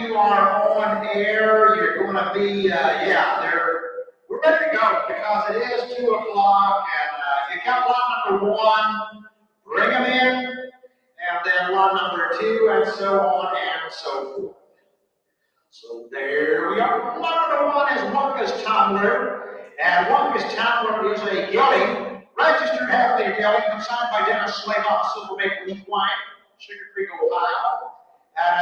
you are on air. You're going to be, we're ready to go because it is 2 o'clock, and you got lot number 1, bring them in, and then lot number 2, and so on and so forth. So there we are. Lot number 1 is Wonka's Tumbler, and Wonka's Tumbler is a gelding, registered Haflinger gelding, consigned by Dennis Slava, Silver Maple Equine, Sugar Creek, Ohio.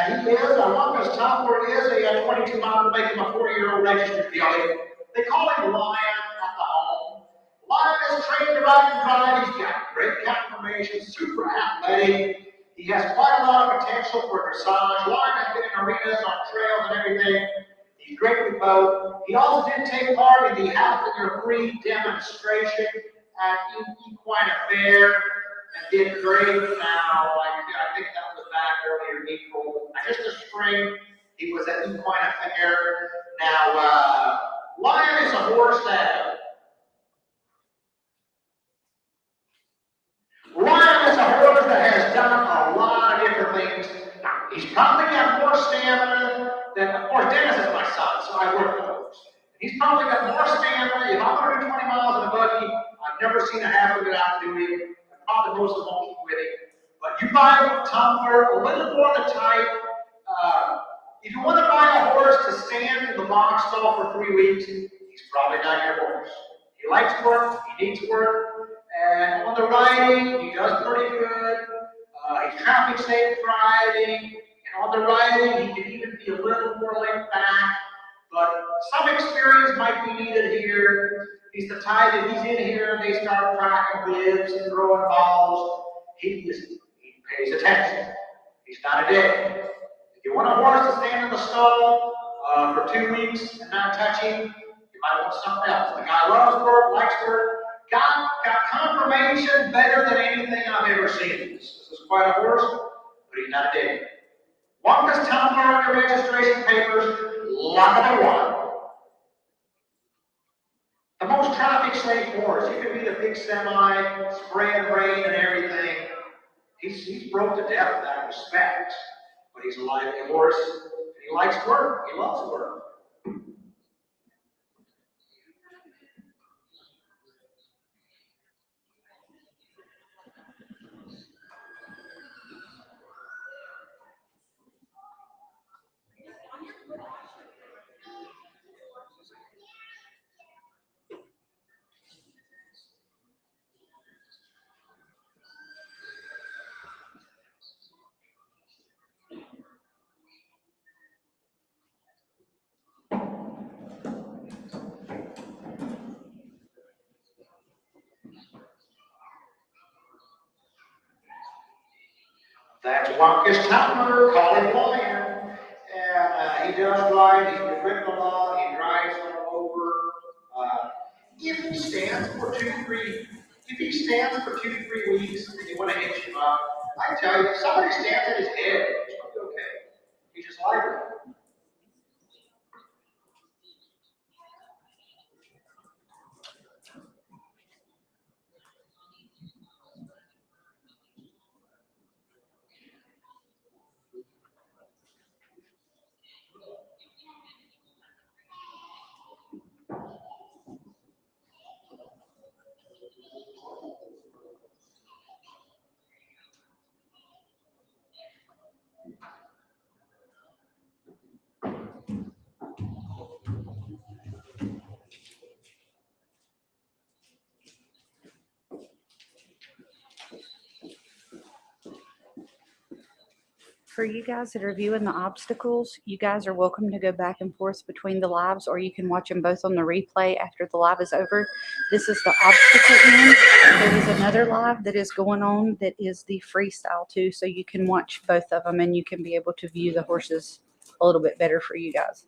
He is, Wonka's Tumbler is a 22 model, make him a 4-year-old registered gelding. They call him Lion at the home. Lion is trained to ride and drive. He's got great conformation, super athletic. He has quite a lot of potential for dressage. Lion has been in arenas, on trails, and everything. He's great with both. He also did take part in the Haflinger free demonstration at Equine Affair and did great. Now, I think that was back earlier in April. Just this spring, he was at Equine Affair. Now, Lion is a horse that has done a lot of different things. He's probably got more stamina than, of course, Dennis is my son, so I work for the horse. He's probably got more stamina. If I'm going to do 20 miles in a buggy, I've never seen a half of it out doing it. Probably most of them won't keep with it. But you buy a tumbler, a little more the type. If you want to buy a horse to stand in the box stall for 3 weeks, he's probably not your horse. He likes work, he needs work, and on the riding, he does pretty good. He's traffic safe riding, and on the riding, he can even be a little more laid back. But some experience might be needed here. He's the type that he's in here and they start cracking bibs and throwing balls. He pays attention. He's not a dick. If you want a horse to stand in the stall for 2 weeks and not touch him, you might want something else. The guy loves work, likes work, got confirmation better than anything I've ever seen. This is quite a horse, but he's not a dick. Wonka's Tumbler, your registration papers, lot number 1. The most traffic safe horse. You can be the big semi, spraying rain and everything. He's broke to death in that respect. But he's a lively horse. And he likes work. He loves work. That's Wonka's Tumbler, call him Lion. And he does ride, he's been ridden a lot, he drives all over. If he stands for 2 to 3 weeks and you want to hitch him up, I tell you, if somebody stands at his head, it's going to be okay. He's just lighter. For you guys that are viewing the obstacles, you guys are welcome to go back and forth between the lives, or you can watch them both on the replay after the live is over. This is the obstacle end. There is another live that is going on that is the freestyle too, so you can watch both of them and you can be able to view the horses a little bit better for you guys.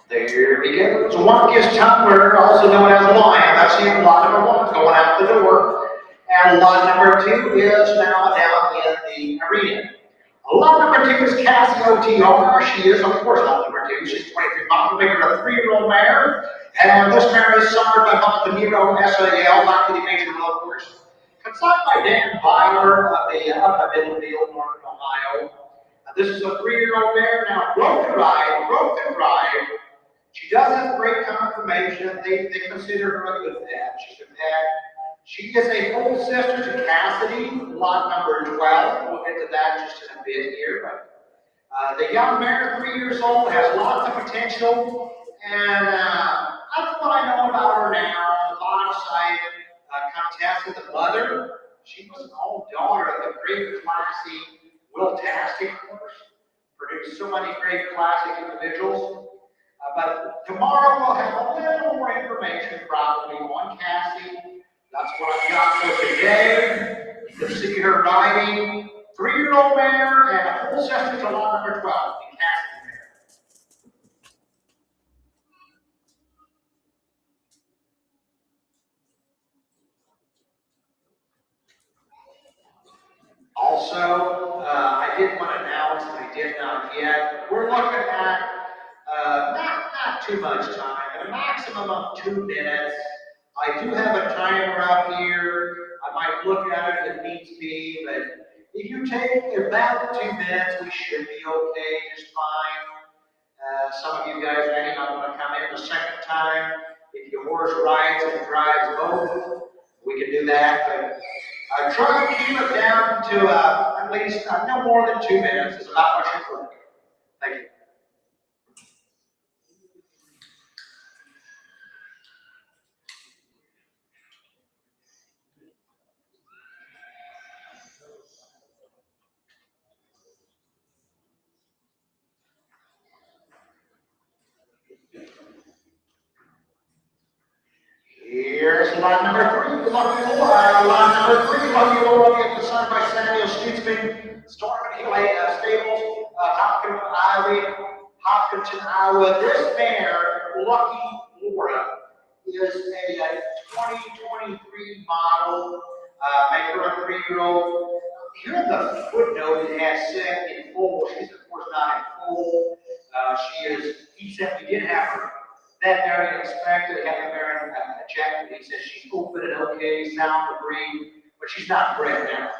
There we go. So Wonka's Tumbler, also known as Lion. That's him, lot number 1 going out the door. And lot number 2 is now down in the arena. Lot number 2 is Cassie OTR. She is, of course, lot number 2. She's 23 months, making her a 3-year-old mare. And this mare is sired by Buck the Nero SAL, not the major love horse. consigned by Dan Byler of the up in Middlefield, Northern Ohio. This is a 3-year-old mare now, broke to ride. She does have great conformation. They consider her a good vet. She's a vet. She is a full sister to Cassidy, lot number 12. We'll get to that just in a bit here. But the young mare, 3 years old, has lots of potential, and that's what I know about her now. On the bottom side, contested the mother. She was an old daughter of the great classy Will Tastic horse. Produced so many great classic individuals. But tomorrow we'll have a little more information probably on Cassie. That's what I've got for today. You can see her riding 3-year-old mare and a full sister to lot number 12, the Cassie mare. Also, I did want to announce, and I did not yet, we're looking at not too much time, but a maximum of 2 minutes. I do have a timer up here. I might look at it if it needs be, but if you take about 2 minutes, we should be okay, just fine. Some of you guys may not want to come in the second time. If your horse rides and drives both, we can do that, but try to keep it down to at least no more than 2 minutes is about what you're looking. Thank you. Here's lot number 3, Lucky Laura. Lot number 3, Lucky Laura, gets assigned by Samuel Stutzman, Storm and Hill Stables, Hopkinton, Iowa. This mare, Lucky Laura, is a 2023 model, make her a 3-year-old. Here in the footnote, it has said in full. She's of course not in full. He said we did have her veterinary inspected, had the mare checked, and he says she's open and okay, sound to breed, but she's not bred now.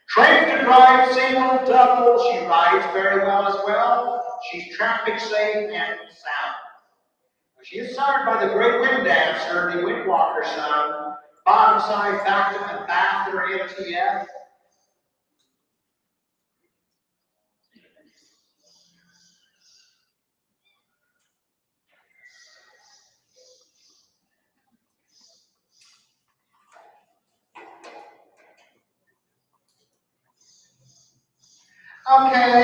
Trained to drive single, double, she rides very well as well. She's traffic safe and sound. She is sired by the great wind dancer, the Windwalker son, bottom side, back to and back to her MTF. Okay.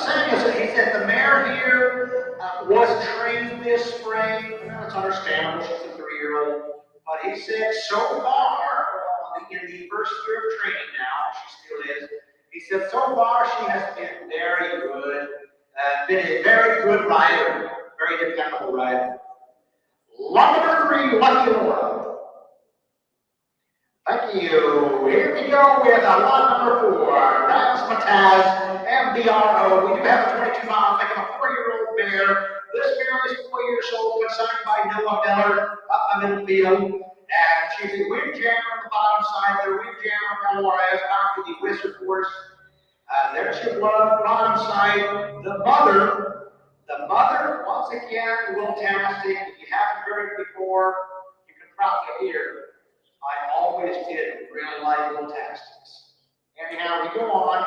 Samuel said, he said the mare here was trained this spring. Well, it's understandable, she's a 3-year-old. But he said so far, in the first year of training now, she still is, he said so far she has been very good, been a very good rider, very dependable rider. Lot number 3, Lucky Laura. Thank you. Here we go with lot number 4, Razzmatazz MBRO. We do have a 22-mile, making a 4-year-old mare. This mare is 4 years old, consigned by Noah Miller up in Middlefield. And she's a Windjammer on the bottom side. They're Windjammer Valores, back to the Wizard horse. There's your bottom side. The mother, once again, Will-tastic. If you haven't heard it before, you can probably hear. I always did really like Will-tastics. Anyhow, we go on.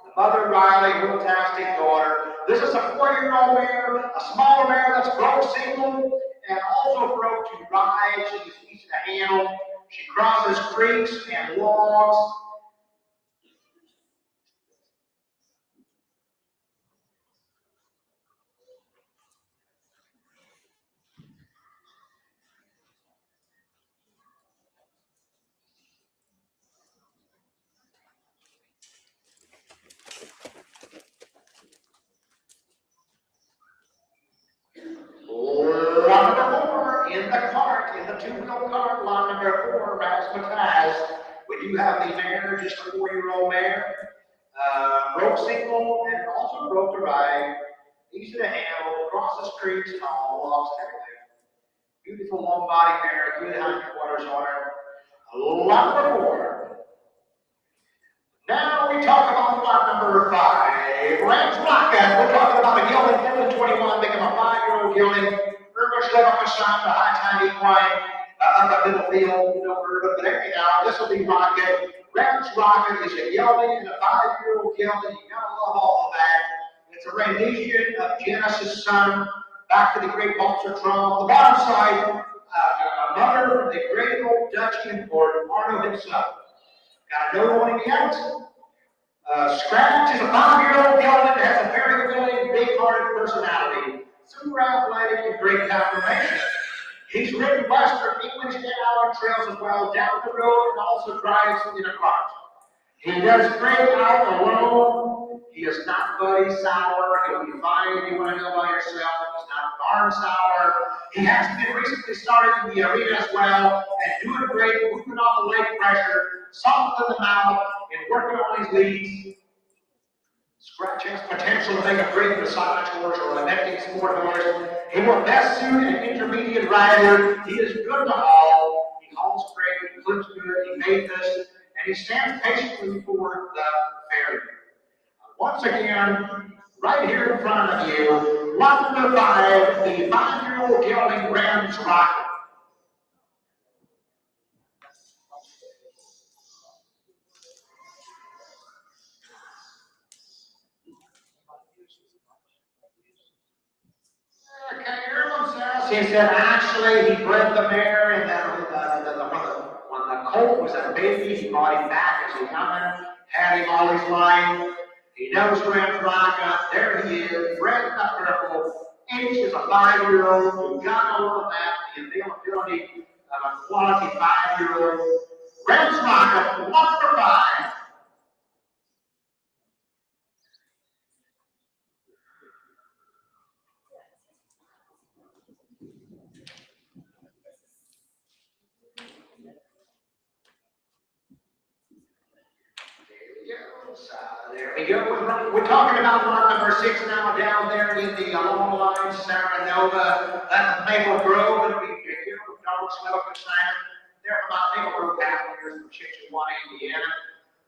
The mother, Riley, Will-tastic daughter. This is a 4-year-old mare, a smaller mare that's broke single and also broke to ride. She's easy to handle. She crosses creeks and logs. Lot number 4 in the cart, in the 2-wheel cart, lot number 4, Razzmatazz. We do have the mare, just a 4-year-old mare. Broke single and also broke to ride. Easy to handle, crosses creeks and all, logs and everything. Beautiful long body mare, good hindquarters on her. Lot number 4. Now we talk about lot number 5. Rams Rocket. We're talking about a gelding, 4-21, making a 5-year-old gelding. Urban Schleber Kashan, the high time equine, up the middle field, you know, Urban, but anyhow, this will be Rocket. Rams Rocket is a gelding and a 5-year-old gelding. You gotta love all of that. It's a rendition of Genesis' son, back to the great Walter Trump. The bottom side, a mother from the great old Dutch import, Arno himself. Got a note on him yet? Scratch is a 5-year-old gelding that has a very willing, big-hearted personality. Super athletic and great conformation. He's ridden Western, English, and Allen trails as well, down the road, and also drives in a cart. He does great out alone. He is not buddy sour. He'll be fine if you want to go by yourself. He's not barn sour. He has been recently started in the arena as well and doing great, moving off the leg pressure, soft in the mouth, and working on his leads. Scratch has potential to make a great massage horse or a necking sport horse. He will best suit an intermediate rider. He is good to haul. He hauls great. He flips good. He made this. And he stands patiently for the farrier. Once again, right here in front of you, lot number 5, the 5-year-old gelding Rams Rocket. He said actually he bred the mare and then when the colt was a baby, he brought him back as a young'un, had him all his life. He knows Rams Rocket. There he is, bred in the purple. H is a 5-year-old. We got all of that, the availability of a quality 5-year-old. Rams Rocket, lot number 5. There we go. We're talking about lot number 6 now down there in the long line, Saranova. That's Maple Grove. It'll be here from Donald Smoke Center. They're about Maple Grove Haflinger from Chickasaw, Indiana.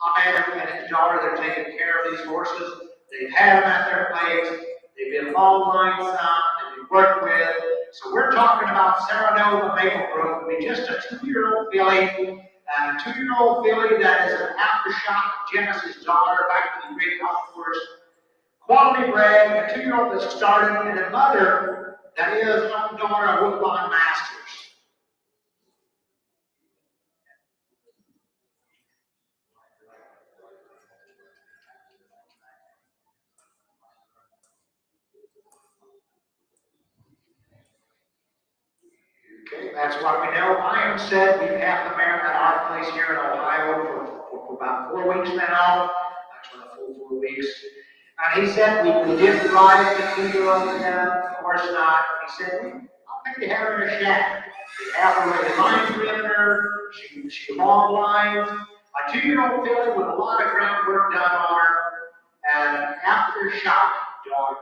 Ahmed and his daughter, they're taking care of these horses. They've had them at their place. They've been long line some. They've been worked with. So we're talking about Saranova Maple Grove. It'll be just a 2-year-old filly. A 2-year-old filly that is an aftershock of Genesis' daughter, back to the great golf course. Quality bred, a 2-year-old that started, and a mother that is a daughter of Woodlawn Masters. Okay, that's what we know. I am said we've had the mare at our place here in Ohio for about 4 weeks now. Actually, a full 4 weeks. And he said we did ride the 2-year-old again. Of course not. He said, I think they have her in a shack. They have her with a line perimeter. She long lines. A 2-year-old filly with a lot of groundwork done on her. And an aftershock dog.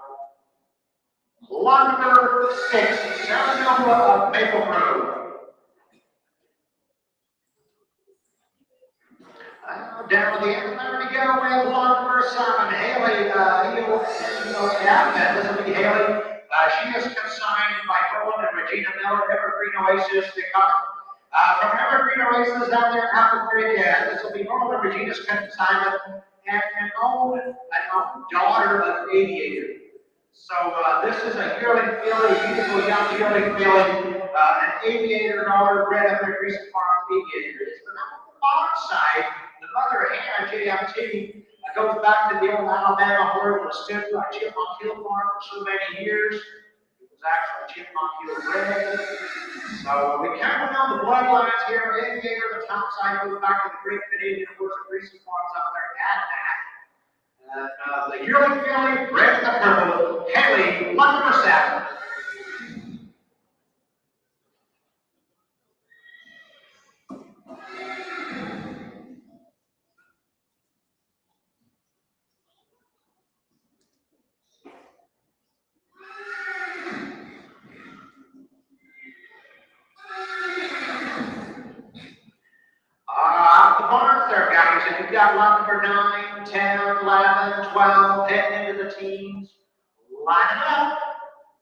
Lot number 6, Saranova of Maple Grove. Down to the end, there we go. We have lot number 7, Haley. This will be Haley. She is consigned by Roland and Regina Miller, Evergreen Oasis. They come from Evergreen Oasis out there, Apple Creek. This will be Roland and Regina's consignment, and an own daughter of Aviator. So this is a yearling filly, beautiful young yearling filly, an Aviator daughter bred up at Recent Farms Aviator. It's the bottom side. The mother, Hannah JMT, goes back to the old Alabama horse that stood by Chipmunk Hill Farm for so many years. It was actually Chipmunk Hill bred. So we kind of know the bloodlines here. Aviator, the top side, goes back to the great Canadian horse of Recent Farms up there at that. The yearling filly, bred in the purple, Haley, lot number 7. guys, if you've got lot number 9, 10, 11, 12, heading into the teens, line it up.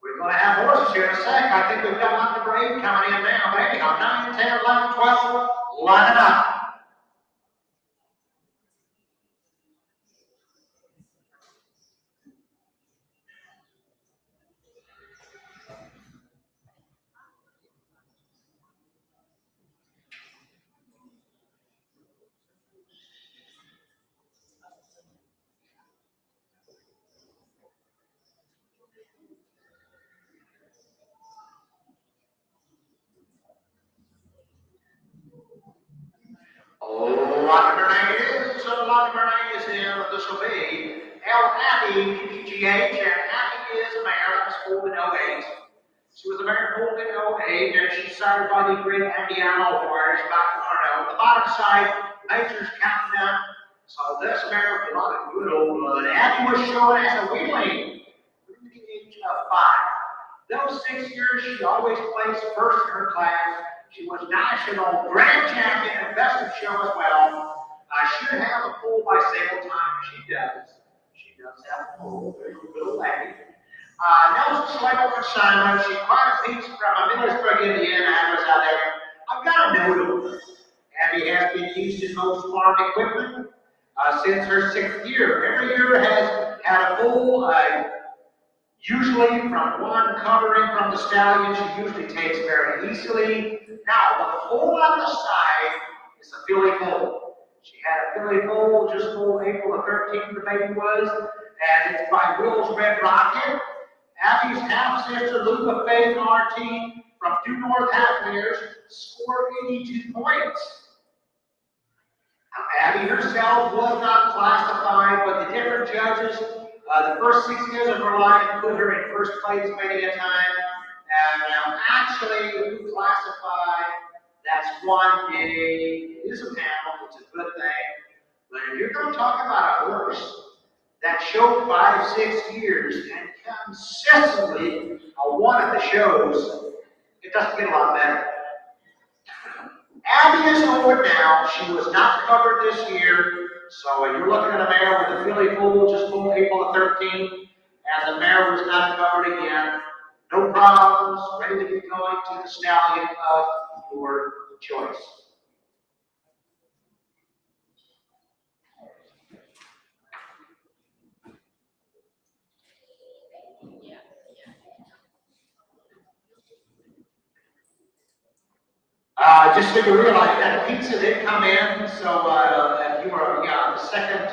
We're going to have horses here in a sec. I think we've got lot number 8 coming in now. But anyhow, 9, 10, 11, 12, line it up. Lot number 9 is, so lot number 9 is in. This will be El Abbey PGH, and Abbey is a mare that was pulled in 08. She was a mare pulled in 08, and she's started by the great Andiano Warriors back in Arno. The bottom side, Nature's counting down. So this mare with a lot of good old blood. Abbey was shown as a wheeling through the age of 5. Those 6 years, she always placed first in her class. She was national grand champion and best of show as well. Should have a full by sale time. She does. She does have a full. Very good lady. Nelson Schlegel consignment. She quite a piece from Millersburg, Indiana. I was out there. I've got a note of her. Abby has been used in most farm equipment since her 6th year. Every year has had a full. Usually from one covering from the stallion, she usually takes very easily. Now, the foal on the side is a filly foal. She had a filly foal just full April the 13th, the baby was, and it's by Will's Red Rocket. Abby's half-sister, Luca Faith RT, from Due North Haflingers, scored 82 points. Now, Abby herself was not classified, but the different judges, the first 6 years of her life put her in first place many a time. And actually, who classified, that's one big, it is a panel, it's a good thing. But if you're going to talk about a horse that showed 5, 6 years and consistently won at the shows, it doesn't get a lot better. Abby is over now. She was not covered this year. So you're looking at a mare with a filly foal just full April the 13th, and the mare was not covered again. No problems, ready to get going to the stallion of your choice. Just so you realize that pizza did come in, so if you are the second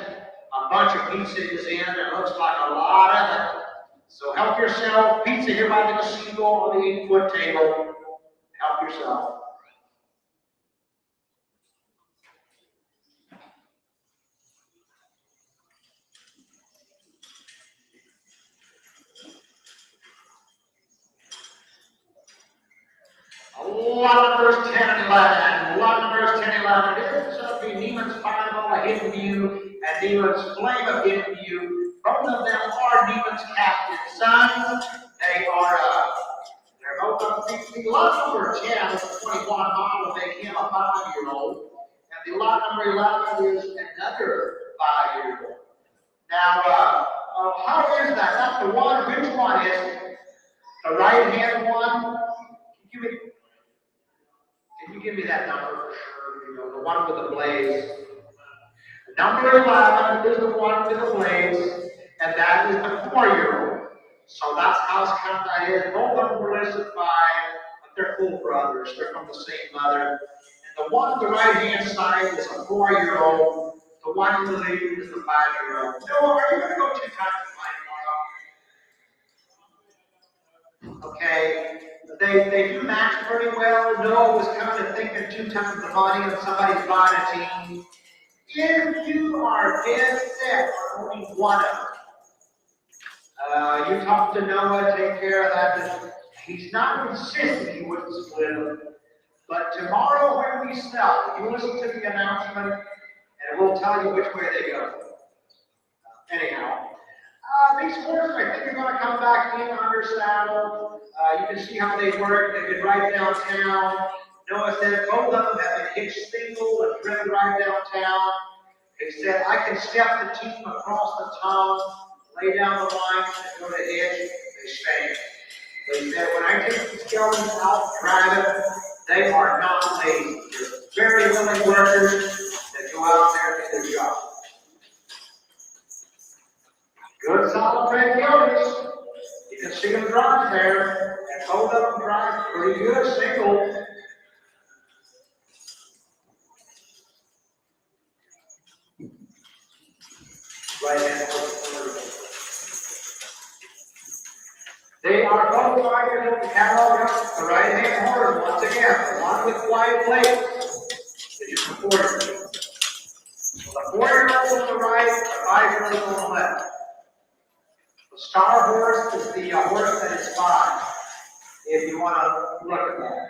bunch of pizza is in, it looks like a lot of it. So help yourself. Pizza here by the gazebo on the 8-foot table. Help yourself. Lot numbers 10 and 11. Lot numbers 10 and 11. This is going to be Neiman's Preivew, a Hidden View, and Neiman's Flame of Hidden View. Both of them are Neiman's captain sons. They are, they're both up the lot number 10 is a 21 model, make him a 5-year-old. And the lot number 11 is another 5-year-old. Now, how is that? That's the one. Which one is it? The right-hand one? Can you give me that number for sure? You know, the one with the blaze. Number 11 is the one with the blaze, and that is the 4-year-old. So that's how count that is. Both of them were listed 5, but they're full brothers. They're from the same mother. And the one on the right-hand side is a 4-year-old. The one in the lead is the 5-year-old. Noah, are you going to go 2 times tomorrow? Okay. They do match pretty well. Noah was kind of thinking 2 times the money and somebody's buying a team. If you are dead set on only one of them, you talk to Noah, take care of that. He's not insisting he wouldn't split them. But tomorrow when we sell, you listen to the announcement and we'll tell you which way they go. Anyhow. These horses, I think, are going to come back in under saddle. You can see how they work. They've been right downtown. Noah said both of them have been hitched single and driven right downtown. He said, I can step the team across the tongue, lay down the line, and go to edge, they stand. They said, when I take these geldings out driving, they are not lazy. They're very willing workers that go out there and do their job. Good solid red geldings. You can see them drive there, and both of them drive pretty good single. Right hand. They are both fighting in the catalog. The right hand horse, once again, the one with white plates, is the 4-year-old. So the 4-year-old on the right, the 5-year-old on the left. The star horse is the horse that is 5, if you want to look at that.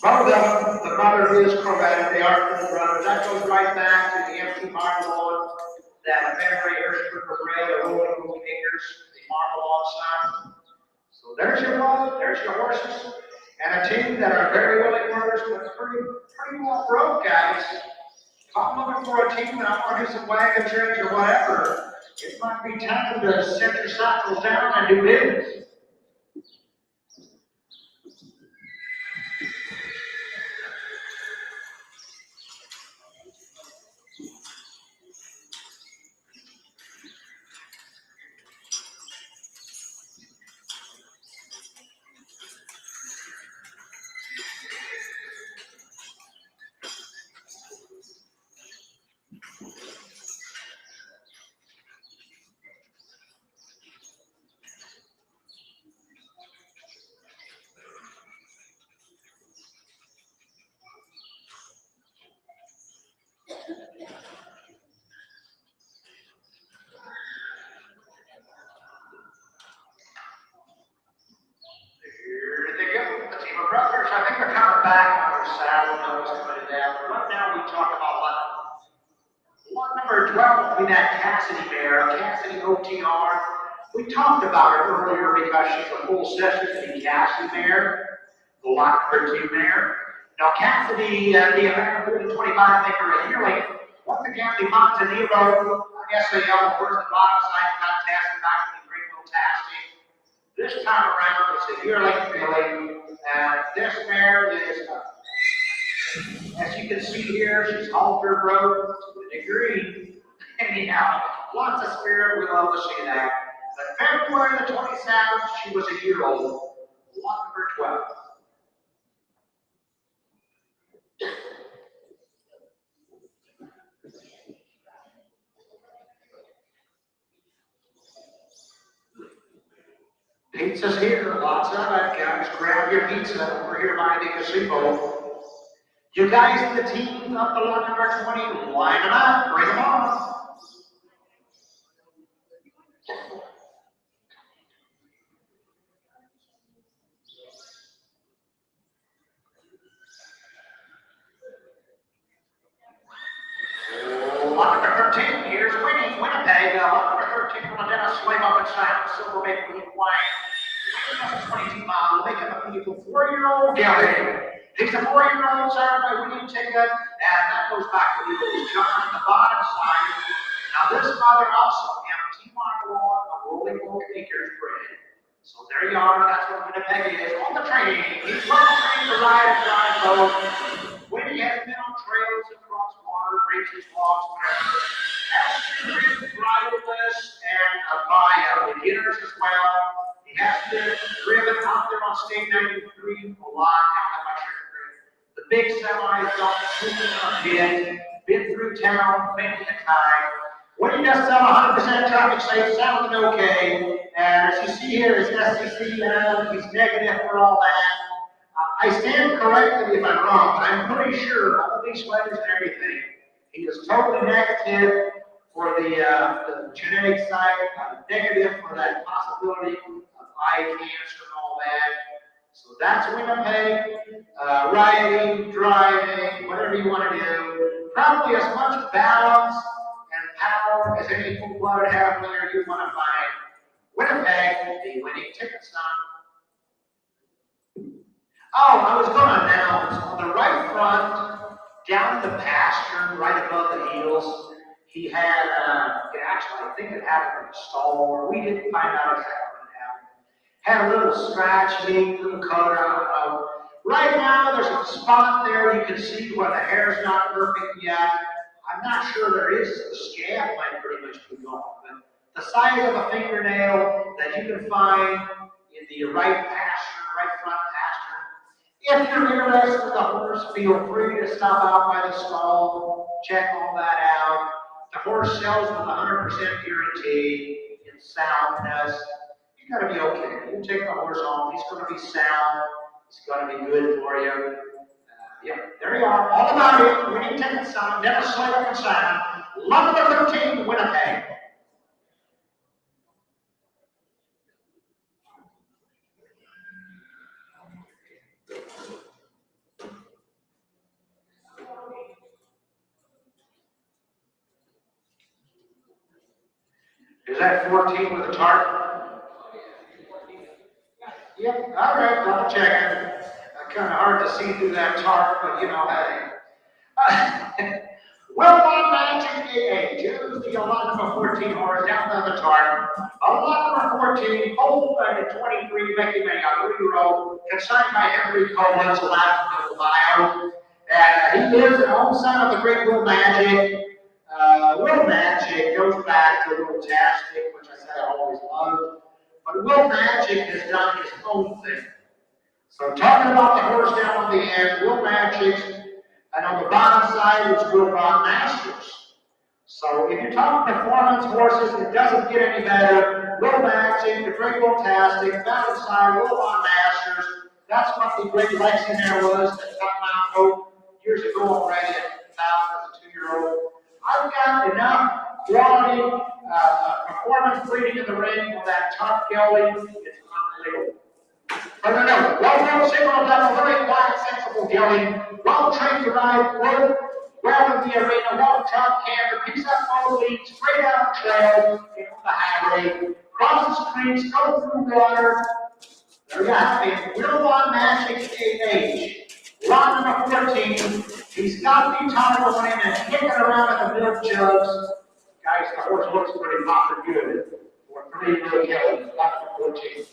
Both of them, the mother is Crossbred, they are twin brothers. That goes right back to the empty marble lawn that Mary Hirschberger bred, the rolling acres, the marble lawn sign. So there's your mother, there's your horses, and a team that are very willing workers, but pretty well broke, guys. If I'm looking for a team and I want to do some wagon trips or whatever, it might be time to set your cycles down and do business. Here they go, the team of brothers. I think they're coming back on their saddle. Notice coming down. But right now we talk about lot number 12 will be that Cassidy mare, Cassidy OTR. We talked about her earlier because she's a full session Cassidy mare, the lot number 2 mare. Now Cassidy, the American 25 acre a yearling. Once again, the Montenegro, I guess the first and bottom side contest back to the Preivew tasting. This time around, it's a yearling filly, and this mare is, as you can see here, she's halter broke to a degree. Anyhow, lots of spirit, we love to see that. But February the 27th, she was a year old, lot number 12. Pizza's here, lots of it, guys. Grab your pizza over here by the gazebo. You guys in the team up to lot number 20, line them up, bring them on. Lot number 13, here's Winnipeg. Lot number 13 on the Dennis Slave up inside the silver bacon with white. 22 miles, they have a beautiful 4-year-old gelding. He's a 4-year-old sired by William Ticket, and that goes back to the old John on the bottom side. Now this mother also empty marble lawn, a rolling oak acres bred. So there you are, that's what Winnipeg is on the training. He's well trained to ride and drive both. When he has been on trails across water, bridges, logs, whatever. Has been riderless and by beginners as well. He has been driven out there on State 93 a lot down at my sugar creek. The big semis don't swing up in, been through town, making a time. When he does sell 100% traffic safe, sounding okay. And as you see here, his SEC, he's negative for all that. I stand corrected if I'm wrong, but I'm pretty sure all these letters and everything, he is totally negative for the genetic side, negative for that possibility of eye cancer and all that. So that's Winnipeg, riding, driving, whatever you want to do. Probably as much balance and power as any full-blooded Haflinger you want to find. Winnipeg, the winning ticket, son. Oh, I was going to announce on the right front, down in the pasture, right above the heels, he had, actually, I think it happened in the stall, or we didn't find out exactly what happened. Had a little scratch, little color, I don't know. Right now, there's a spot there you can see where the hair's not perfect yet. I'm not sure there is, the scab might pretty much be gone, but the size of a fingernail that you can find in the right pasture, right front pasture. If you're interested in the horse, feel free to stop out by the stall, check all that out. The horse sells with 100% guarantee in soundness. You gotta be okay. You take the horse home, he's gonna be sound, he's gonna be good for you. Yeah, there you are, all about it. Winning ticket sign, never slip up and sign. Number 13, Winnipeg. Is that 14 with a tarp? Yep, all right, double checking. Kind of hard to see through that tarp, but you know, hey. Well, Magic AA, choose the lot number 14 horse down on the tarp. A lot number 14, old at 23, Becky May on 3-year-old, consigned by Henry Collins, last of Ohio. And he is an own son of the great Will Magic. Will Magic goes back to Will Tastic, which I said I always loved. But Will Magic has done his own thing. So talking about the horse down on the end, Will Magic, and on the bottom side is Will Bond Masters. So if you're talking performance horses, it doesn't get any better. Will Magic, the great Will Tastic, bottom side, Will Bond Masters. That's what the great Haflinger was that got Mount Hope years ago already at 2000 as a 2-year-old. I've got enough quality performance breeding in the ring for that top gelding. It's unbelievable. But no, well-known, single, double, very quiet, sensible gelding, well-trained to ride, well in the arena, well-top canter, picks up all leads, straight out trail, in the highway, crosses creeks, goes through water. There you have it. Will Bond Magic AH. Lot number 14. He's got the title on him and kicking around at the milk jugs. Guys, the horse looks pretty hot and good. We're pretty good gelding. Lot number 14.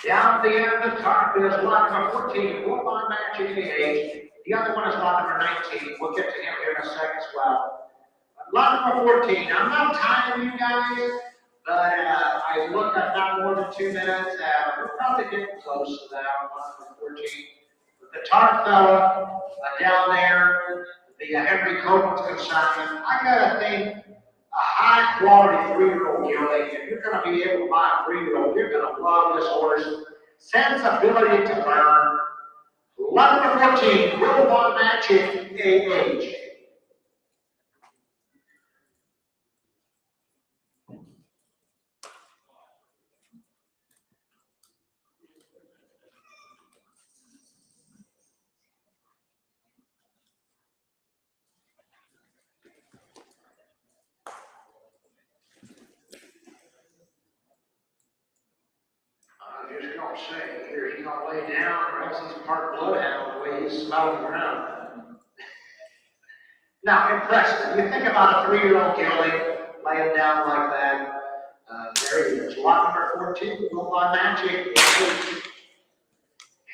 Down the end of the tarp is lot number 14, Will Bond Magic AH. The other one is lot number 19. We'll get to him here in a second as well. Lot number 14. I'm not timing you guys, but I look at not more than 2 minutes. We're probably getting close to that. Lot number 14. The tarp fella down there, the Henry Copeland's consignment. I gotta think a high quality 3-year-old gelding. If you're going to be able to buy a 3-year-old, you're going to love this horse. Sensibility to burn. Lot number 14, Will Bond Magic AH. I'm just going to say, here, he's going to lay down, or else he's part bloodhound the way he's smelling around. Now, impressive. You think about a 3-year-old gelding laying down like that. There he is. Lot number 14, Will Bond Magic.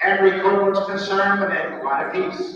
Henry Copeland's concerned with him, quite a piece.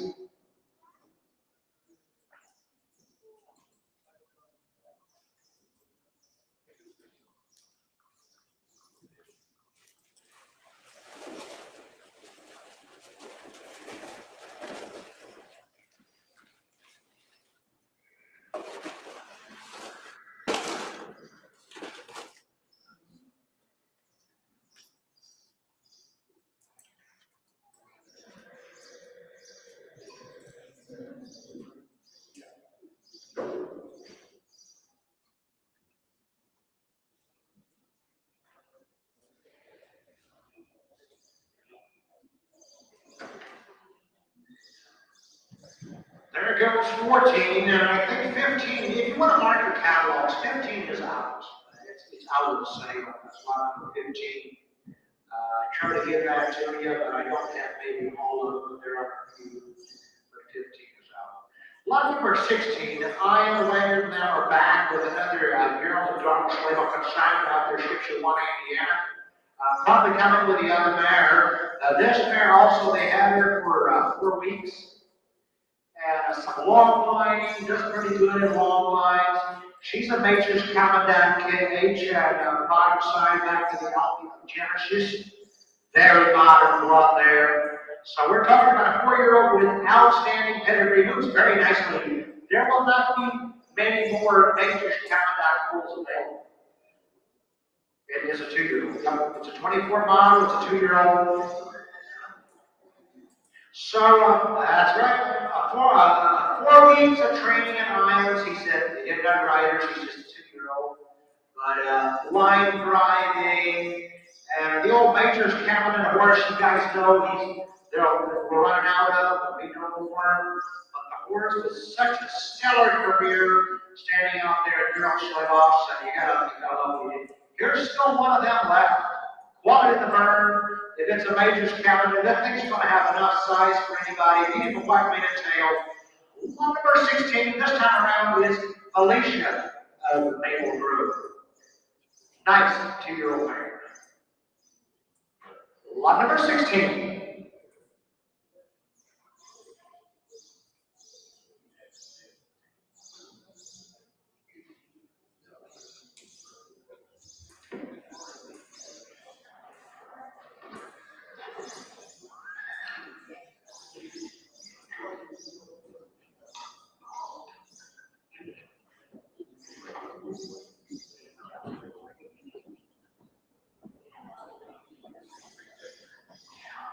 There goes 14, and I think 15, if you want to mark your catalogs, 15 is out. It's out of the sale. That's why I'm 15. I try to get that to you, but I don't have maybe all of them. There are a few, but 15 is out. Lot number 16, I and the Leonard and them are back with another girl and dog label consignment out there, Shipshewana, Indiana. Probably coming with the other mare. This mare also, they had her for 4 weeks. And some long lining, does pretty good in long lines. She's a matrix coming down KH and the bottom side back to the Alpha Genesis. Very modern blood there. So we're talking about a 4-year-old with outstanding pedigree, moves very nicely. There will not be many more matrix coming down bulls available. It is a 2-year-old. It's a 24 model, it's a 2-year-old. So that's right. 4 weeks of training in irons. He said they get done riders. He's just a 2-year-old. But line driving and the old major's coming in a horse. You guys know we're running out of. We know more. But the horse was such a stellar career standing out there at Girl Schlevoffs, and you gotta love it. Here's still one of them left. Quality in the burn. If it's a major's calendar, that thing's going to have enough size for anybody. Even a 5-minute tail. Number 16 this time around is Alicia of Maple Grove. Nice 2-year-old mare. Lot number 16.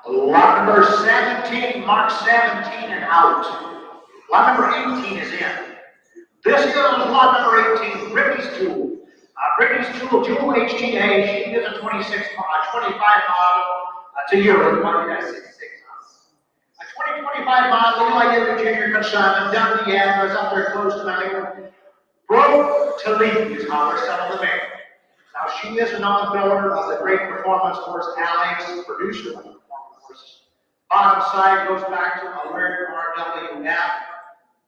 Lot number 17, mark 17 and out. Lot number 18 is in. This is lot number 18, Brittany's Jewel. Brittany's Jewel, Jewel HTA, she is a 25 model. It's a yearling, what did I say? 6 months. A 2025 model, like every junior consignment, down the address, up there close to my Broke to leave is how we're selling the mare. Now, she is a non-builder of the great performance horse, Alex, producer of the performance horse. Bottom side goes back to Alert RWF.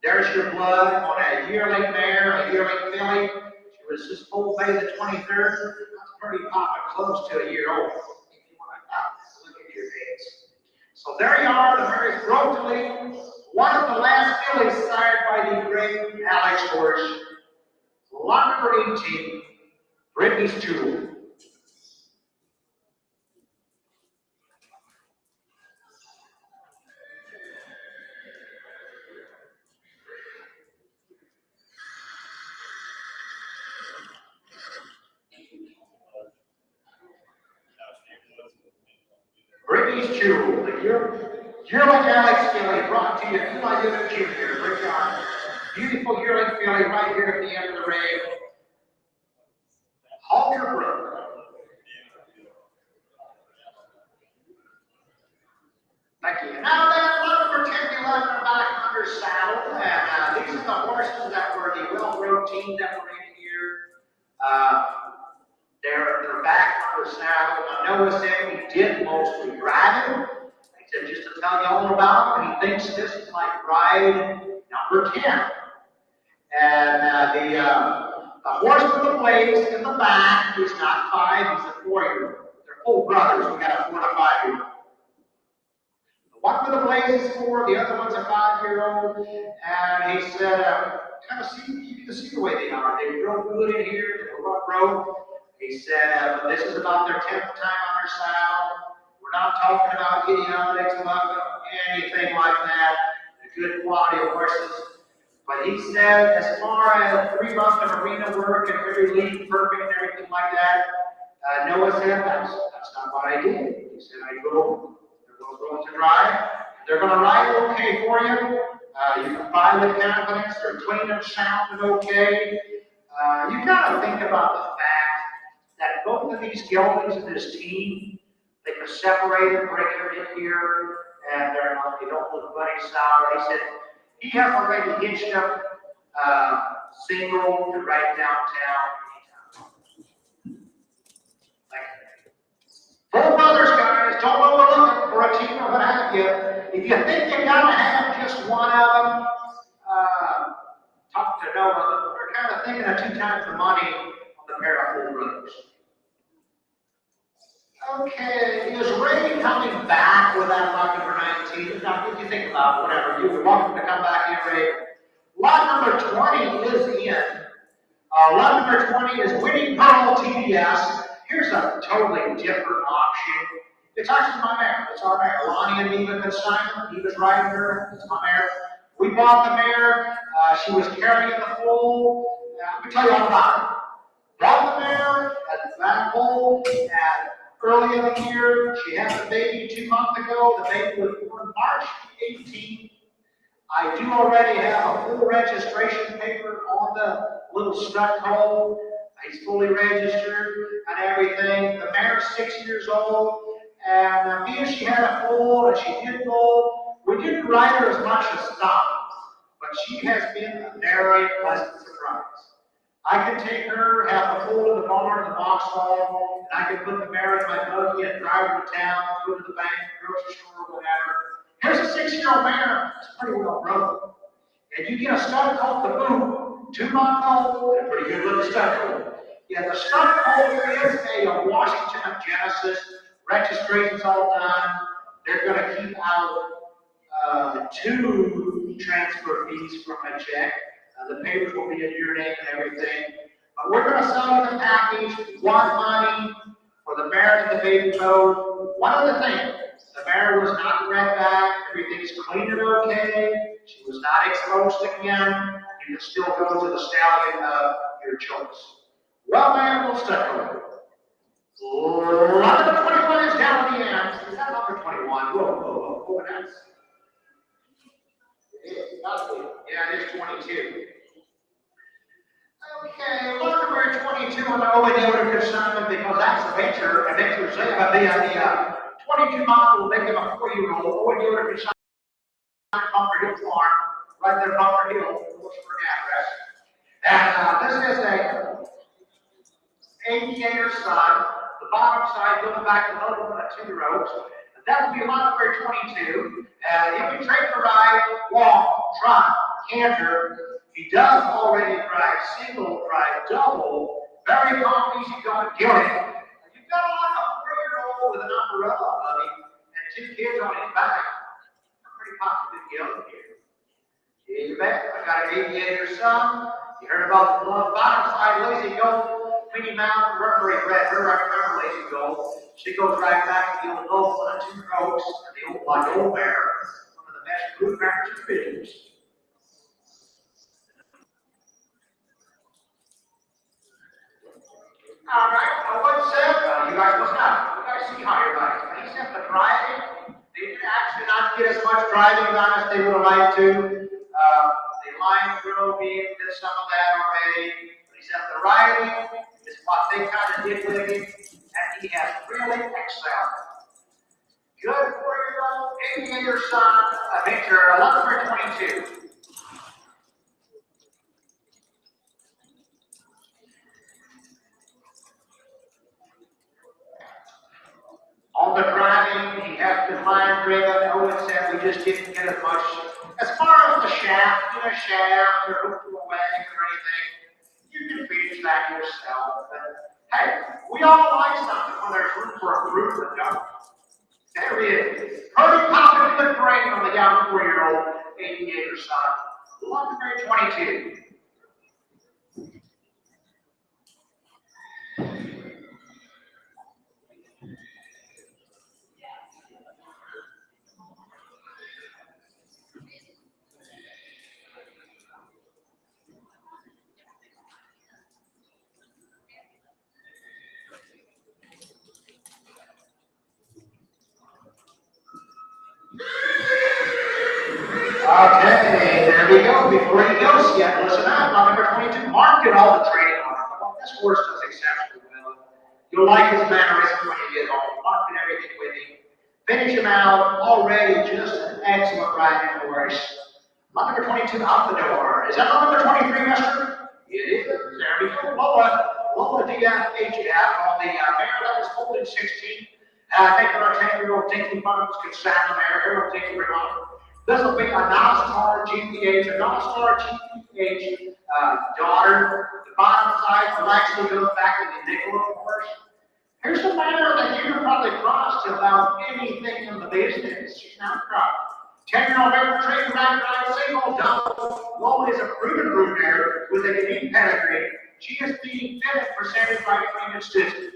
There's your blood on a yearling mare, a yearling filly. She was just full May the 23rd. That's pretty popping close to a year old. If you want to look at your dates. So there you are, the mare is broke to leave. One of the last fillies sired by the great Alex horse. Lot number 18, Brittany's Jewel. Brittany's Jewel, the yearling Alex filly brought to you, Eli Unit Jr., Rick John. Beautiful yearling filly right here at the end of the ring. Halter Brook. Thank you. Now then, number 10, 11 are back under saddle, and these are the horses that were the well-bred team that were in here. They're back under saddle. Now Noah said he did mostly driving. He said just to tell you all about him, he thinks this is like ride number 10. And the horse with the blades in the back is not 5, he's a 4-year-old. They're full brothers, we got a 4 and a 5-year-old. The one with the blades is 4, the other one's a 5-year-old. And he said, kind of see, you can see the way they are. They grow good in here, they grow. He said, but this is about their 10th time on their saddle. We're not talking about idiotics, anything like that. The good quality of horses. But he said, as far as 3 months of arena work and every lead perfect and everything like that, Noah said, that's not what I did. He said, they're going to drive. They're going to ride okay for you. You can buy with confidence. They're clean and sound and okay. You got to think about the fact that both of these geldings in this team, they can separate and break their hip here, and they don't look bloody sour. He said he has already hitched up single and right downtown. Full brothers, guys, don't overlook it for a team or what have you. If you think you gotta have just one of them, talk to Noah. We're kind of thinking of 2 times the money on the pair of full brothers. Okay, is Ray coming back with that lot number 19? Now, if you think about it, whatever, you're welcome to come back in, Ray. Lot number 20 is in. Lot number 20 is Winning Pearl TBS. Here's a totally different option. It's actually my mare. It's our mare. Lonnie and Eva Constein. Eva's riding her. It's my mare. We bought the mare. She was carrying the foal. Let me tell you all about it. Bought the mare at the back hole early in the year. She had the baby 2 months ago. The baby was born March 18th. I do already have a full registration paper on the little stud hole. He's fully registered and everything. The mare's 6 years old, and me and she had a foal, and she did foal. We didn't ride her as much as Stop, but she has been a very pleasant surprise. I can take her, have the foal in the barn, the box stall, and I can put the mare in my buggy and drive her to town, go to the bank, grocery store, whatever. Here's a 6-year-old mare. It's pretty well broken. And you get a stud called the Boom, 2-month-old, and a pretty good looking stud colt. Yeah, the stud colt is a Washington Genesis. Registration's all done. They're going to keep out 2 transfer fees from a check. The papers will be in your name and everything. But we're going to sell you the package, want money for the mare and the baby code. One other thing, the mare was not red back. Everything's clean and okay. She was not exposed again. You can still go to the stallion of your choice. Well, man, we'll stick with it. Lot number 21 is down at the end. Is that number 21? Whoa. Oh, that's. It is. Yeah, it is 22. Okay, lot number 22 on the Owen Yoder consignment because that's the venture. And venture's the 22 model will make him a 4-year-old. Owen Yoder consignment, Bunker Hill Farm, right there, Bunker Hill, looks for an address. And this is a aviator son. The bottom side going back to the other one at 2 rows. That would be lot number 22. If you take the ride, walk, trot, canter, he does already drive single, drive double, very calm, easy going, guilty. You've got like a 4-year-old with an umbrella, buddy, and 2 kids on his back. I'm pretty confident guilty here. Yeah, you bet. I got an aviator son. You heard about the bottom side lazy goat. Minnie Mountain, Mercury Red, her right remember lazy goat. She goes right back to the old goat on 2 rows, and the old mare, one of the best group mares in the business. All right, what said? You guys must not. You guys see how you're right. Except the driving, they did actually not get as much driving done as they would have liked to. The line drill being did some of that already. Except the riding is what they kind of did with him, and he has really excelled. Good 4-year-old aviator son, Victor, lot number 22. On the driving, he has been line driven. Owen said we just didn't get as much. As far as the shaft, or hook to a wagon or anything, you can finish that yourself. But hey, we all like something when there's room for improvement, don't we? There he is. Pretty popping good brain on the young 4-year-old aviator son. Lot number 22. Mark did all the training on him. Well, this horse does exceptionally well. You'll like his mannerisms when you get home. Mark did everything with him. Finish him out, already just an excellent riding horse. Lot number 22 out the door. Is that lot number 23, Mister? It is. There we go. Lola DFHF on the mare that was holding 16. I think our 10-year-old Dinky Buttons can stand the mare. Here will take her on. This will be a NASCAR GPH, daughter. The bottom side will actually go back to the Nicola horse. Here's a mare that you probably crossed about anything in the business. She's not crossed. 10-year-old mare, trade, right, single, double. Lola is a proven brood mare with a unique pedigree. She is being fed percentage by premium stitches.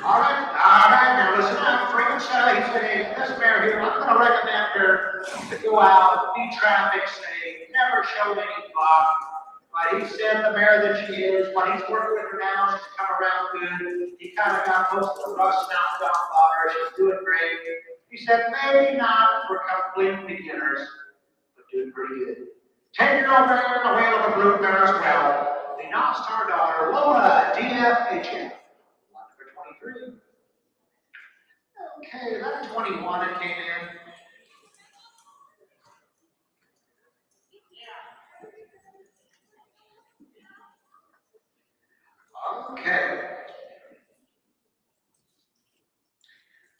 All right, now listen up. Freeman said, he said, hey, this mare here, I'm going to recommend her to go out, be traffic safe, never show any block. But he said the mare that she is, when he's working with her now, she's come around good. He kind of got most of the rust knocked off of her. She's doing great. He said, maybe not for complete beginners, but doing pretty good. 10-year-old mare in the whale of a brood mare as well. The non-star daughter, Lola DFHF. Okay, that 21 that came in. Okay.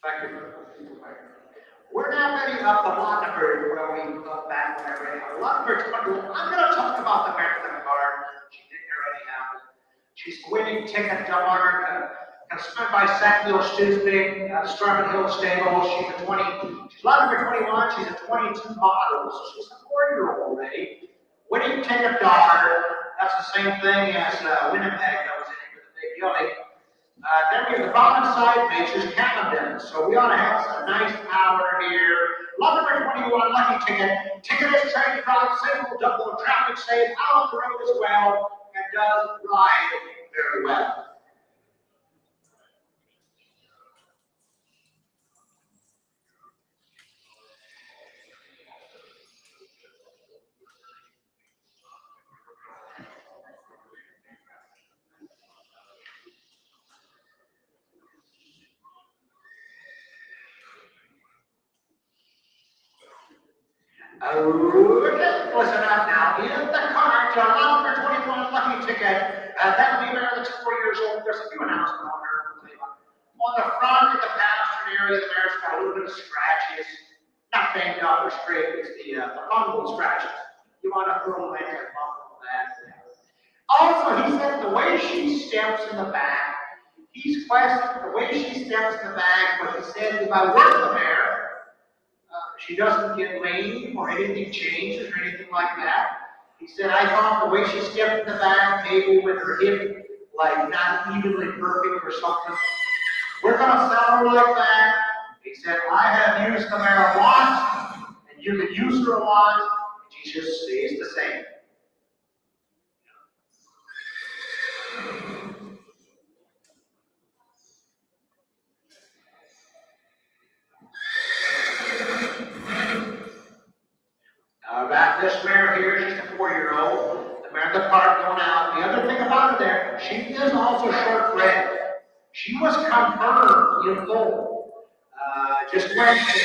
Thank you. We're now getting up the lot number where we look back when I read. Lot number 21. I'm going to talk about the marathon card. She didn't already have it. She's winning ticket daughter. Spent by Sackville Stewsbig, Starman Hill Stable. She's a 20. She's lot number 21. She's a 22 model, so she's a 4-year-old already. Winning ticket daughter. That's the same thing as Winnipeg that was in here with the big yelling. Then we have the bottom side features Camden. So we ought to have some nice power here. Lot number 21, lucky ticket. Ticket is trained drive, single, double, traffic safe, out on the road as well, and does ride very well. Okay, listen up now. In the cart, lot number 21, lucky ticket. That'll be there that's 4 years old. There's a few announcements on her. On the front of the pasture area, the mare's got a little bit of scratches. Not banged up or scraped, it's the fungal scratches. You want to throw away that fungal that. Also, he said the way she steps in the back, he's questioned the way she steps in the back, but he said if I work the mare, she doesn't get lame or anything changes or anything like that. He said, I thought the way she stepped in the back, maybe with her hip, like not evenly perfect or something. We're going to sell her like that. He said, I have used the mare a lot, and you can use her a lot, and she just stays the same. Back this mare here, she's a 4-year-old. The mare in the cart going out. The other thing about her there, she is also short-bred. She was confirmed in full. Just Wednesday,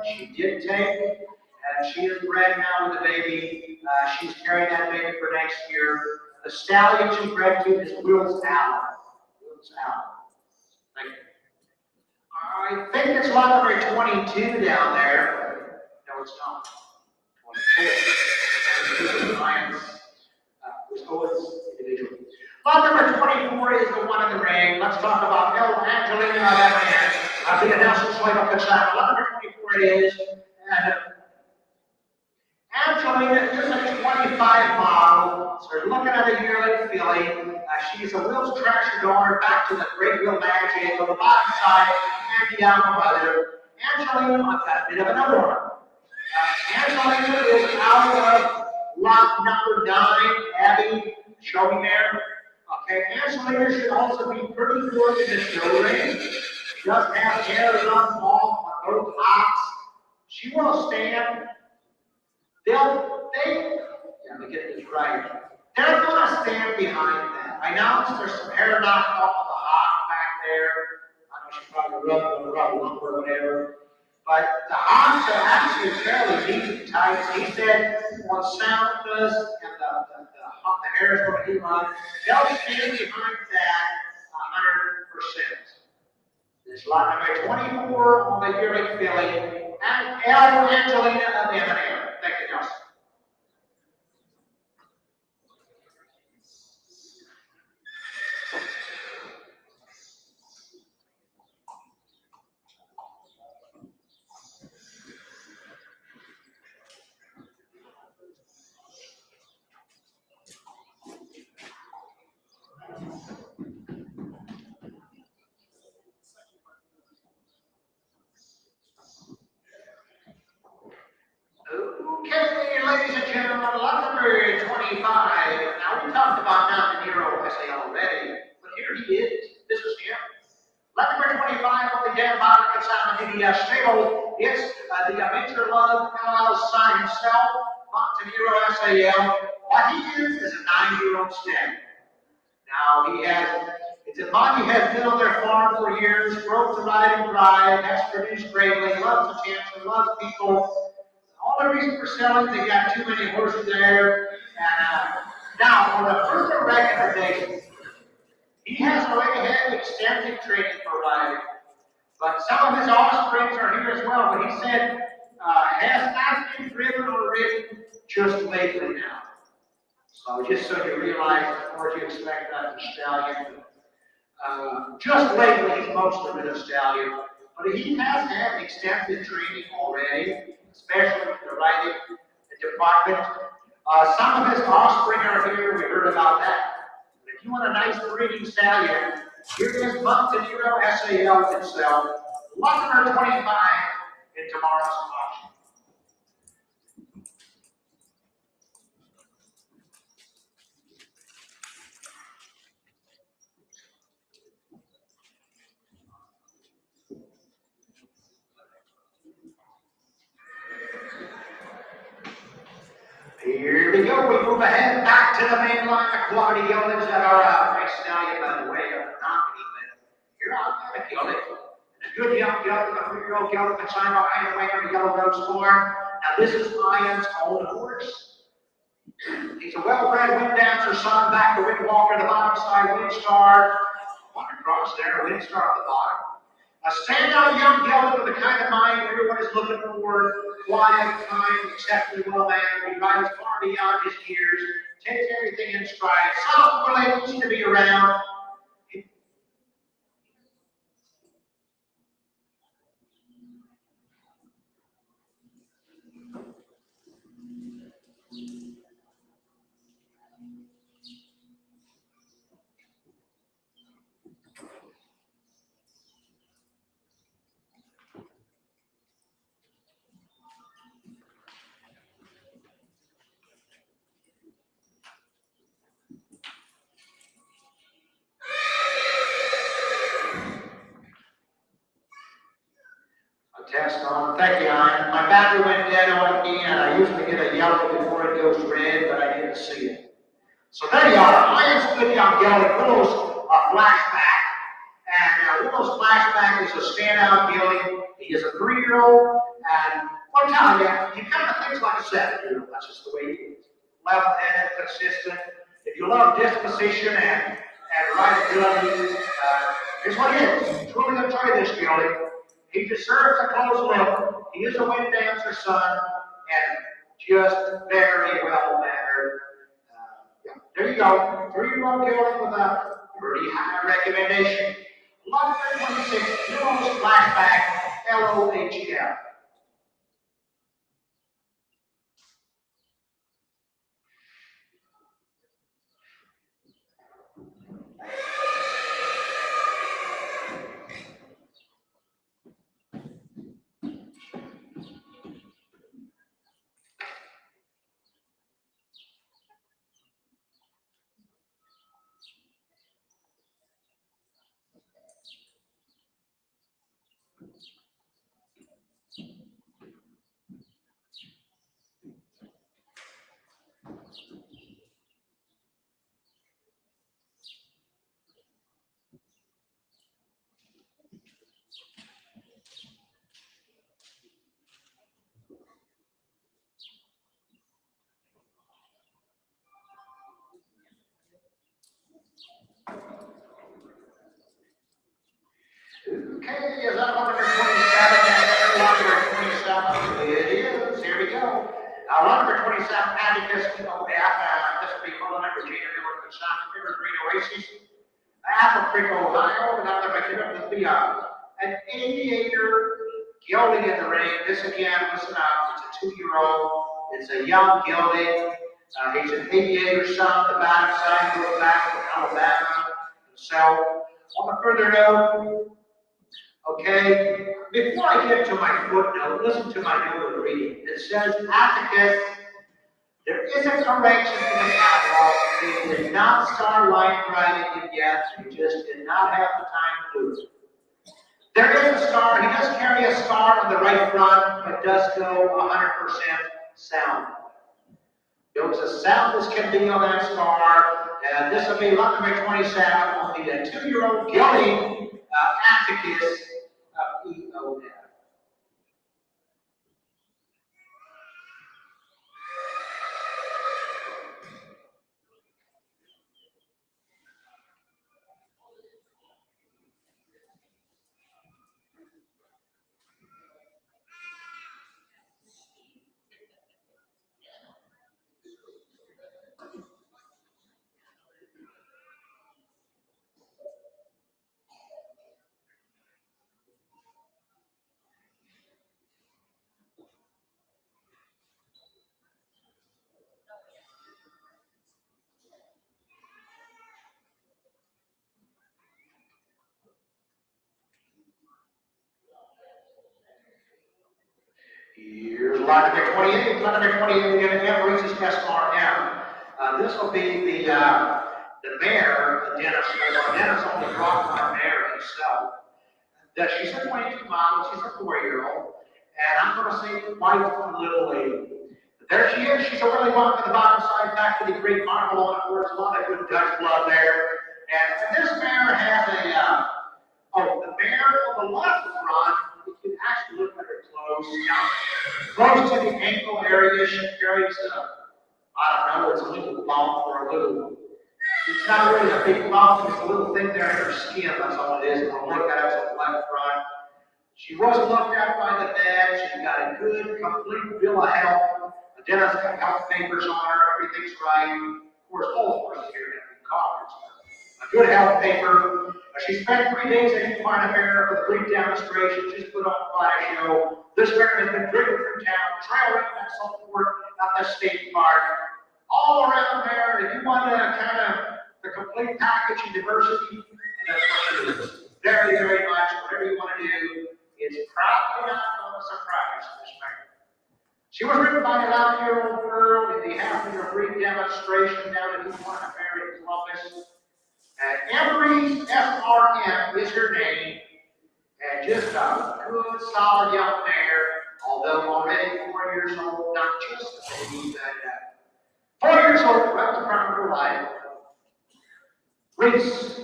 she did take, and she is bred now with a baby. She's carrying that baby for next year. The stallion she bred to is Wills Allen. Wills Allen. Thank you. I think it's lot number 22 down there. No, it's not. 24. Lot number 24 is the one in the ring. Let's talk about Angelina. The announcement slate up the side. Lot number 24 it is. And Angelina is a 25 model. So we're looking at a yearling filly. She's a Will's Trasher daughter back to the Great Will Magic on the bottom side and the alpha mother. Angelina, I've got a bit of another one. Angelina is out of about number 9, Abby, show me there. Okay, Ashland should also be pretty good in the show range. She doesn't have hair runs off on both hops. She will stand. Let me get this right. They're going to stand behind that. I know there's some hair knocked off of the hop back there. I know she's probably rubbing lumber or whatever. But the hops are actually fairly deep and tight. He said on soundness and the hair is going to be on, they'll stand behind that 100%. This lot number 24 on the yearling filly, and Angelina of M&M. Thank you, Nelson. Okay, ladies and gentlemen, lot number 25. Now, we talked about Mountain Hero, I say already, but here he is. This is him. Lot number 25 on the Dan Bottom consignment in the stable. It's the Major Love LL's son himself, Montanero SAL. What he is a 9-year-old stallion. Now, it's a Monty has been on their farm for years, broke to ride and drive, has produced greatly, loves attention, loves people. All the reason for selling, they got too many horses there. And now, for the further recommendation, he has already had extensive training for riding, but some of his offsprings are here as well. But he said has not been driven or ridden just lately now. So just so you realize, of course, you expect that the stallion. Just lately, he's mostly been a stallion, but he has had extensive training already, especially with the riding department. Some of his offspring are here. We heard about that. But if you want a nice breeding stallion, here is Montanero SAL himself, lot number 25 in tomorrow's auction. Here we go. We move ahead back to the main line of quality geldings that are nice stallion, by the way, not even. You're not going to kill it. And a good young gelding, a 3-year-old gelding consigned by Iron Wayne on the Yellow Rose Farm. Now, this is Iron's own horse. He's a well-bred wind dancer, son, back to wind walker, the bottom side, wind star. One across there, wind star at the bottom. A standout young gelding with the kind of mind everyone is looking for. Quiet, kind, exceptionally well mannered. He rides far beyond his years, takes everything in stride. Soft, related to be around. Test on. Thank you, Ian. My battery went dead on me, and I usually get a yellow before it goes red, but I didn't see it. So there you are. Ian's good young gelding. Willow's flashback. And Willow's flashback is a standout gelding. He is a 3-year-old, and I'll tell you, he kind of thinks like a 7-year-old. That's just the way he is. Level-headed, consistent. If you love disposition and riding geldings, here's what he is. Truly enjoy this gelding. He deserves a close look. He is a wind dancer son, and just very well mannered. There you go. 3-year-old gelding with a pretty high recommendation. Lot number 26, Willow's flashback, LOHL. Atticus, this will be Roland, Virginia, Newark, Wisconsin, River Green Oasis, Apple Creek, Ohio, and I'm going to be an aviator gelding in the ring. This again, listen up, it's a 2-year-old, it's a young gelding. He's an aviator son, the back side goes back to Alabama himself. On a further note, okay, before I get to my footnote, listen to my note of reading. It says, Atticus, there is a correction in the catalog. They did not start line writing it yet. He just did not have the time to do it. There is a scar. He does carry a scar on the right front, but does go 100% sound. It was as sound as can be on that scar. This will be lot number 27 on the 2-year-old gelding Atticus EOF. Here's lot number 28. Lot number 28 again, Reese's SRM. This will be the mare, Dennis on the Crossbred mare himself. She's a 22 model, she's a 4-year-old, and I'm going to say quite a little lady. There she is, she's a really walk to the bottom side, back to the great marble on it, there's a lot of good Dutch blood there. And this mare has the mare on the left front, you can actually look at her close to the ankle area. She carries I don't know, it's a little bump or a little, it's not really a big bump, it's a little thing there in her skin, that's all it is. I'll look at it on the left front. She was looked at by the vet, she's got a good, complete bill of health. The dentist got health papers on her, everything's right. Of course, all of us here have been covered. A good health paper. She spent 3 days at Equine Fair for the brief demonstration. She's put on quite a show. This mare has been driven through town, trail running back support at the state park. All around there, if you want to kind of the complete package and diversity, that's what it is. Very, very much, whatever you want to do, it's probably not going to surprise this mare. She was ridden by an 11-year-old girl in the Haflinger brief demonstration down at Equine Fair in Columbus. Emery's SRM is her name, and just a good, solid young mare, although already 4 years old, not just a baby, but 4 years old, right in the front of her life.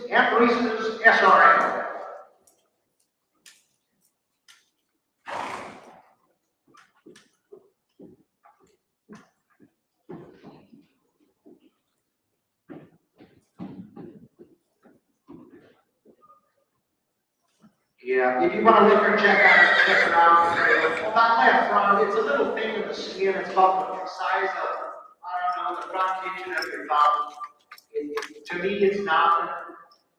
Emery's SRM. Yeah, if you want to look or check her out, well, that left front, it's a little thing in the skin, it's about the size of, I don't know, the front kitchen of your thumb. To me, it's nothing,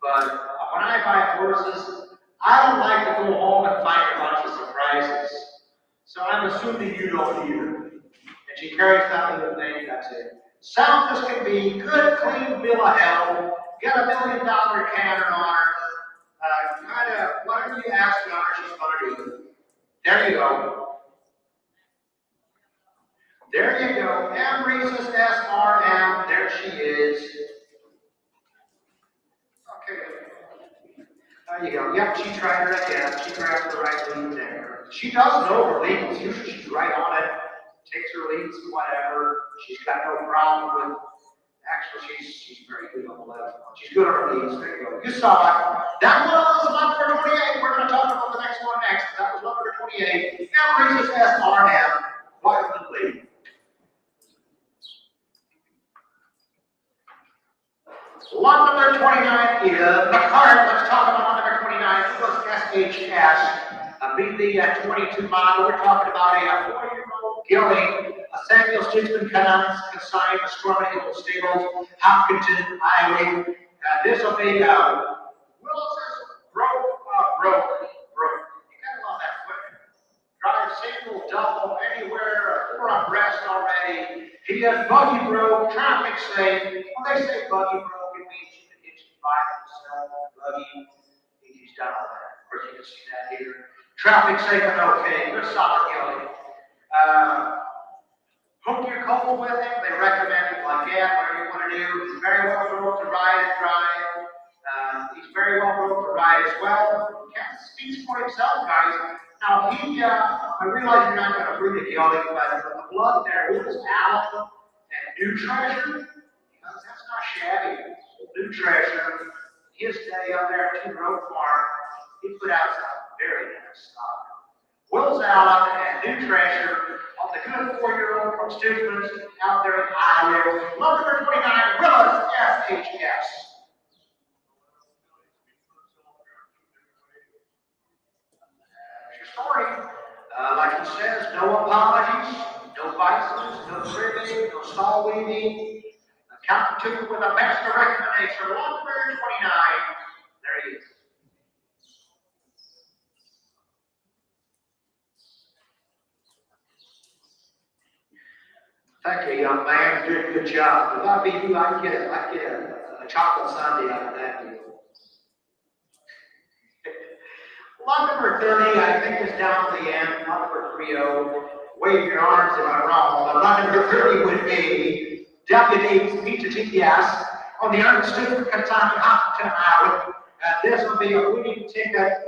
but when I buy horses, I don't like to go home and find a bunch of surprises. So I'm assuming you don't either. And she carries that little thing, that's it. Sound as can be, good, clean bill of health, got $1 million canter on her. Kind of, whatever you ask her, she's going to do. There you go. There you go. Emery's SRM. There she is. Okay. There you go. Yep, she tried her again. She grabs the right lead there. She does know her leads. Usually she's right on it. Takes her leads, whatever. She's got no problem with. Actually, she's very good on the left one. She's good on her leads. There you go. You saw it. That was lot number 28. We're going to talk about the next one next. That was lot number 28. Now Reese's SRM. Quite a lead. Lot number 29 is the card. Let's talk about lot number 29. It was SHS. Be the 22 model. We're talking about a 4-year-old gelding, a Samuel Stitchman consigned the Storm Hill Stables, Hopkinton, Iowa. This will be Willis's broke. You gotta love that equipment. Drive single, double, anywhere, 4 on rest already. He has buggy broke, traffic safe. When they say buggy broke, it means you can hitch the bike himself, buggy. He's done all that. Of course, you can see that here. Traffic safe and okay. Good solid gelding. Hook your cold with him. They recommend it like that, whatever you want to do. He's very well broke to ride and drive. He's very well broke to ride as well. He kind of speaks for himself, guys. Now, I realize you're not going to breed a gelding, but the blood there is Allen and New Treasure. That's not shabby. New Treasure. His day up there at Two Road Farm, he put out some very nice stuff. Will's Allen and New Treasure on the good 4-year-old from Stitchman's out there in Iowa. Lot number 29, Willis FHS. Story. Like he says, no apologies, no vices, no trimming, no stall weaving. Captain took it with a master recommendation. Lot number 29. There he is. Thank you, young man. You did a good job. If I be you, I'd get a chocolate sundae out of that deal. Lot number 30, I think, is down to the end. Lot number 30, wave your arms if I'm wrong. But lot number 30 would be Deputy Peter TPS on the understood consignment Hopkinton, Iowa. This will be a winning ticket,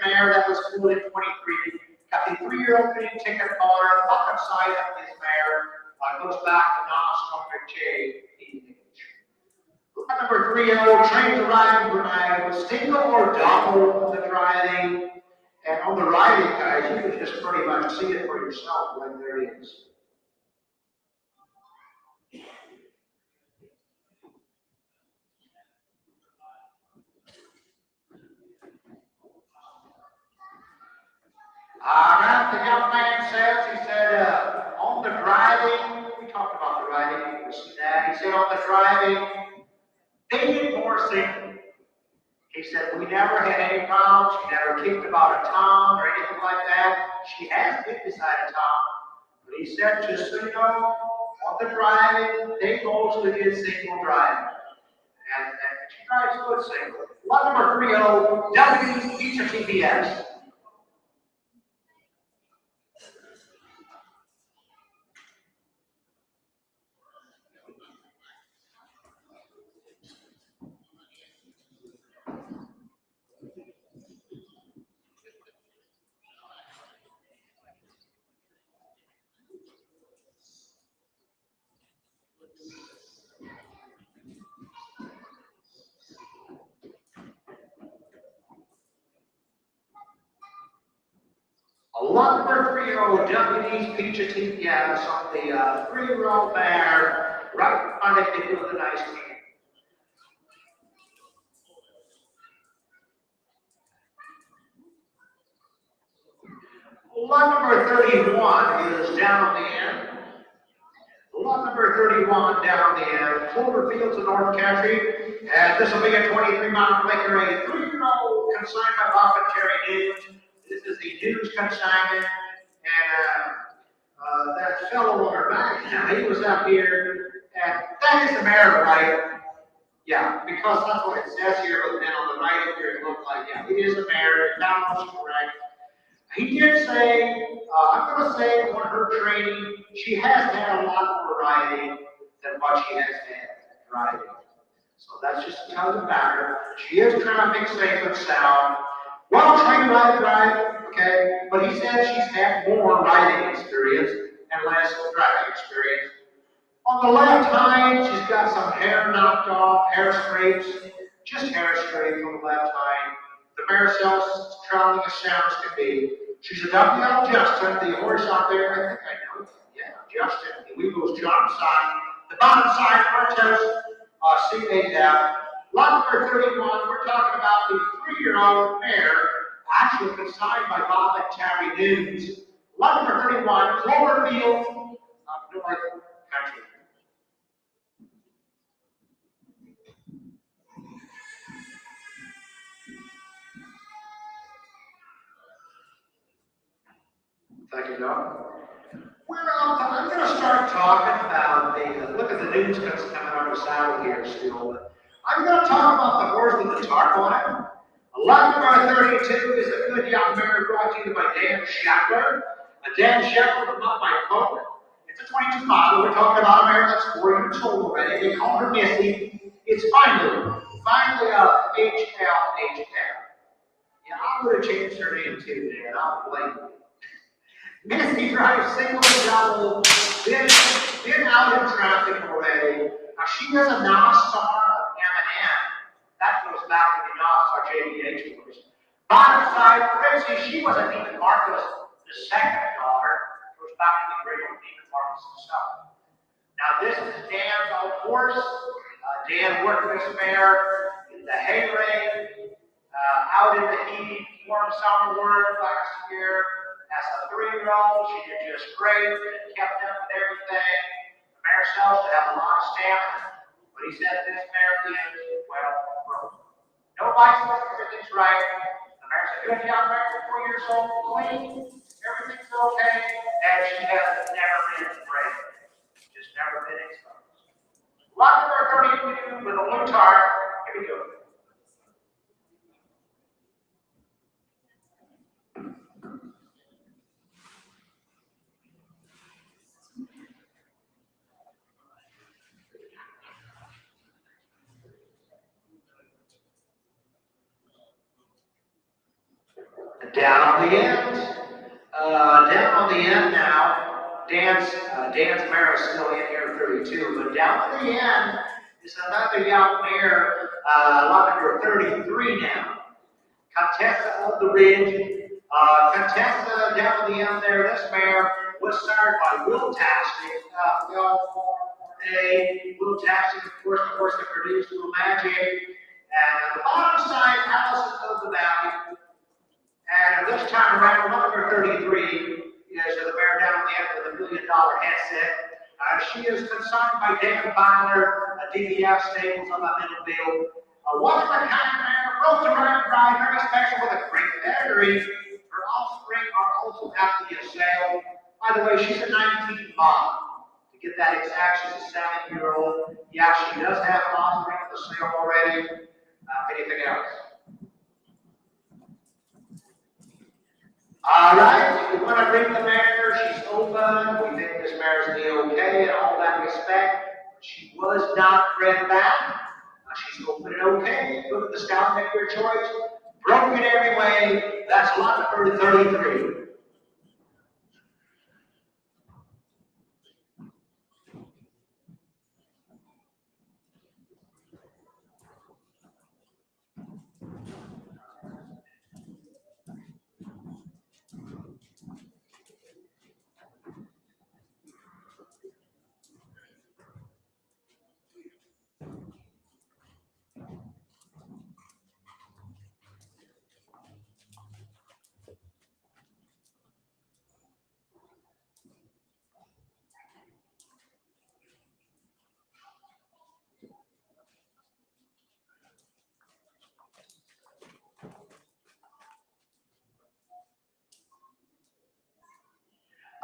mare that was pulled in 23. Got the 3-year-old winning ticket collar. The bottom side of this mare goes back to non-smoker J. Number 30, trained to ride single or double the driving. And on the riding, guys, you can just pretty much see it for yourself when there it is. The young man says, he said, on the driving, we talked about the riding, you can see that. He said, on the driving, they get more single. He said, we never had any problems. She never kicked about a tom or anything like that. She has been beside a tom. But he said, just so you know, on the driving, they mostly get single driving. And she drives good single. Lot number 30, W Feature TPS. Lot number 30, Deputies Peaches TPS on the 3-year-old mare, right on it with a nice team. Lot number 31 is down on the end. Lot number 31 down on the end. Cloverfields in North Country. And this will be a 23-mile maker, a 3-year-old consigned by Bob and Terry News. This is the News consignment. And that fellow on her back now, he was up here. And that is the mare, right? Yeah, because that's what it says here, but then on the right here it looks like, yeah, it is a mare. That was correct. He did say, I'm going to say on her training, she has had a lot more riding than what she has had driving. So that's just to tell you about her. She is traffic safe and sound. Well trained drive, okay, but he said she's had more riding experience and less driving experience. On the left hind, she's got some hair knocked off, hair scrapes, just hair scrapes on the left hind. The mare sells traveling as sound as can be. She's a WL Justin, the horse out there, I think I know. Yeah, Justin, the Weevil's John side. The bottom side, Cortez, C8F. Lot number 31, we're talking about the 3-year-old mare, actually consigned by Bob and Terry News. Lot number 31, Cloverfield North Country. Thank you, Doc. I'm going to start talking about look at the news that's coming on the saddle here still. I'm going to talk about the horse with the tarp on it. 11 by 32 is a good young mare brought to you by Dan Shepler. Dan Shepler from up by Coke. It's a 22 model. We're talking about a mare that's 4 years old already. They call her Missy. It's finally HLHL. Yeah, I would have changed her name too, Dan. I'll blame you. Missy drives single and double, been out in traffic already. Now she has a NOS-star of M&M. That goes back to the NOS-star JBH course. Bottom side, Fritzy, she was a Neiman Marcus, the second daughter. Goes back to the great old Neiman Marcus himself. Now this is Dan's old horse. Dan worked this mare in the hay ring, out in the heat, warm summer work last year. As a 3-year-old, she did just great, kept up with everything. The mare sells to have a lot of stamina, but he said this mare is, well, broke. No bicycle, everything's right. The mare's a good young mare for 4 years old, clean, everything's okay, and she has never been bred. Just never been exposed. Lock number 32 with a blue tarp. Here we go. Down on the end. Down on the end now. Dan's mare is still in here 32, but down on the end is another young mare, lot number 33 now. Contessa of the Ridge. Contessa down on the end there. This mare was started by Will Tastic. Will Tastic, of course, the horse that produced Little Magic. And on the bottom side, Allison of the Valley. And this time around, number 33 is the mare down at the end with a $1 million headset. She is consigned by Dan Byler, DBF Stables on the middle field. One of a kind mare, broke to ride, very special with a great pedigree. Her offspring are also at the sale. By the way, she's a 19 mom. To get that exact, she's a 7-year-old. Yeah, she does have an offspring at the sale already. Anything else? All right, we want to bring the mare. She's open. We think this mare's okay in all that respect. She was not bred back. She's open and okay. Look at the scout, make your choice. Broken every way. That's lot number 33.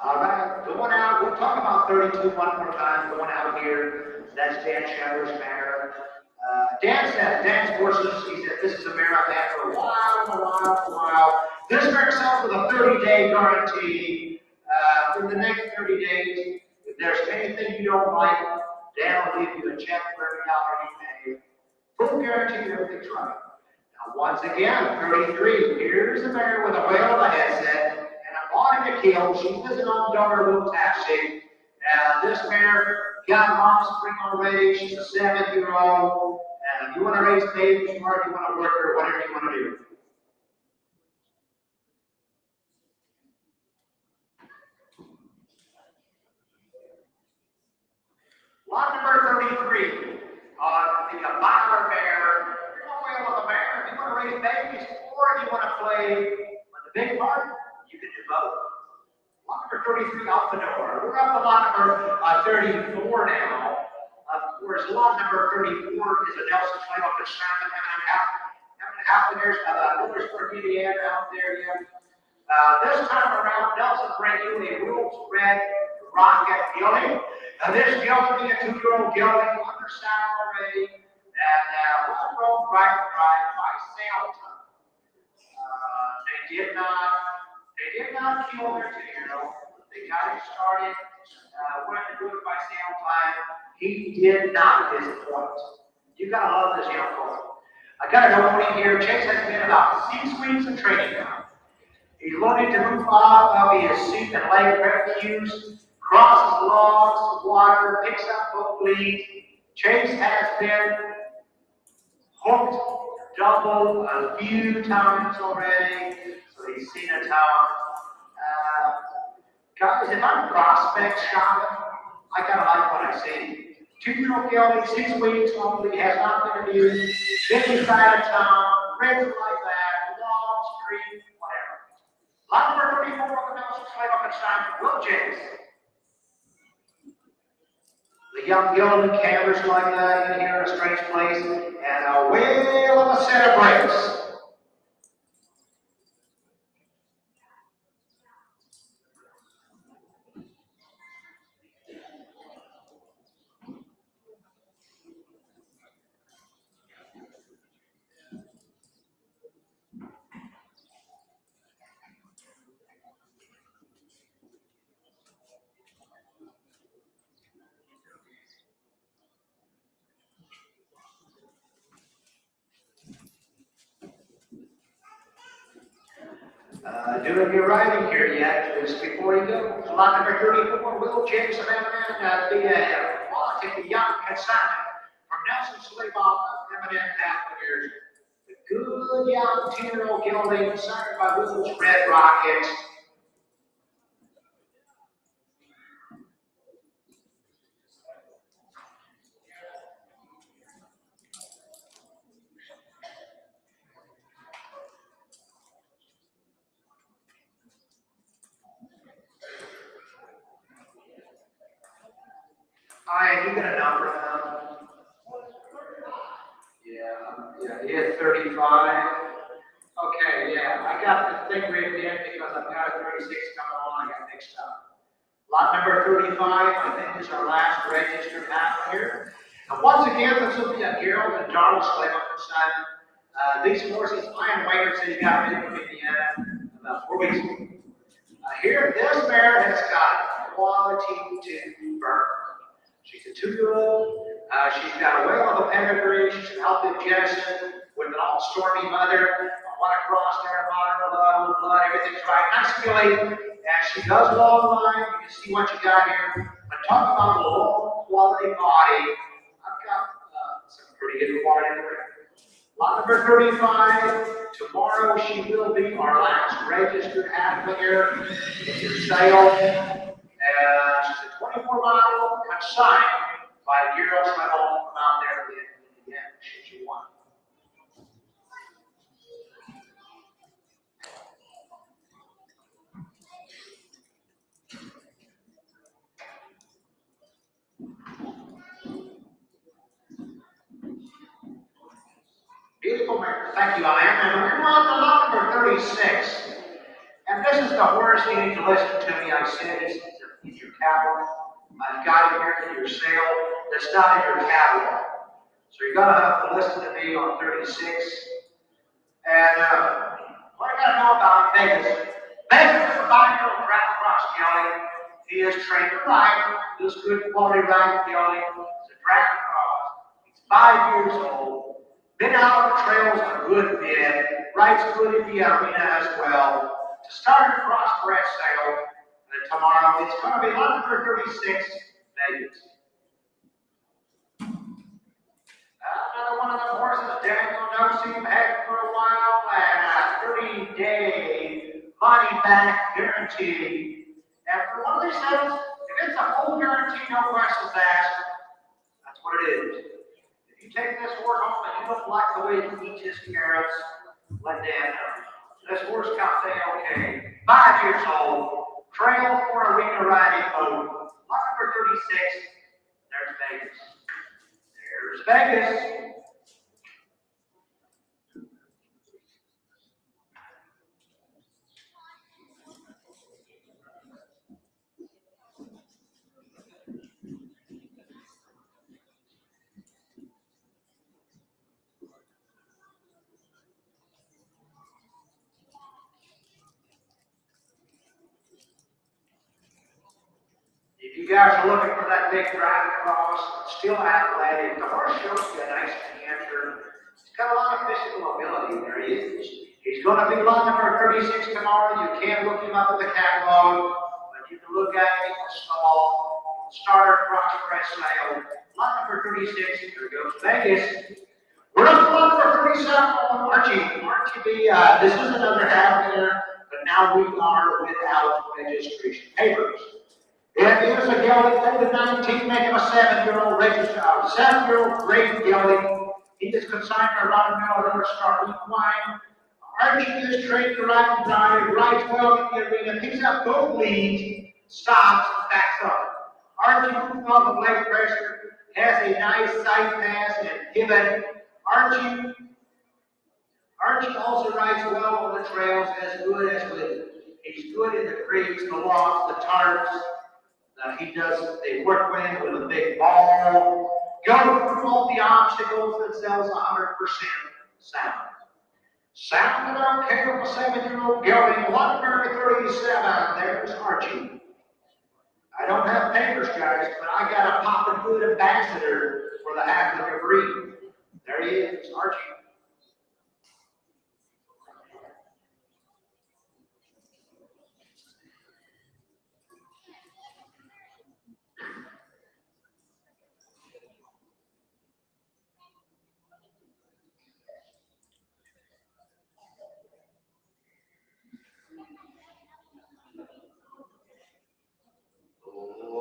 All right, going out. We'll talk about 32 one more time. Going out here. That's Dan Shepler's mare. Dan's horses. He said this is a mare I've had for a while. This mare sells with a 30-day guarantee. For the next 30 days, if there's anything you don't like, Dan will give you a check for every dollar you pay. Full guarantee everything's right. Now, once again, 33. Here's a mare with a whale on the headset. On the kill, she was an old daughter Will Tastic. This mare got an offspring already. She's a 7-year-old. And if you want to raise babies, or if you want to work her, whatever you want to do. Lot number 33 on the Byler mare. You're going to whale on the mare if you want to raise babies, or if you want to play on the big part. You can do both. Lot number 33, Haflinger. We're up to lot number 34 now. Of course, lot number 34 is a Nelson Preivew consignment, and Haflinger's Millersburg, Indiana, out there yet. This time around, Nelson bring you a Crossbred rocket gelding. This gelding, a 2-year-old gelding, undersaddled already, and well grown, bright, by sale time. They did not kill their 2-year-old. They got it started, went to do it by sale time. He did not disappoint. You gotta love this young boy. I got a note in here. Chase has been about 6 weeks of training now. He's learning to move off of his seat and leg cues, crosses logs, water, picks up hook lead. Chase has been hooked, doubled a few times already, so he's seen a ton. Guys, if I'm prospect shopping, I kind of like what I see. 2-year-old gelding, 6 weeks, only has not been abused, 50 side of town, reds like that, logs, creek, whatever. Lot number 34 of the Nelson Preivew consignment, Will James. The young gelding canters like that in here in a strange place, and a whale of a set of brakes. Doing your writing here yet, just before you go. Lot number 34, Will James and the young consignment from Nelson Preivew, Eminem Haflinger. The good young 10-year-old gelding consigned by Will's Red Rocket. You got a number now? Yeah, he had 35. Okay, yeah, I got the thing written in because I've got a 36 coming on, I got mixed up. Lot number 35, I think, is our last registered Haflinger. And once again, this will be a Gerald and Darla Preivew consignment. These horses, Iron Waiter said he got rid of from Indiana about 4 weeks ago. Here, this mare has got quality to burn. She's a 2-year-old. She's got a whale of a pedigree. She's an healthy Jenison with an all-stormy mother. I want to cross there, modern blood, everything's right. Nice filly. And she does long line. You can see what you got here. But talk about a low quality body. I've got some pretty good quality there. Lot number 35. Tomorrow she will be our last registered Haflinger. It's a sale. She's a 24 model consigned by Gerald Preivew from out there in Indiana, should you want. Beautiful mare. Thank you, I am. And we're on to lot number 36. And this is the horse you need to listen to me. I said it's in your catalog. I've got it here in your sale. That's not in your catalog. So you're going to have to listen to me on 36. And what I got to know about Vegas. Vegas is a 5-year-old track cross gelding. He is trained to ride. This good quality riding gelding. It's a drag cross. He's 5 years old. Been out on the trails a good bit. Rides good in the arena as well. To start a Crossbred sale tomorrow, it's going to be lot number 36, Vegas. Another one of the horses, Daniel knows him, had for a while, and a 30-day money back guarantee. And for one of these things, if it's a full guarantee, no questions asked, that's what it is. If you take this horse home and you don't like the way he eats his carrots, let Dad know. This horse comes in okay. 5 years old, Trail for arena riding mode. Lot number 36. There's Vegas. There's Vegas. If you guys are looking for that big drive across, still athletic, the horse shows you a nice canter. He's got a lot of physical ability. There he is. He's going to be lot number 36 tomorrow. You can't look him up at the catalog, but you can look at him in the stall. Starter Crossbred sale. Lot number 36. Here goes Vegas. We're up to lot number 37 on Archie. Archie, this is another Haflinger, but now we are without registration papers. It is a gelding over 19, making a 7-year-old registered, 7-year-old great gelding. He is consigned to Robin Miller River Star Wine. Archie is trained to ride and drive, rides well in the arena, picks up both leads, stops, and backs up. Archie moves off of leg pressure, has a nice side pass and pivot. Archie also rides well on the trails, as good as with. He's good in the creeks, the lofts, the tarps. They work with him with a big ball. Go through all the obstacles and sells 100% sound. Sound without care of a 7-year-old gelding, lot number 37. There's Archie. I don't have papers, guys, but I got a poppin' good ambassador for the Haflinger breed. There he is, Archie.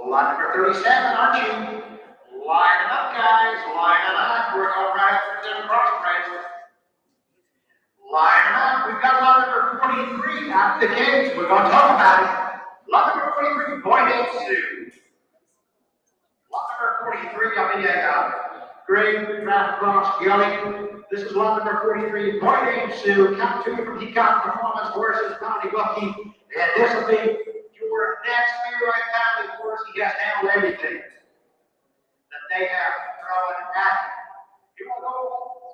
Lot number 37, Archie. Line them up, guys. Line them up. We're going right through them crossbreds. Line them up. We've got lot number 43 out the gates. We're going to talk about it. Lot number 43, Boy Named Sue. Lot number 43, I'll be great draft cross gelding. This is lot number 43, Boy Named Sue. Count 2 from Peacock Performance Horses, County Bucky. And this will be your next favorite family horse. He has handled everything that they have thrown at him.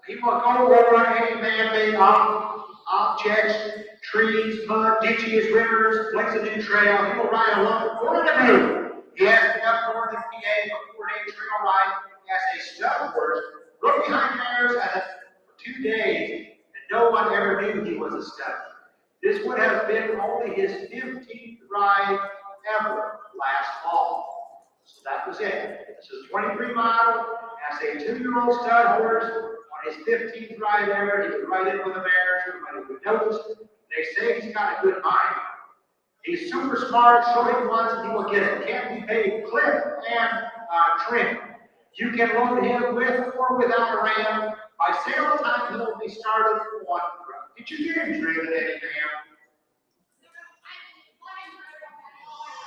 He will go over any man-made objects, trees, mud, ditches, rivers, place a new trail. He will ride along for the blue. He has been up north in PA for 4-day trail ride as a stud horse. Rode behind mares for 2 days, and no one ever knew he was a stud. This would have been only his 15th ride ever last fall. So that was it. This is 23 model as a 2-year-old stud horse on his 15th ride ever. He could ride in with the mares, everybody would notice. They say he's got a good mind. He's super smart, show him once and he will get it. Can't be paid clip and trim. You can load him with or without a ram. By sale time, he'll be started on. Did you get him driven any, ma'am?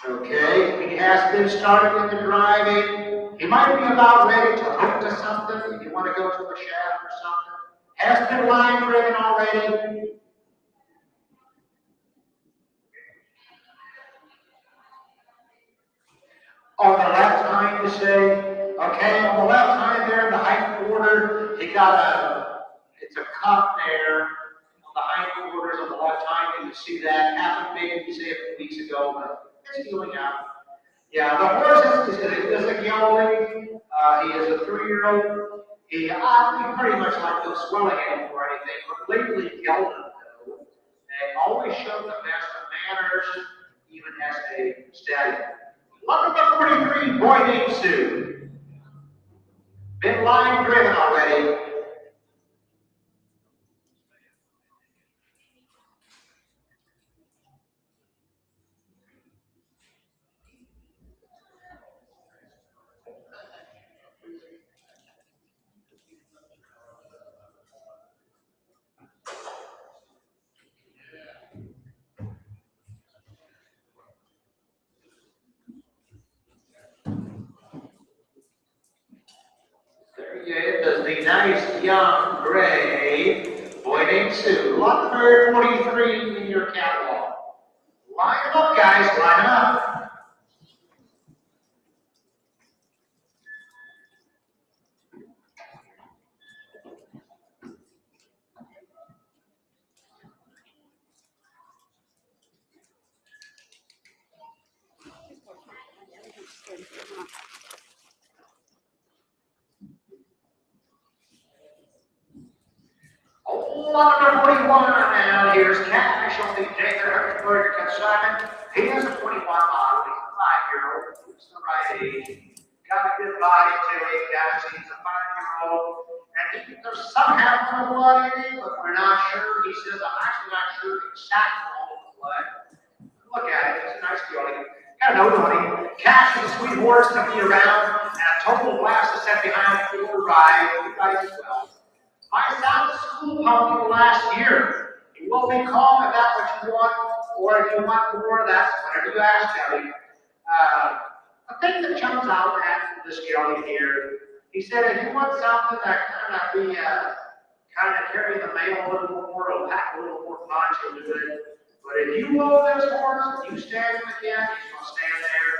Okay, he has been started in the driving. He might be about ready to hook to something if you want to go to a shaft or something. Has been line driven already. On the left hind, you say, okay, on the left hind there in the hind quarter, he got it's a cup there. On the hind quarters on the left hind, you can see that. Happened maybe you say a few weeks ago, but it's healing out. Yeah, the horse is a gelding. He is a 3-year-old. He pretty much like no swelling anymore or anything, but lately gelding though. And always showed the best of manners, even as a stallion. Lot number 43, Boy Named Sue. Been line driven already. a nice young gray boy named Sue. Lot number 43 in your catalog. Line them up, guys, line them up. Lot number 41 now. Here's Cash on the Jacob Haflinger consignment. He has a 21 model. He's a 5-year-old. He's the right age. Got a good body to him, guys. He's a 5-year-old. And there's some Haflinger blood in him, but we're not sure. He says, I'm actually not sure exactly all the blood. Look at it. It's a nice gelding. Got a note on him. Cash is a sweet horse to be around. And a total blast is set behind the field ride. You guys as well. I found the school pony last year. You will be calling if that's what you want, or if you want more, that's whatever you ask, Kelly. A thing that jumps out at this gelding here, he said if you want something that kind of carry the mail a little more, it'll pack a little more punch into it. But if you love this horse, you stand him again, he's going to stand there,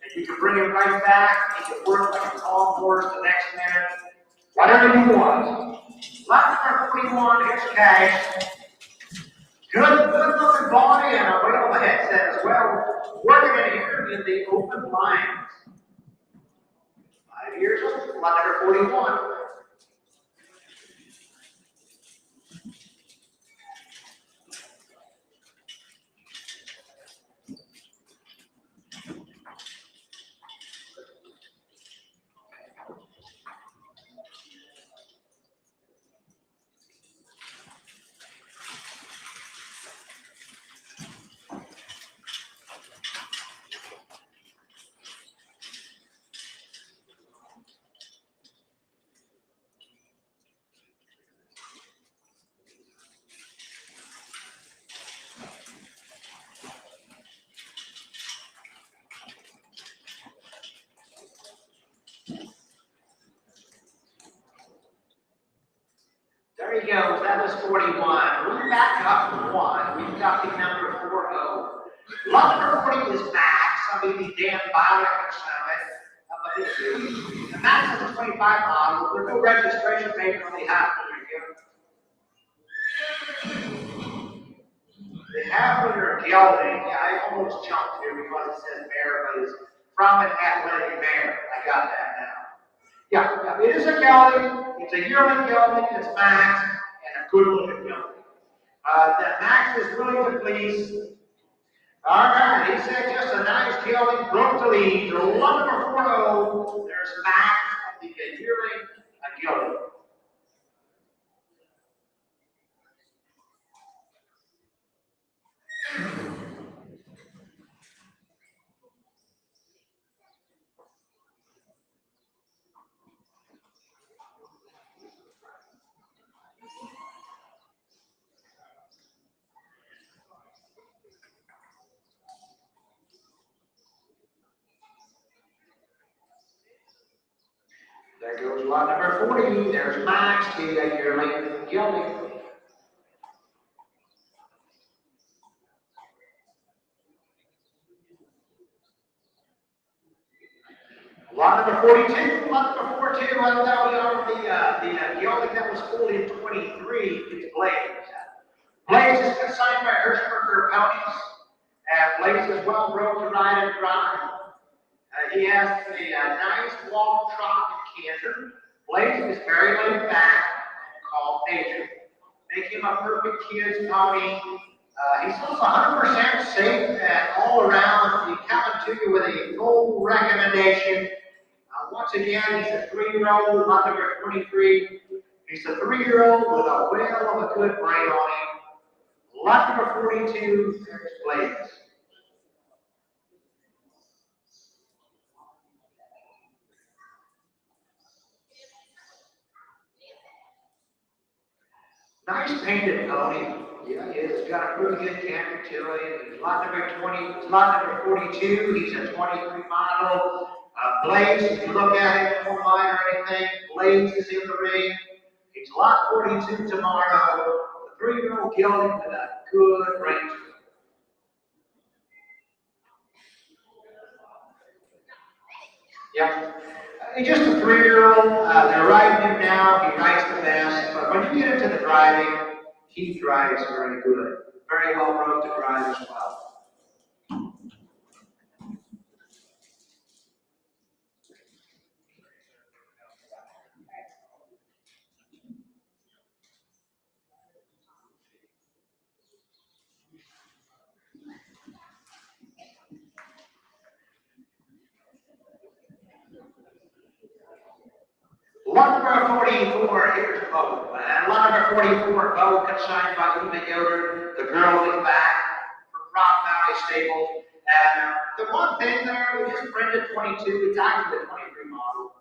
and you can bring him right back, he can work like a calm horse the next minute, whatever you want. Lot number 41, here's Cash. Good looking body and a whale of a headset as well. Working in here in the open lines. 5 years old, lot number 41. There he goes, that was 41. We back up to 1. We've got the number 40. Lot number 40 is Max. I mean, the Dan Byron consignment. The Max is a 25 model. There's no registration paper on the Haflinger. The Haflinger gelding, I almost jumped here because it says mare, but it's from an athletic mare. I got that now. Yeah, it is a gelding. It's a yearling gelding. It's Max and a good-looking gelding. That Max is willing to please. All right, he said just a nice gelding, broke the lead. So lot number 40. There's Max, the yearling, a gelding. There goes lot number 40. There's Max, the yearling gelding. Lot number 42. Lot number 42. That was the gelding that was pulled in 23. It's Blaze. Blaze is consigned by Hirschberger Ponies. Blaze is well broke to ride and drive. He has a nice long trot and canter. Blaze is very laid back and calm nature. Make him a perfect kid's pony. He's also 100% safe and all around. He's coming to you with a full recommendation. Once again, he's a 3-year-old, lot number 23. He's a 3-year-old with a whale of a good brain on him. Lot number 42, there's Blaze. Nice painted pony. Yeah, he is. He's got a pretty good canter to it. He's lot number 20, lot number 42. He's a 23 model. Blaze, if you look at him online or anything, Blaze is in the ring. He's lot 42 tomorrow. The 3-year-old gelding with a good range. Yeah. He's just a 3-year-old. They're riding him now. He rides the best. But when you get into the driving, he drives very good. Very well rode to drive as well. Lot number 44, here's Bo. And lot number 44, Bo, consigned by Eva Yoder. The girl is back from Rock Valley Stable. And the one thing there, it is printed 22, it's actually a 23 model.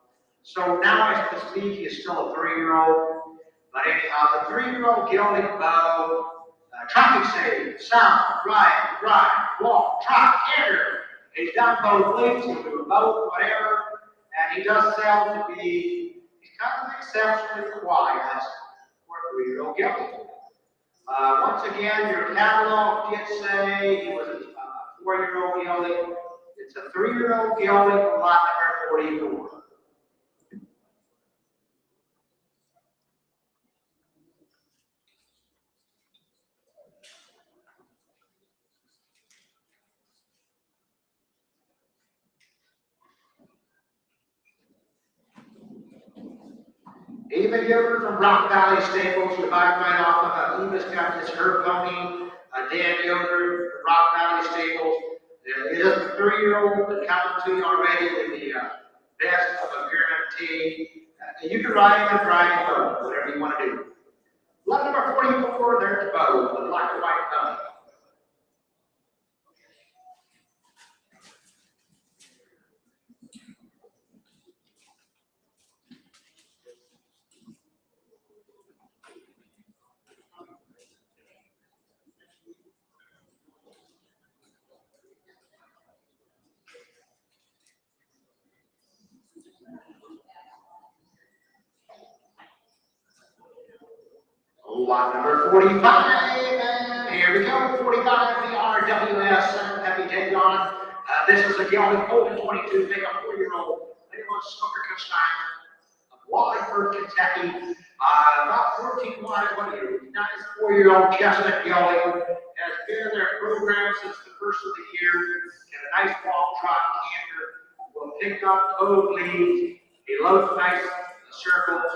So now as we speak, he's still a 3-year-old. But anyhow, the 3-year-old gelding Bo, traffic save, sound, drive, walk, trot, canter. He's done both leads, he'll do both, whatever. And he does sell to be kind of exceptionally quiet for a 3-year-old gelding. Once again, your catalog did say he was a 4-year-old gelding. It's a 3-year-old gelding from lot number 44. Eva Yoder from Rock Valley Stables, we buy right off of Eva's got this her pony, Dan Yoder from Rock Valley Stables. It is a 3-year-old that coming to you already with the best of a guarantee. You can ride him and drive him both, whatever you want to do. Lot number 44, there's Bo, the black and white pony. Lot number 45, and here we go, 45, the RWS, Heavy Take On. This is a gelding over 22, make a 4-year-old, anyone snooker consignment of Wallingford, Kentucky. About 14 wide, nice 4-year-old chestnut gelding, has been in their program since the first of the year, and a nice walk, trot, canter, will pick up code leads, he loads nice circles,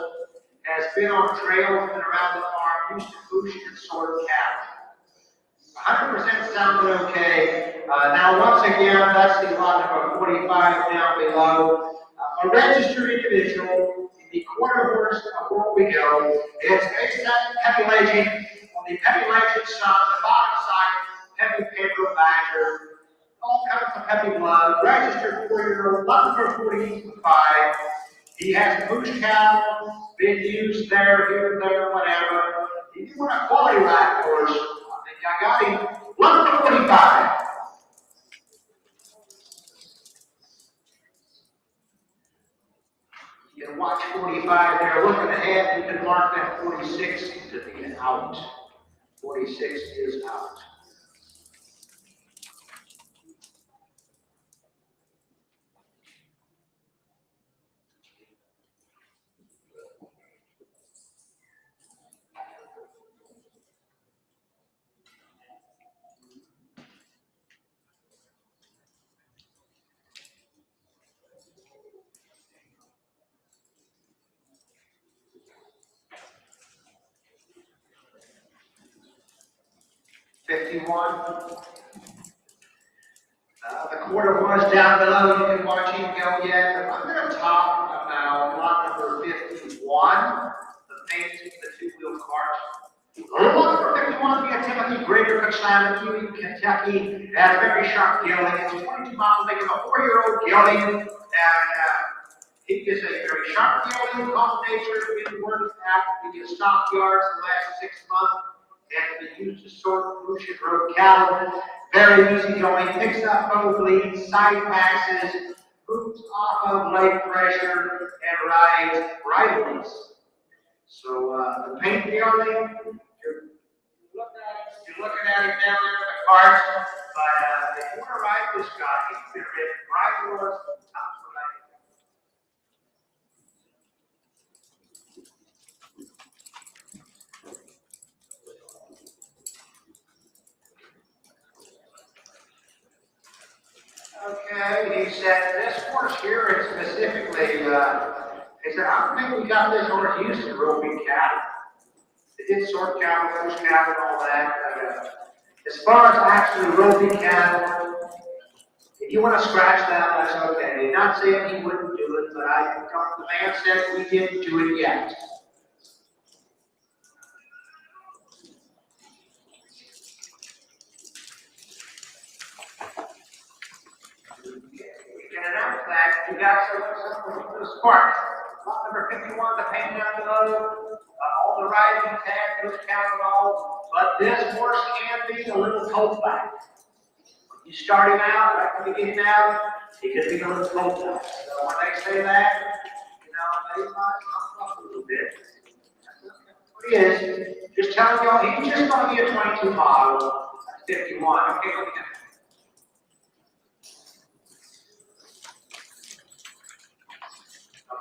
has been on trails and around the farm, used to push and sort cattle. 100% sounded okay. Now, once again, that's the lot number 45 down below. A registered individual in the quarter horse of where we go. It's based on Peppy Legend. On the Peppy Legend side, the bottom side, Peppy Pedro Badger. All kinds of Peppy blood. Registered 4-year-old, lot number 45. He has push cattle, been used there, here and there, whatever. If you want a quality ride horse, I think I got him. Lot number 45. You can watch 45 there. Looking ahead, you can mark that 46 to be out. 46 is out. The quarter was down below. You can watch him go yet. But I'm going to talk about lot number 51, the paint, the 2-wheel cart. Lot number 51, we have Timothy Greater Consignment, Kentucky. Has a very sharp gelding. It's 22 model, making a 4-year-old gelding. And he is a very sharp gelding, calm nature, been worked at the stockyards the last 6 months. And been used to sort, push, and road cattle. Very easy going, picks up both leads, side passes, moves off of leg pressure and rides bridleless. So the paint feeling, you're looking at him down there in the cart, but if you want to ride this guy, he's been ridden bridleless, top to right. Okay, he said this horse here is specifically, he said, I don't think we got this horse used to roping cattle. They did sort cattle, push cattle, and all that. As far as actually roping cattle, if you want to scratch that, that's okay. Not saying he wouldn't do it, but the man said we didn't do it yet. Announce that you got some sparks. Lot number 51, the paint down below, all the riding tags, those counted all. But this horse can be a little cold back. You start him out, right when you get him out, he could be a little cold back. So when they say that, they might come up a little bit. That's what he is. Just telling y'all, he's just going to be a 22 model. That's 51. Okay, look at that.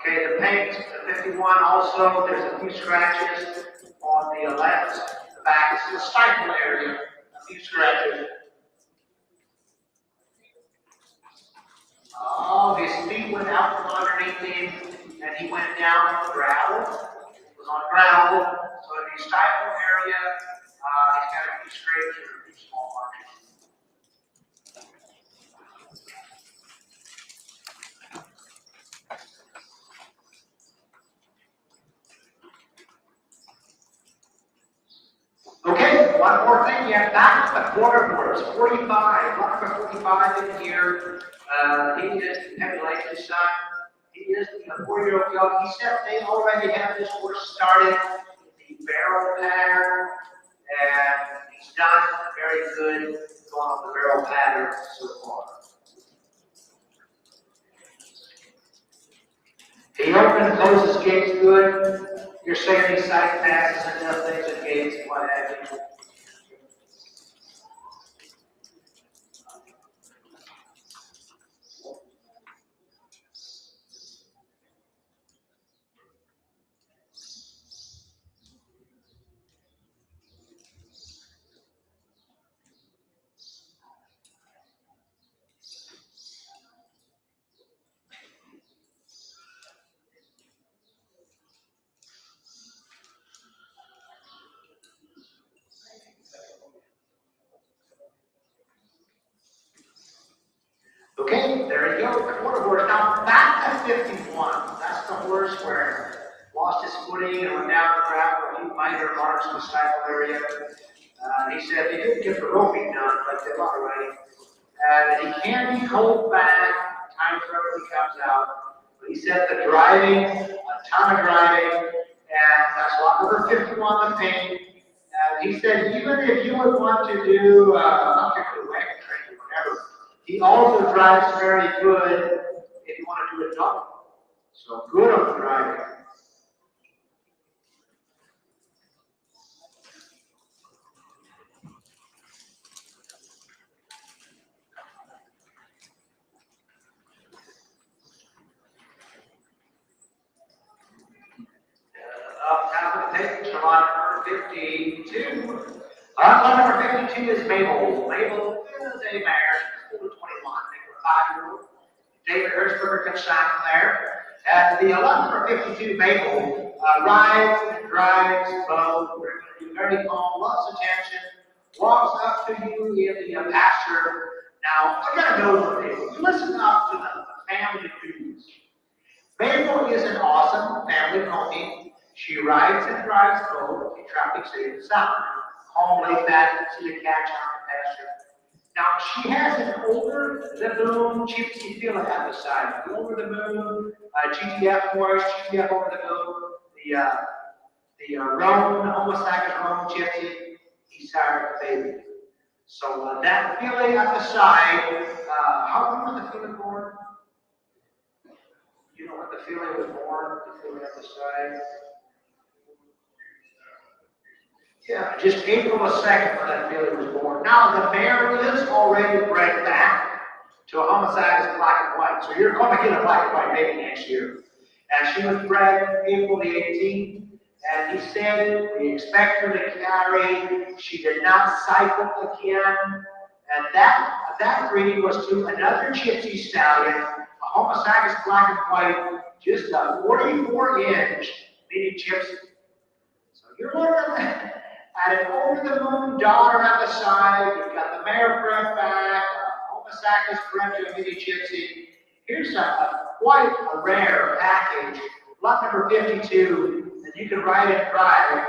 Okay, the paint, the 51 also, there's a few scratches on the left, the back. This is the stifle area, a few scratches. Oh, his feet went out from underneath him, and he went down on the gravel. It was on gravel, so in the stifle area, he's got a few scrapes and a few small marks. Okay, one more thing. You have back the quarter boards, 45. Lot number 45 in here. He is the Pegulation's son. He is the 4-year-old young. He said they already have this horse started in the barrel pattern, and he's done very good going on the barrel pattern so far. He opens and closes gates good. Your safety side passes and does things at gates and what have you. Okay, there you go, the quarter horse. Now back to 51. That's the horse where lost his footing and went down the gravel, a few minor marks in the stifle area. He said he didn't get the roping done, but they love riding. And he can be cold back, times wherever he comes out. But he said the driving, a ton of driving, and that's lot number 51, the paint. And he said even if you would want to do, not particularly wagon training or whatever, he also drives very good if you want to do a double. So good on the driving. Up top of the page, lot number 52. Lot number 52 is Mabel. Mabel is a mare, she's 21, I think, 5-year-old. David Hertzberger comes down from there. And the lot number 52, Mabel, rides and drives both. Very calm, loves attention, walks up to you in the pasture. Now, I gotta know what Mabel. You listen up to the family news. Mabel is an awesome family pony. She rides and drives both in traffic safe and sound. Calm, laid back, see a catch on the pasture. Now, she has an older the moon gypsy feeling at the side. The over the moon, GTF horse, GTF over the moon, the roan, homozygous roan gypsy, he's tired of the baby. So that feeling at the side, how long was the feeling for? the filly was born, the filly on the side. Yeah, just April the 2nd when that filly was born. Now the mare is already bred back to a homozygous black and white. So you're going to get a black and white baby next year. And she was bred April the 18th. And he said we expect her to carry. She did not cycle again. And that breed was to another gypsy stallion, a homozygous black and white, just a 44-inch mini gypsy. So you're looking at an over-the-moon daughter on the side. You've got the mare bred back, homozygous bred to a mini gypsy. Here's quite a rare package. Lot number 52, and you can ride and drive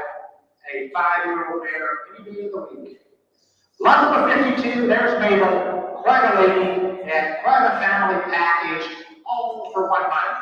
a 5-year-old mare any day of the week. Lot number 52, there's Mabel, quite a lady, and quite a family package, all for $1 million.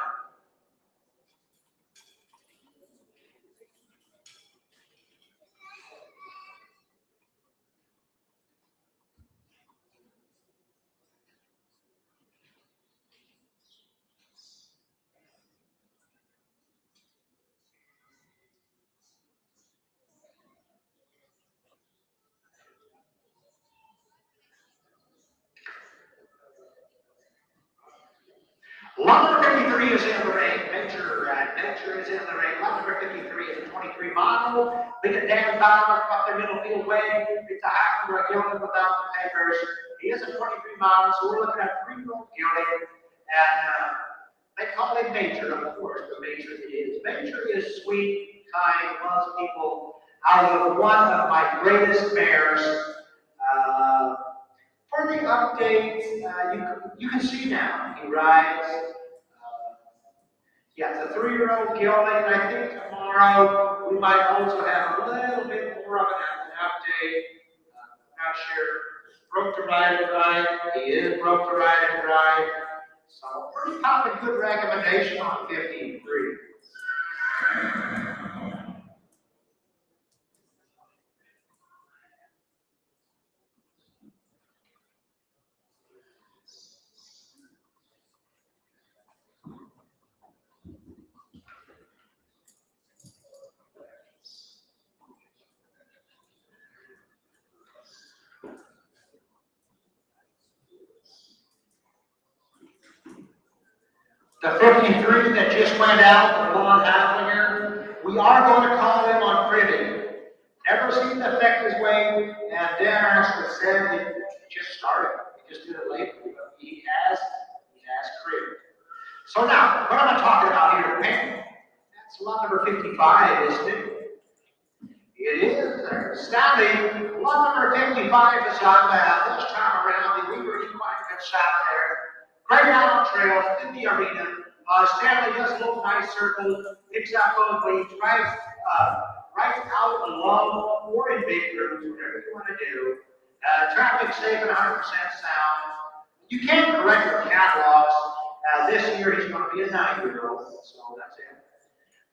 Lot number 53 is in the ring. Venture is in the ring. Lot number 53 is a 23 model. Look at Dan Bauer up the middle field way. It's a Haflinger gelding without the papers. He is a 23 model, so we're looking at 3-year-old gelding. And they call him Major, of course, but Major it is. Major is sweet, kind, loves people. Out of one of my greatest mares. For the updates, you can see now he rides. Yeah, it's a 3-year-old gelding. I think tomorrow we might also have a little bit more of an update. Not sure. Broke to ride and drive. He is broke to ride and drive. So pretty common, good recommendation on 53. The 53 that just went out, the long Haflinger, we are going to call him on Preivew. Never seen the effect his way, and Dan Ashland said he just started. He just did it late, but he has Preivew. So now, what am I talking about here? Man, that's lot number 55, isn't it? It is. Standing, lot number 55 is on this time around. We were quite good shot there. Right down the trail, in the arena. Stanley does a little nice circle, picks up both leads, right out alone or in big groups, whatever you want to do. Traffic safe and 100% sound. You can't correct your catalogs. This year he's going to be a 9-year-old, so that's it.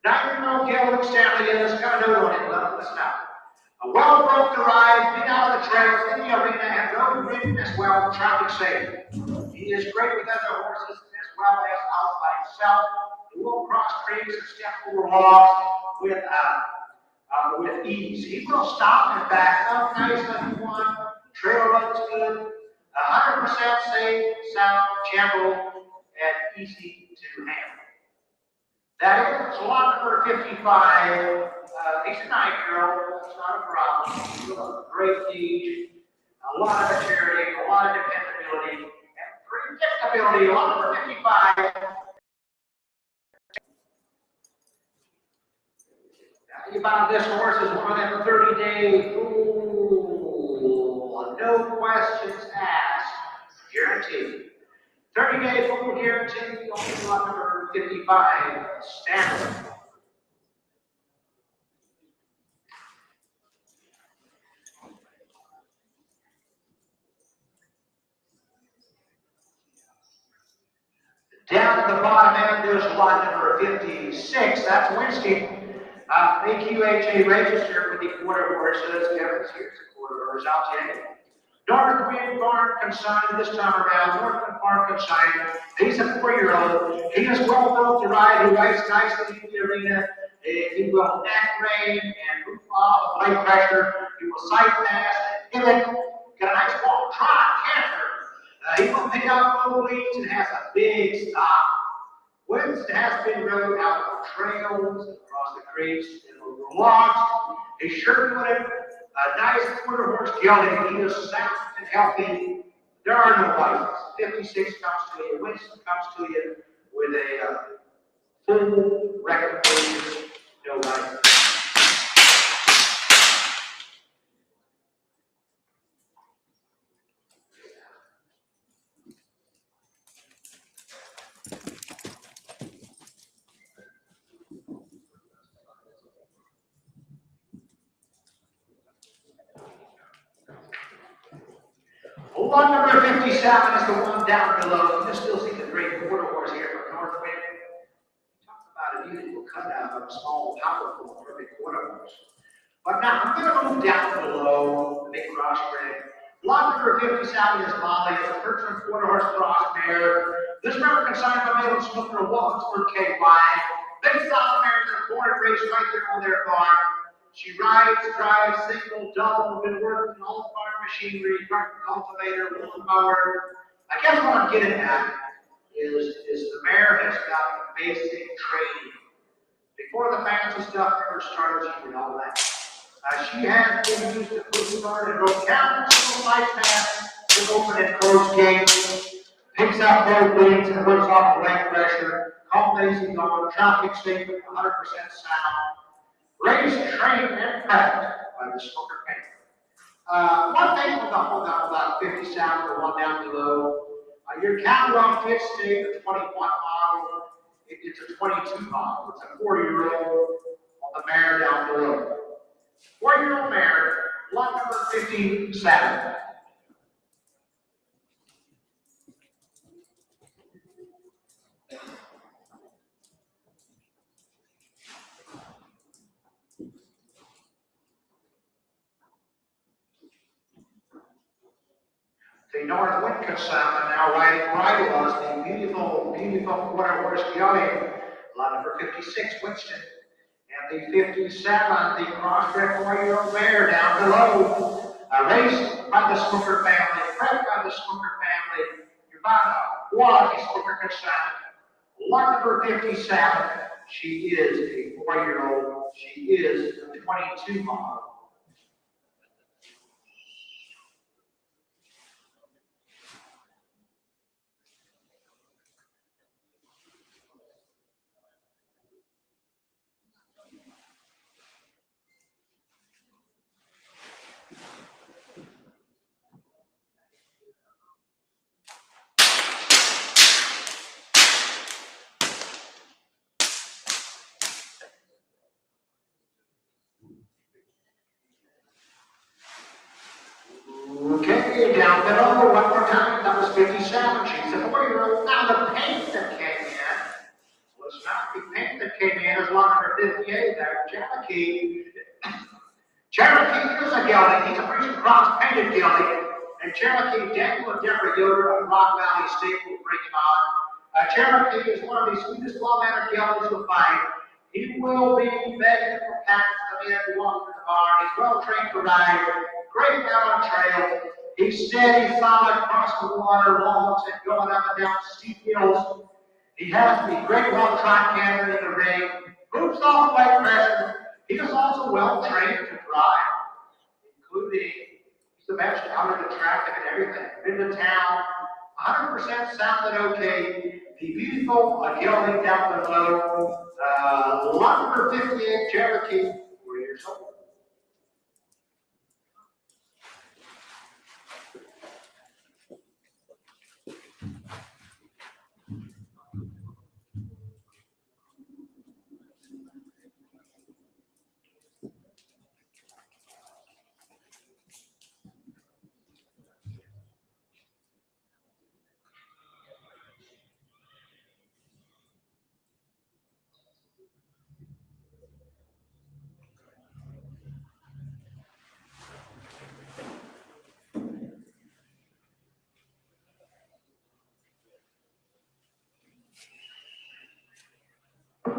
9-year-old gelding Stanley is kind of new on it, listen up. Well broke the ride, been out of the trails, in the arena, and road ridden as well, traffic safe. He is great with other horses as well as out by himself. He will cross creeks and step over logs with ease. He will stop and back up nice if you want. Trail runs good. 100% safe, sound, gentle, and easy to handle. That is lot number 55. He's a 9-year-old. That's not a problem. He's a great age, a lot of maturity, a lot of dependability. Predictability, lot number 55. You found this horse is one of them 30-day, no questions asked, guaranteed. 30-day full guarantee, only lot number 55, Stanley. Down at the bottom end, there's lot number 56. That's Wednesday. AQHA registered with the quarter horses. Kevin's here's the quarter horse out today. Northwind Farm consigned this time around. Northwind Farm consigned. He's a 4-year-old. He is well built to ride. He rides nicely in the arena. He will neck rein and roof off the light pressure. He will side pass and hit it. Got a nice walk, trot, canter. He will pick up low leads and has a big stop. Wins has been rode out on trails, across the creeks, and over logs. He's sure doing it. A nice quarter horse gelding. He is sound and healthy. There are no licenses. 56 comes to you. Winston comes to you with a full recommendation, no license. Lot number 57 is the one down below. You can still see the great quarter horse here from Northwind. Talk about a beautiful cutout of a small, powerful, perfect quarter horse. But now I'm going to move down below the big crossbred. Lot number 57 is Molly. It's a first-run quarter horse cross mare. This mare consigned by Maiden Snooker of Walkinsburg KY. Big solid mares are born and raised right there on their farm. She rides, drives, single, double, been working all farm machinery, tractor, cultivator, lawn mower. I guess what I'm getting at is the mare has got basic training. Before the fancy stuff ever started, she did all that. She has been used to push start and road down to light path, to open and close gates, picks up both leads and works off the leg pressure, culminating on traffic statement, 100% sound. Raised, trained, and practiced by the Smoker family. One thing about 57, the one down below, your Catalog Fit State, the 21 model, it's a 22 model. It's a 4-year-old on the mare down below. 4-year-old mare, lot number 57. The Northwind consignment now riding right was the beautiful, beautiful quarter horse gelding, lot number 56, Winston. And the 57, the crossbred 4-year-old mare down below. Raced by the Smoker family, bred by the Smoker family. Urbana, quality Smoker consignment. Lot number 57, she is a 4-year-old. She is a 22 model. Okay, down below, one more time. That was 57. She's a 4-year-old. Now the paint that came in was not the paint that came in as lot number 58 there. Cherokee. Cherokee is a gelding. He's a Frisian Cross painted gelding. And Cherokee, Daniel and Deborah Yoder of Rock Valley State will bring him on. Cherokee is one of the sweetest, well-mannered geldings you'll find. He will be begging for packs to come in and walk through the barn. He's well trained to ride. Great down on trail. He's steady, solid, across the water, logs, and going up and down steep hills. He has to be great, well-trained canter in the ring. Moves off light pressure. He is also well trained to drive, including he's the best out of the traffic and everything. Been to town, 100% sounded okay. The beautiful gelding down below. Lot number 58, Cherokee, 4 years old. One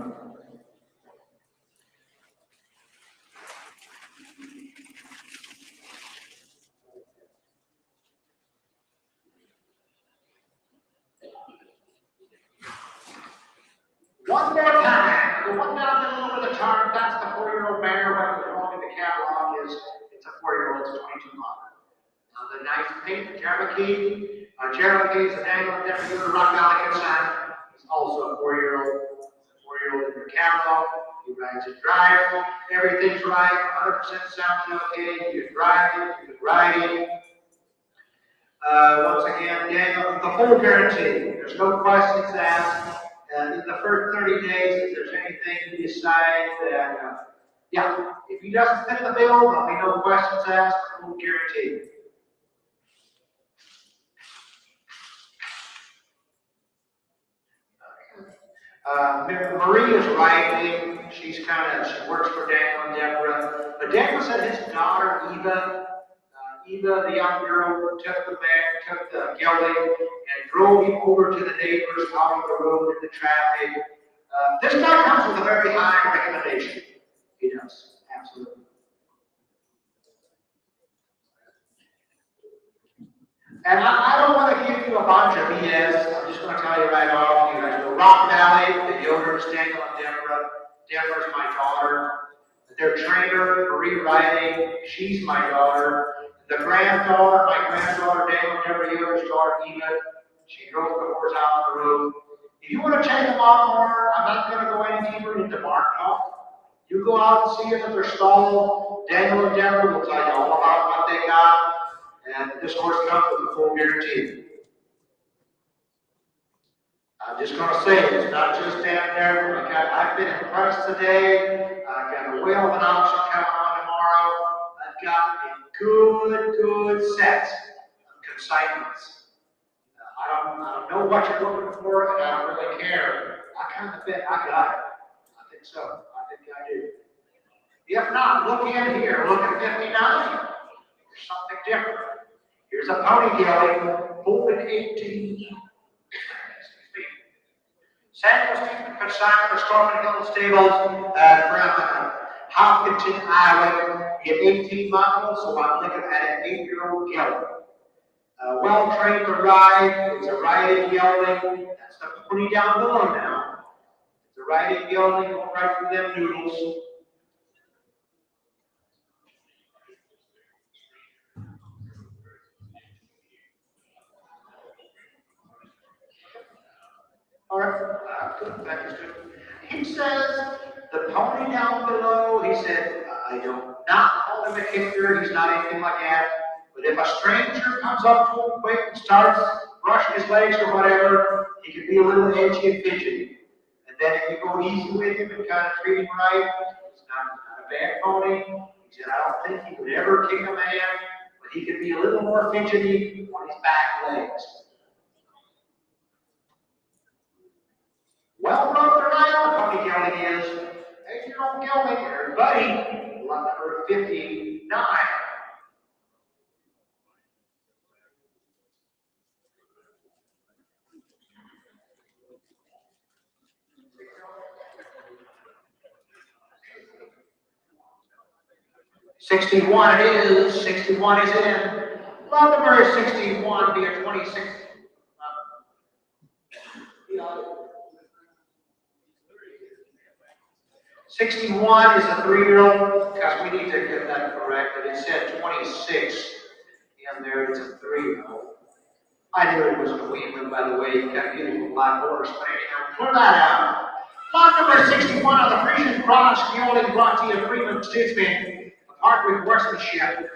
more time. The one down there over the tarp, that's the 4-year-old mare. What was wrong in the catalog is it's a 4-year-old, it's 22 months. Now the nice pink, Cherokee. Cherokee is a dangling deputy Rock Valley Consign. He's also a 4-year-old. 4-year-old in the catalog. He rides and drives. Everything's right. 100% sound okay. You can drive it. You can ride it. Once again, Daniel, the full guarantee. There's no questions asked. In the first 30 days, if there's anything you decide that, yeah, if he doesn't fit the bill, there'll be no questions asked, full guarantee. Marie is riding. She works for Daniel and Deborah. But Daniel said his daughter, Eva, the young girl, took the gelding and drove him over to the neighbors out on the road in the traffic. This guy comes with a very high recommendation. He does, absolutely. And I don't want to give you a bunch of BS. I'm just going to tell you right off. You guys know Rock Valley, the Yoders, Daniel and Deborah. Deborah's my daughter. Their trainer, Marie Riding, she's my daughter. The granddaughter, my granddaughter, Daniel and Deborah Yoder's daughter, Eva, she drove the horse out on the road. If you want to check them out more, I'm not going to go any deeper into bark talk. You go out and see them at their stall. Daniel and Deborah will tell you all about what they got. And this horse comes with a full guarantee. I'm just going to say it. It's not just down there. I've been impressed today. I've got a whale of an auction coming on tomorrow. I've got a good set of consignments. I don't know what you're looking for, and I don't really care. I kind of bet I got it. I think so. I think I do. If not, look in here. Look at 59. There's something different. Here's a pony gelding, open 18. Samuel Stephen consigned for Storm Hill Stables from Hopkinton, Iowa. He had 18 months, so I'm looking at an 8-year-old gelding. Well trained to ride. It's a riding gelding. That's the pony down below now. It's a riding gelding, going right through them noodles. All right, good. That is good. He says the pony down below. He said, I don't not call him a kicker. He's not anything like that. But if a stranger comes up to him quick and starts brushing his legs or whatever, he can be a little edgy and fidgety. And then if you go easy with him and kind of treat him right, he's not a bad pony. He said, I don't think he would ever kick a man, but he could be a little more fidgety on his back legs. Well broke around, pony gelding is. 8-year-old gelding, everybody, lot number 59. $61 it is. 61 is in. Lot number 61 be a 26. 61 is a 3-year-old, because we need to get that corrected. It said 26 in there, it's a 3-year-old. I knew it was a Weeman, by the way, you got a beautiful black horse, but anyhow, clear that out. Lot number 61 of the Frisian Cross gelding brought to you Freeman Statesman, a Hardwick horsemanship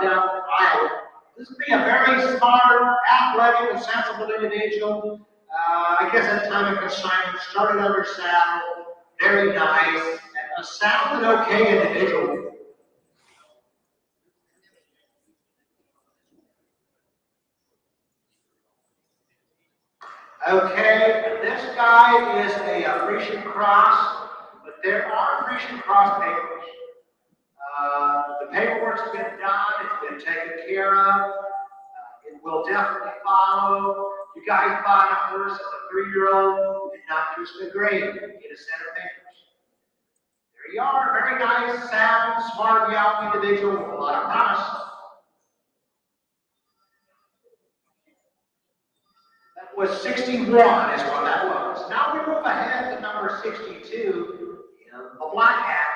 down in Iowa. This would be a very smart, athletic, and sensible individual. I guess at the time of consignment, started under saddle. Very nice, and a sound and okay individual. Okay, this guy is a Frisian cross, but there are Frisian cross papers. The paperwork's been done, it's been taken care of. It will definitely follow. You guys buy a horse as a 3-year-old, and not just a grade. Get a set of papers. There you are, very nice, sound, smart, young individual with a lot of promise. That was 61 is what that was. Now we move ahead to number 62, the black hat.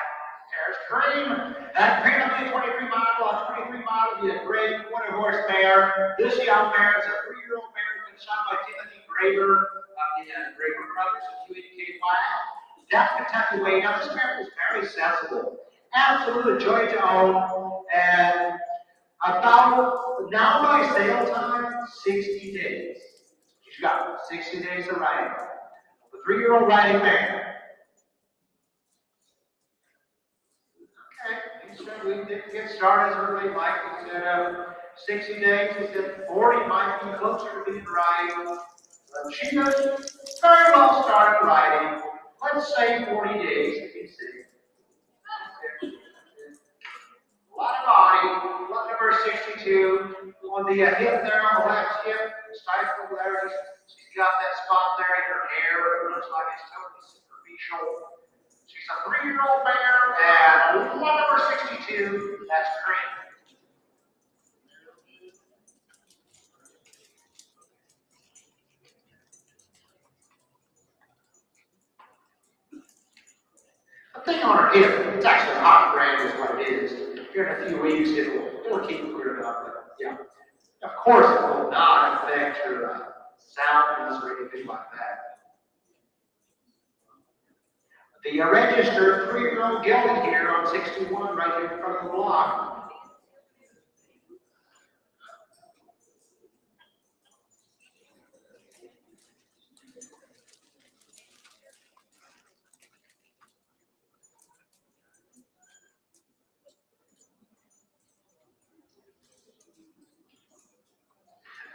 There's Cream. That Cream will be a 23 mile. A 23 mile will be a great quarter horse mare. This young mare is a 3-year-old mare who's been shot by Timothy Graver of the Graver Brothers of UNKY. That Kentucky way. Now this mare is very sensible. Absolute joy to own. And about now by sale time, 60 days. She's got 60 days of riding. The 3-year-old riding mare. Okay, he said we didn't get started as early, Mike. He said 60 days. He said 40 might be closer to being riding. But she does very well start riding. Let's say 40 days to be safe. A lot of body, number 62. On the hip there, on the left hip, stifle there. She's got that spot there in her hair. It looks like it's totally superficial. She's a 3-year-old mare, and number 62, that's Cream. The thing on her hip, it's actually a hot brand is what it is. Here in a few weeks, it'll keep clearing up, but yeah. Of course, it will not affect her soundness or anything like that. The registered 3-year-old gelding here on 61 right here in front of the block.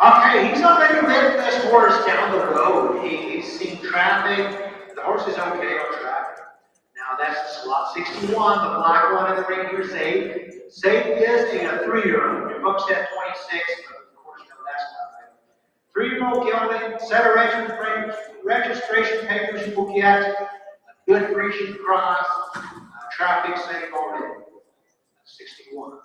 Okay, he's already ridden this horse down the road. He's seen traffic. The horse is okay on traffic. Now that's slot 61, the black one in the ring here, Safe. Safe is a 3-year-old. Your book said 26, but of course, no, that's not right. 3-year-old gelding, set of registration papers you will get, a good Grecian cross, traffic safe already. 61.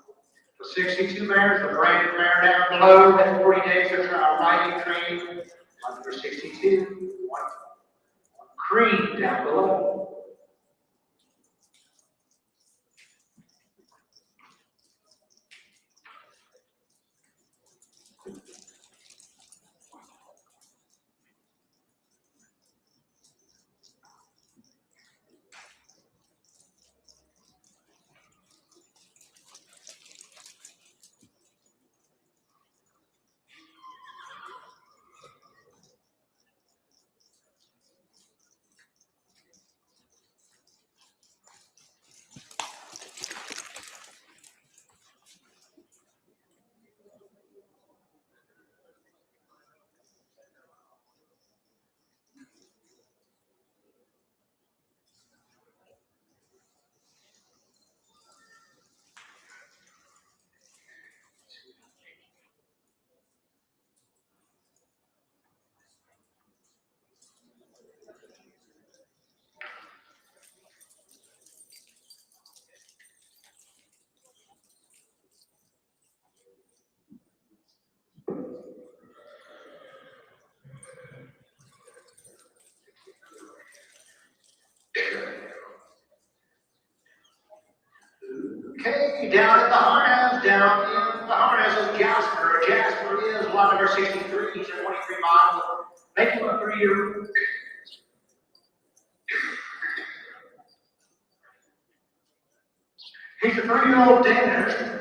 The 62 mares, the branded mare down below, had 40 days of riding training. Number 62, one Cream down below. Okay, down in the harness is Jasper. Jasper is lot number 63. He's a 23 mile. Make him a 3-year. He's a 3-year-old Danish.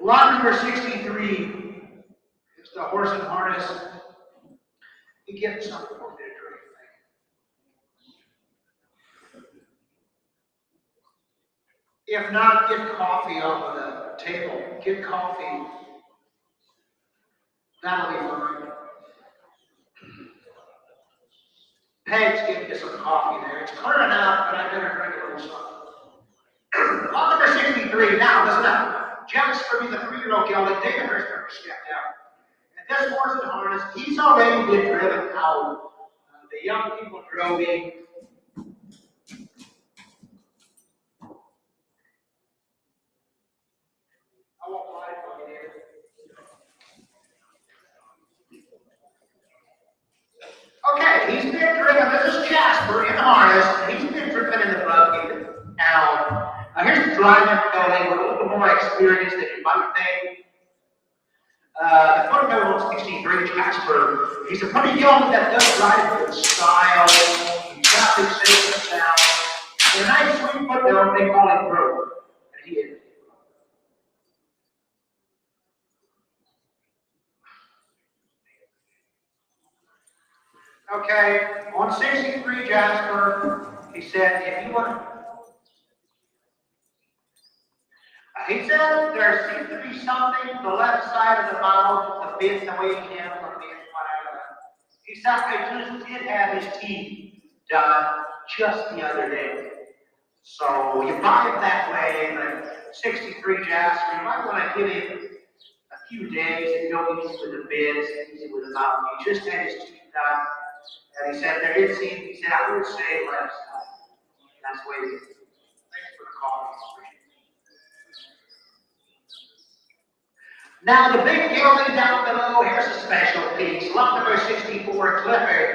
Lot number 63 is the horse and harness. You get something for me to drink. If not, get coffee off of the table. Get coffee. That'll be fine. Peg's getting you some coffee there. It's clearing out, but I better drink a little something. Lot number 63. Now, listen up. Jasper be the 3-year-old gelding. David Hurst never stepped out. And this horse in harness, he's already been driven out. The young people drove him. I won't lie for you. Okay, he's been driven. This is Jasper in harness. He's been driven in the buggy. Now, here's the driving gelding with a little bit more experience than you might think. The footnote on 63, Jasper. He's a pretty gelding that does ride with style. He's got big safe and sound. And a nice sweet footnote, they call him Preivew. And he is. Okay, on 63, Jasper, he said, if you want, he said there seems to be something the left side of the mouth, the bit, the way he handles the bit, whatever. He said, I just did have his teeth done just the other day. So you buy it that way, but 63 Jasper, you might want to give him a few days and go easy with the bits, easy with the mouth. He just had his teeth done. And he said, there did seem, he said, I would say left side. That's the way it is. Thanks for the call. Now, the big gelding down below, here's a special piece. Lot number 64, Clifford.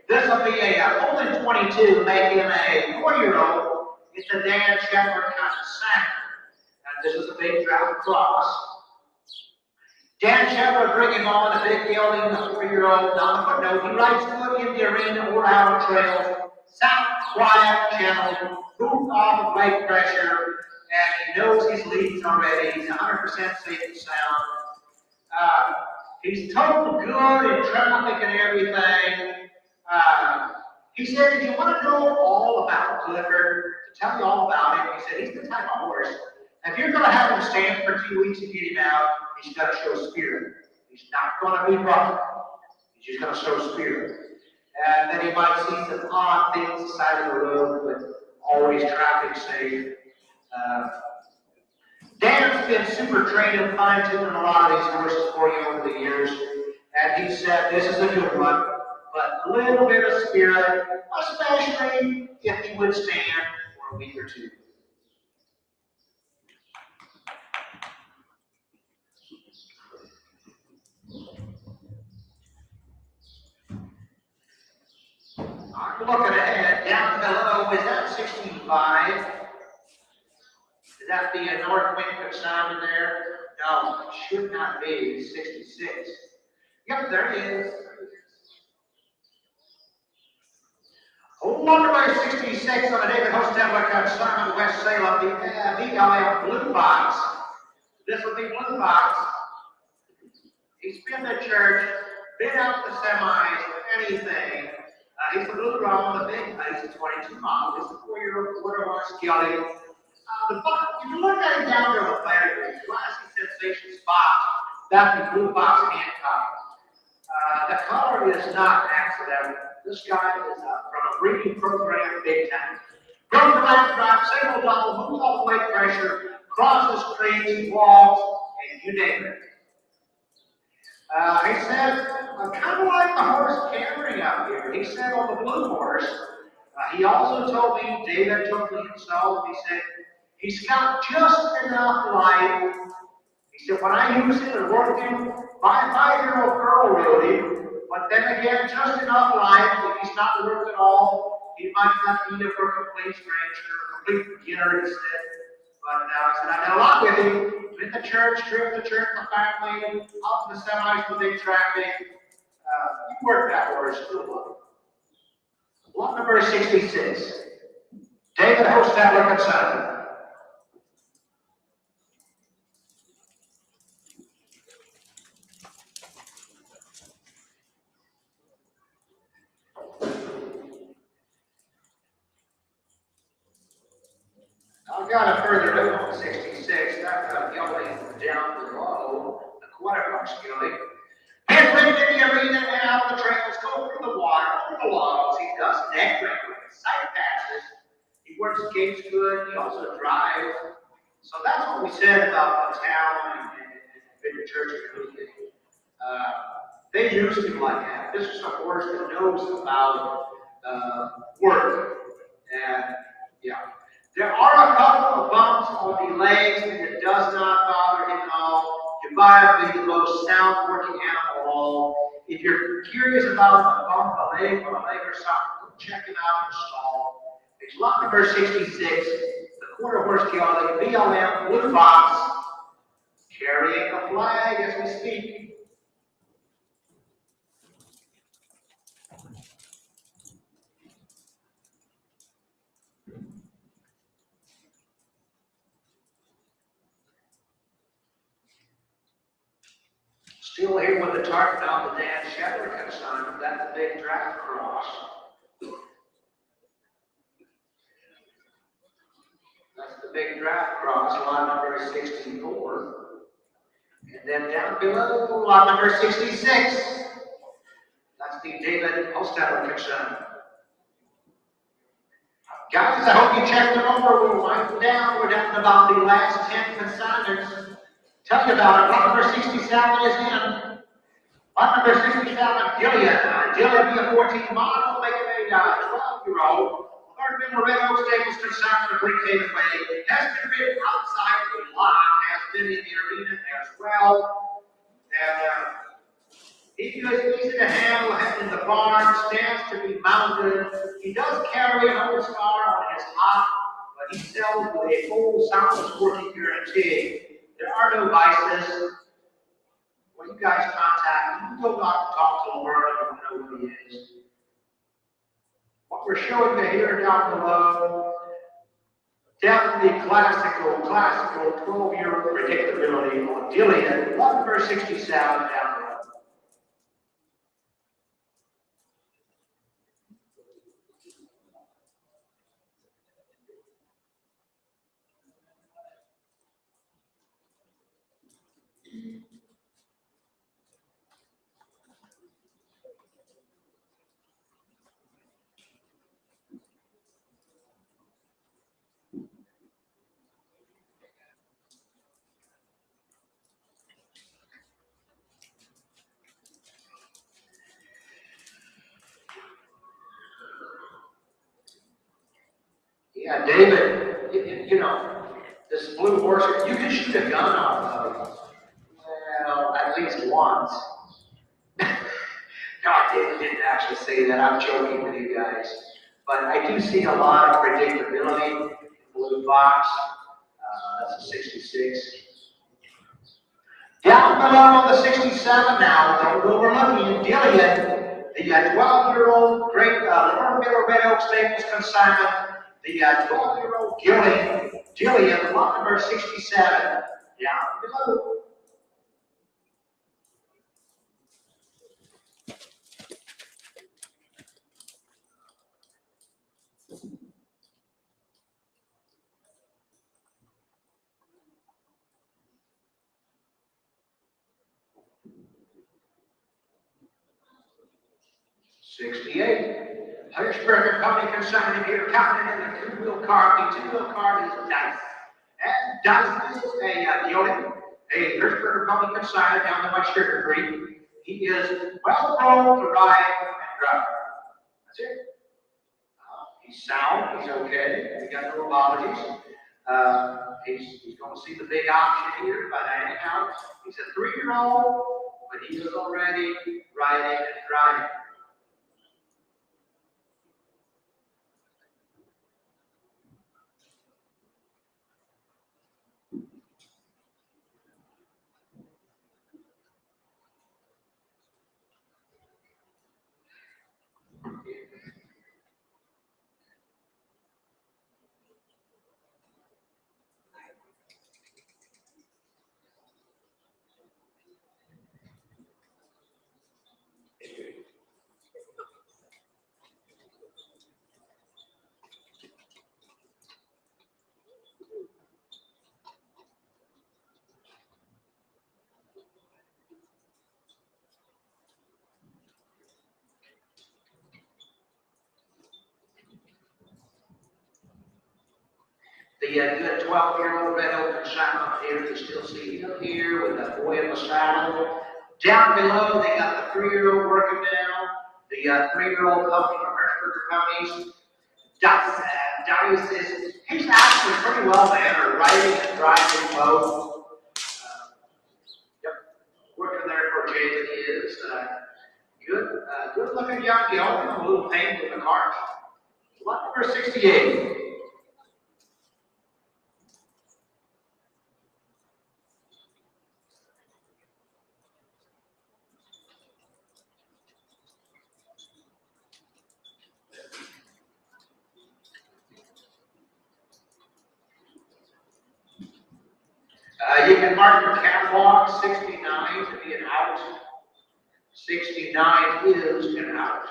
This will be a Poland 22, making a 4-year-old. It's a Dan Shepherd kind of sanger. And this is a big drought cross. Dan Shepherd bringing on the big gelding, the 4-year-old, not a footnote. He rides good in the arena or out on trail. Sound, quiet, gentle, moved off of leg pressure, and he knows his leads already. He's 100% safe and sound. He's total good in traffic and everything. He said, if you want to know all about Clifford, to tell you all about him, he said, he's the type of horse. If you're going to have him stand for 2 weeks and get him out, he's got to show spirit. He's not going to be rough. He's just going to show spirit. And then he might see some odd things on the side of the road, but always traffic safe. Dan's been super trained and fine-tuning a lot of these horses for you over the years. And he said, this is a good one, but a little bit of spirit, especially if he would stand for a week or two. I'm looking ahead. Down below, is that 65? Is that the north wind that's sounding there? No, it should not be. It's 66. Yep, there it is. Lot number 66 on the David Hostetler Consignment, West Salem, the VLM Blue Box. This will be Blue Box. He's been to church, been out to semis, anything. He's the blue drum, the big place, the 22 model. It's the 4-year-old quarter-horse gelding. If you look at him down there with pedigree, classy sensation spot, that's the Blue Box Hancock. The color is not accidental. This guy is from a breeding program, big time. Goes to right drop, single double, moves off leg pressure, crosses creeks, walls, and you name it. He said, kind of like the horse Camry out here. He said on the blue horse, he also told me, David told me himself, he said, he's got just enough life. He said, when I use it and work him, my 5-year-old girl rode him, but then again, just enough life. If he's not worth at all, he might not need it for a complete stranger, a complete beginner, he said. But he said, I did a lot with him. In the church, driven the church, the family, out in the semis with big traffic. You work that horse, good luck. Lot number 66. David Hostetler Consignment. I've got a further note on 66. That's gelding down below, the quarterbox gelding. neck wrangler, sight passes. He works gates good. He also drives. So that's what we said about the town and bigger church and everything. They used him like that. This is a horse that knows about work. And yeah. There are a couple of bumps on the legs, and it does not bother him at all. Preivew is the most sound working animal of all. If you're curious about a bump, a leg or something, go check it out in the stall. It's lot number 66, the quarter horse gelding, BLM, blue box, carrying the flag as we speak. Still here with the target on the Dan Shepherd consignment. That's the big draft cross. That's the big draft cross, lot number 64. And then down below, lot number 66. That's the David Holstetter consignment. Guys, I hope you checked them over. We'll wind them down. We're down to about the last 10 consignments. Tell you about it. Lot number 67 is in. Lot number 67, Gilead. Gilead be a 14 model, making a 12-year-old. Third middle Red Oak Stables consignment of Brickhaven Way. Has been ridden outside the lot, has been in the arena as well. And he is easy to handle in the barn, stands to be mounted. He does carry an old scar on his hop, but he sells with a full soundless working guarantee. There are no vices. When you guys contact him, you go out and talk to Laura and you know who he is. What we're showing you here down below, definitely classical 12-year predictability on Gilead, lot number 67 down below. Yeah, David, you know, this blue horse, you can shoot a gun off of. Well, at least once. No, David didn't actually say that. I'm joking with you guys. But I do see a lot of predictability in blue box. That's a 66. Down below on the 67 now, we're looking at Gilead, the 12-year-old great Little Middle Red Oak Stables consignment. The 12-year-old Gilead, lot number 67, down below. Hirschberg Company consignment here, counting in the two-wheel car. The two-wheel car is Dice. And Dice is a gelding, a Hirschberg Company consignment down to my sugar creek. He is well grown to ride and drive. That's it. He's sound, he's okay, we got no apologies. He's going to see the big option here by Diane House. He's a 3-year-old, but he is already riding and driving. The good 12-year-old red oak and shine here, you still see him here with that boy in the saddle. Down below, they got the 3-year-old working now. The 3-year-old puppy from Hershberger ponies. Darius is, he's actually pretty well mannered, riding and driving both. Yep, working there for Jason is good looking young gelding, a little pain with the cart. Lot number 68. You can mark your catalog 69 to be an out. 69 is an out.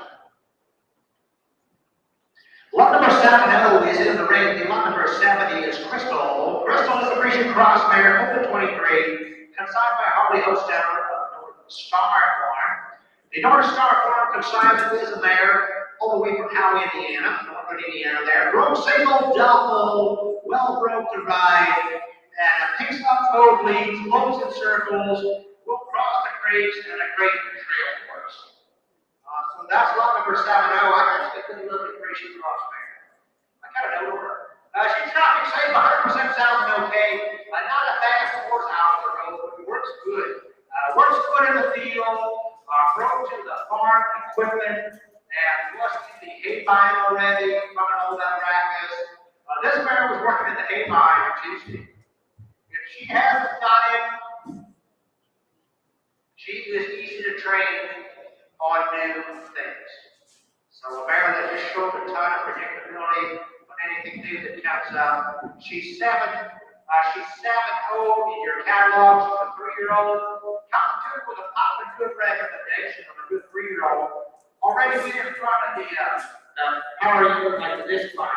Lot number 70 is in the ring. The lot number 70 is Crystal. Crystal is a Frisian cross mare, open 23, consigned by Harley Hostetter of North Star Farm. The North Star Farm consignment is a mare all the way from Howell, Indiana, northern Indiana there. Broke single, double, well broke to ride, and picks up road leads, moves in circles, will cross the creeks, and a great trail for us. So that's lot number 70. I actually couldn't look at Frisian cross mare. I kind of know her. She's traffic safe, 100% sounding okay. Not a fast horse out on the road, but works good. Works good in the field, broke to the farm equipment, and was in the hay bine already, running all that practice. This mare was working in the hay bine on Tuesday. If she hasn't got it, she is easy to train on new things. So a mare that just showed a ton of predictability on anything new that comes up. She's 7-0 in your catalog. She's a 3-year-old. Competitive with a popular good recommendation of a good 3-year-old. Already been in front of the power unit like this line.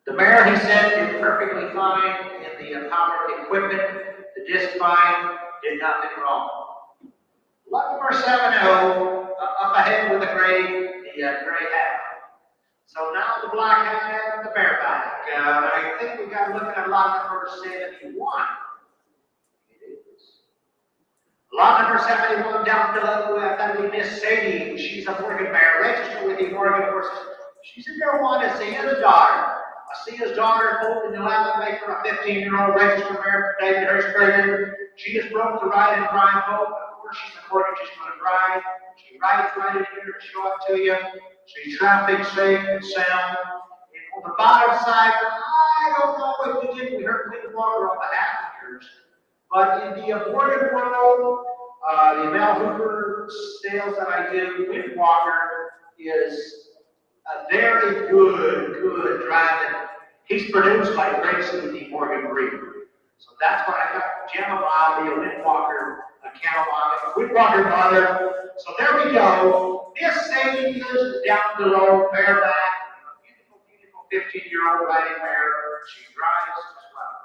The mare, he said, did perfectly fine in the power equipment. The disc fine, did nothing wrong. Lot number 70, up ahead with the gray hat. So now the black hat and the bareback. I think we got looking at lot number 71. It is. Lot number 71 down below, that would be Miss Sadie. She's a Morgan mare, registered with the Morgan horses. She's in there one to see his daughter. I see his daughter holding the lamb make her a 15-year-old registered mare for David Hershberger. She is broke to ride and drive both. Of course, she's a Morgan, she's going to drive. She rides right in here to show up to you. She's traffic safe and sound. And on the bottom side, I don't know what you did. We heard clean water on the Haflingers. But in the Morgan world, the Mel Hooper sales that I do, Windwalker is a very good driving. He's produced by Gracie the Morgan breed. So that's what I got. Gemma Bobby, a Windwalker, a Camel Bobby, Windwalker mother. So there we go. This Sadie is down below, bareback, beautiful 15-year-old riding mare. She drives as well.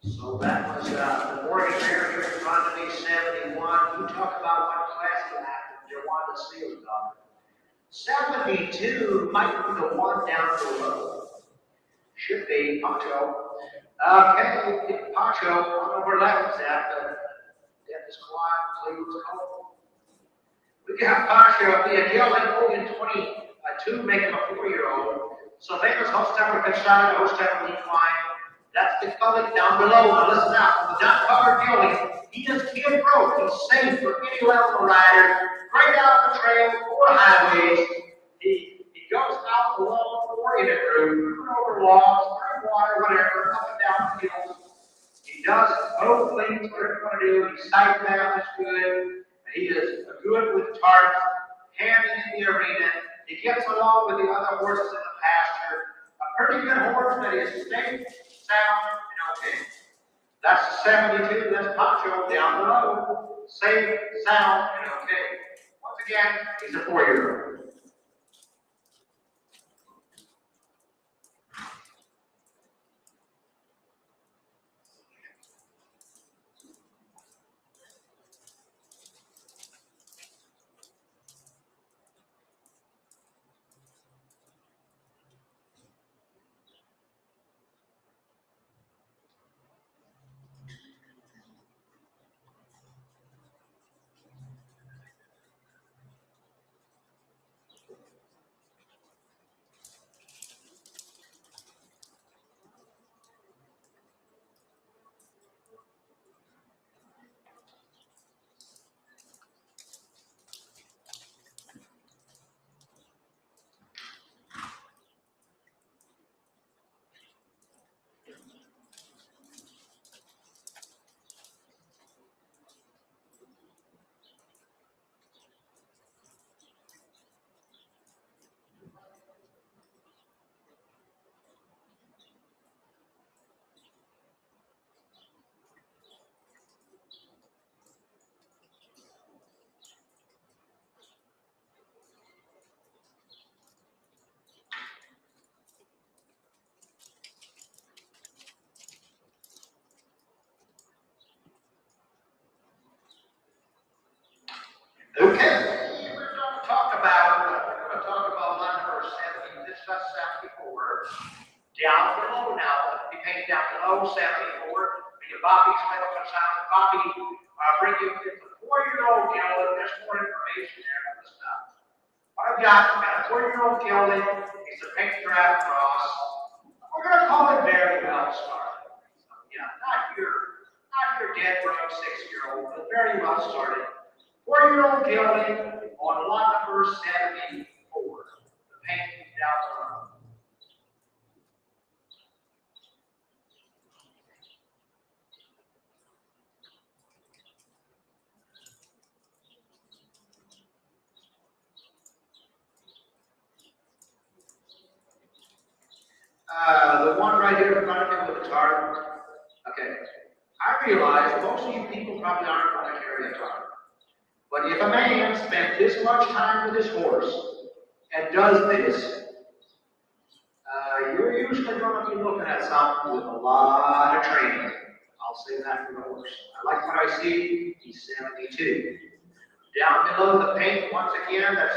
So that was the Morgan mare here in front of me, 71. You talk about what classy active Jawanda Seals daughter. 72 might be the one down below. Should be Poncho. Okay, Poncho, I don't know where that was at, but death is quiet, Cleveland's cold. We We got Pancho being yelling in 22, making a 4-year-old. So famous host temper Conshine, host temper Equine. That's the color down below. Now listen out. The not covered gelding. He is kid broke. He's safe for any level of rider. Right down the trail or highways. He goes out along 4-unit route, over logs, through water, whatever, up and down the hills. He does both things, whatever you want to do. He sight down is good. He is good with tarps, handing in the arena. He gets along with the other horses in the pasture. A pretty good horse that is safe, sound, and okay. That's 72, that's Pancho down below. Safe, sound, and okay. Once again, he's a 4-year-old. Okay, we're going to talk about line number 70. This is 74. Down below now, we paint down below 74. The Bobby's middle comes out. Bobby bring you the 4-year-old gelding. There's more information there on the stuff. What I've got a 4-year-old gelding. He's a pink draft cross. We're going to call it very well started. Yeah, not your dead broke 6-year-old, but very well started. 4-year-old gelding on lot number 74. The paint down below. The one right here in front of me with the tarp. Okay. I realize most of you people probably aren't going to carry a tarp. But if a man spent this much time with his horse and does this, you're usually going to be looking at something with a lot of training. I'll say that for the horse. I like what I see. He's 72. Down below the paint, once again, that's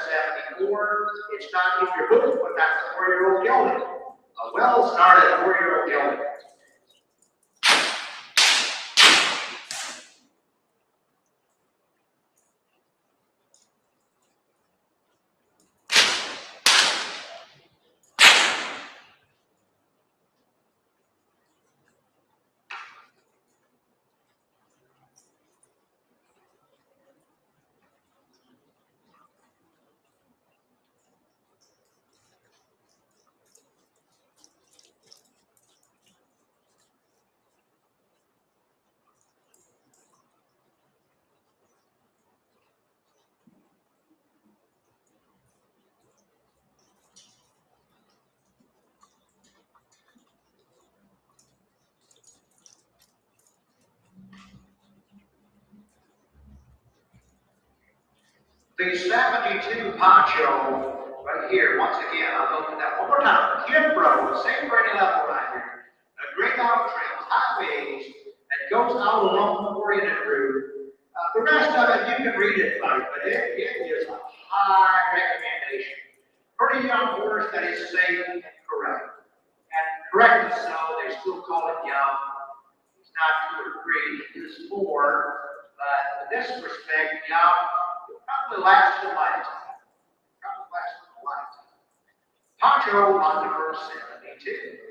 74. It's not in your book, but that's a 4-year-old gelding. A well-started 4-year-old gelding. The 72 poncho right here, once again, I'll go through that one more time. Kid Bro, same grading level right here. A great out trails, highways, that goes out along the oriented route. The rest of it, you can read it, but it is a high recommendation. Pretty young horse that is safe and correct. And correctly so, they still call it young. It's not 2 or 3, it is 4. But in this respect, young, you'll probably probably last a lifetime. Probably last a lifetime. Poncho on number 72.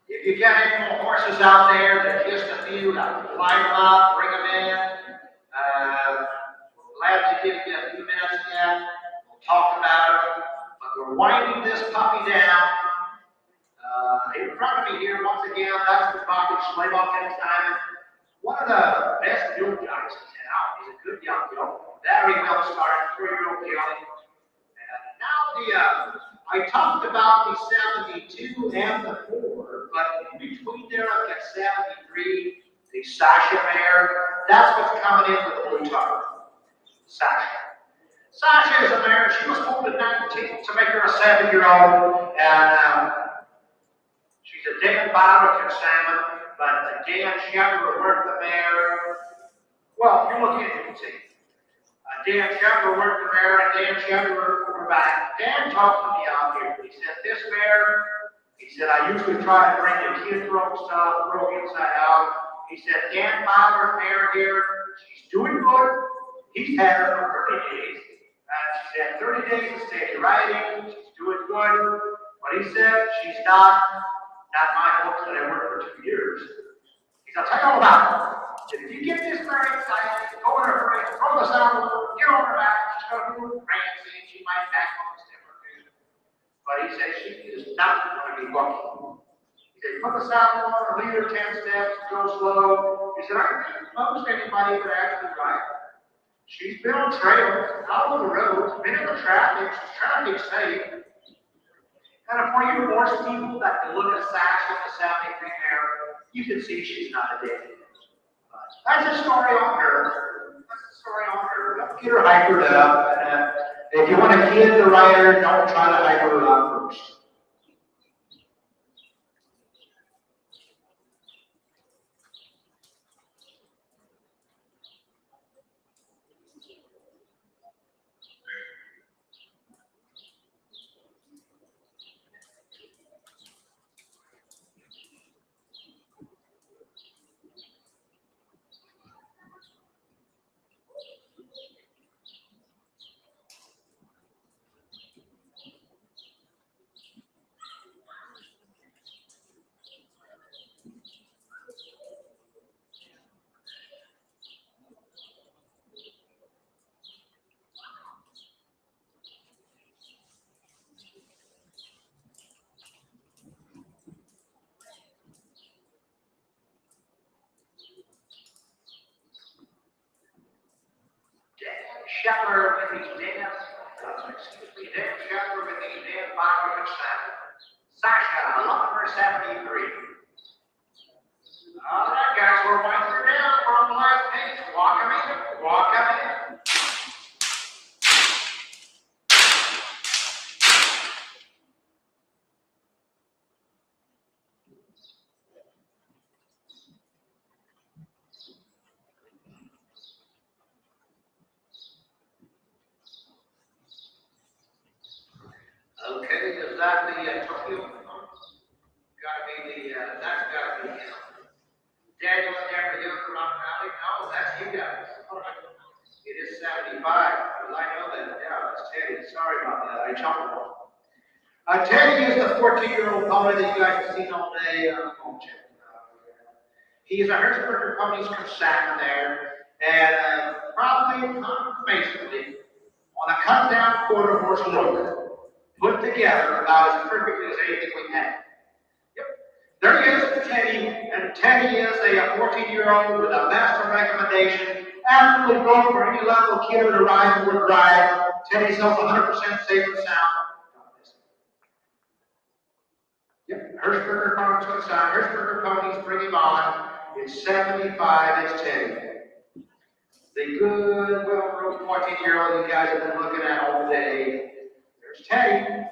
If you got any more horses out there that just a few, like line them up, bring them in. We're glad to give you a few minutes yet. We'll talk about it. But we're winding this puppy down. In front of me here, once again, that's the Bobby Schleibach and Simon. One of the best build guys in town. He's a good young build. Very well started, 3-year-old Kelly. And now I talked about the 72 and the 4, but in between there I've got 73, the Sasha mare. That's what's coming in with the blue tar. Sasha. Sasha is a mare. She was holding 19 to make her a 7-year-old, and she's a Dan Bauer salmon, but Dan Shepard worked the mare. Well, if you look in, you can see. Dan Shepard worked the mare, and Dan Shepard over back. Dan talked to me out here. He said, this mare, he said, I usually try to bring the kid throw stuff, throw inside out. He said, Dan Bauer's mare here, she's doing good. He's had her for 30 days. She's had 30 days of steady riding. She's doing good. But he said, she's not my books that I worked for 2 years. He said, I'll tell you all about it. If you get this very excited, go in her hurry, throw the saddle, get on her back, she's going to do it fancy, she might back on the stiffer too. But he said she is not going to be lucky. He said, put the saddle on her, lead her 10 steps, go slow. He said, I can beat most anybody that actually ride. She's been on trails, out on the roads, been in the traffic, she's trying to be safe. And for you horse people that can look at Sasha with the 73 mare, you can see she's not a dead. That's a story on her. That's a story on her. Don't get her hypered up. And, if you want to kid the rider, don't try to hyper her up first. Shepard with his Dan Shepard with his Dan Bauer and Sasha, number 73. All right, guys, we're winding her down. We're on the last page. Walk them in. Walk them in. Okay, is that the Tokyo? Gotta be the, that's gotta be Daniel and Jeffrey Hill from Rock Valley. No, that's you guys. All right. It is 75, because I know that. Yeah, that's Teddy. Sorry about that. I jumped on. Teddy is the 14-year-old pony that you guys have seen all day. He's a Hertzberger pony's concern there, and probably confirmationally on a cut-down quarter horse look. Put together about as perfectly as anything we had. Yep. There he is, Teddy, and Teddy is a 14-year-old with a master recommendation. Absolutely broke for any level of kidder to ride and would ride. Teddy's held 100% safe and sound. Yep, Hertzberger Ponies to the side. Hertzberger Ponies, bring him on. It's 75, it's Teddy. The good, well-groomed 14-year-old you guys have been looking at all day. There's Teddy.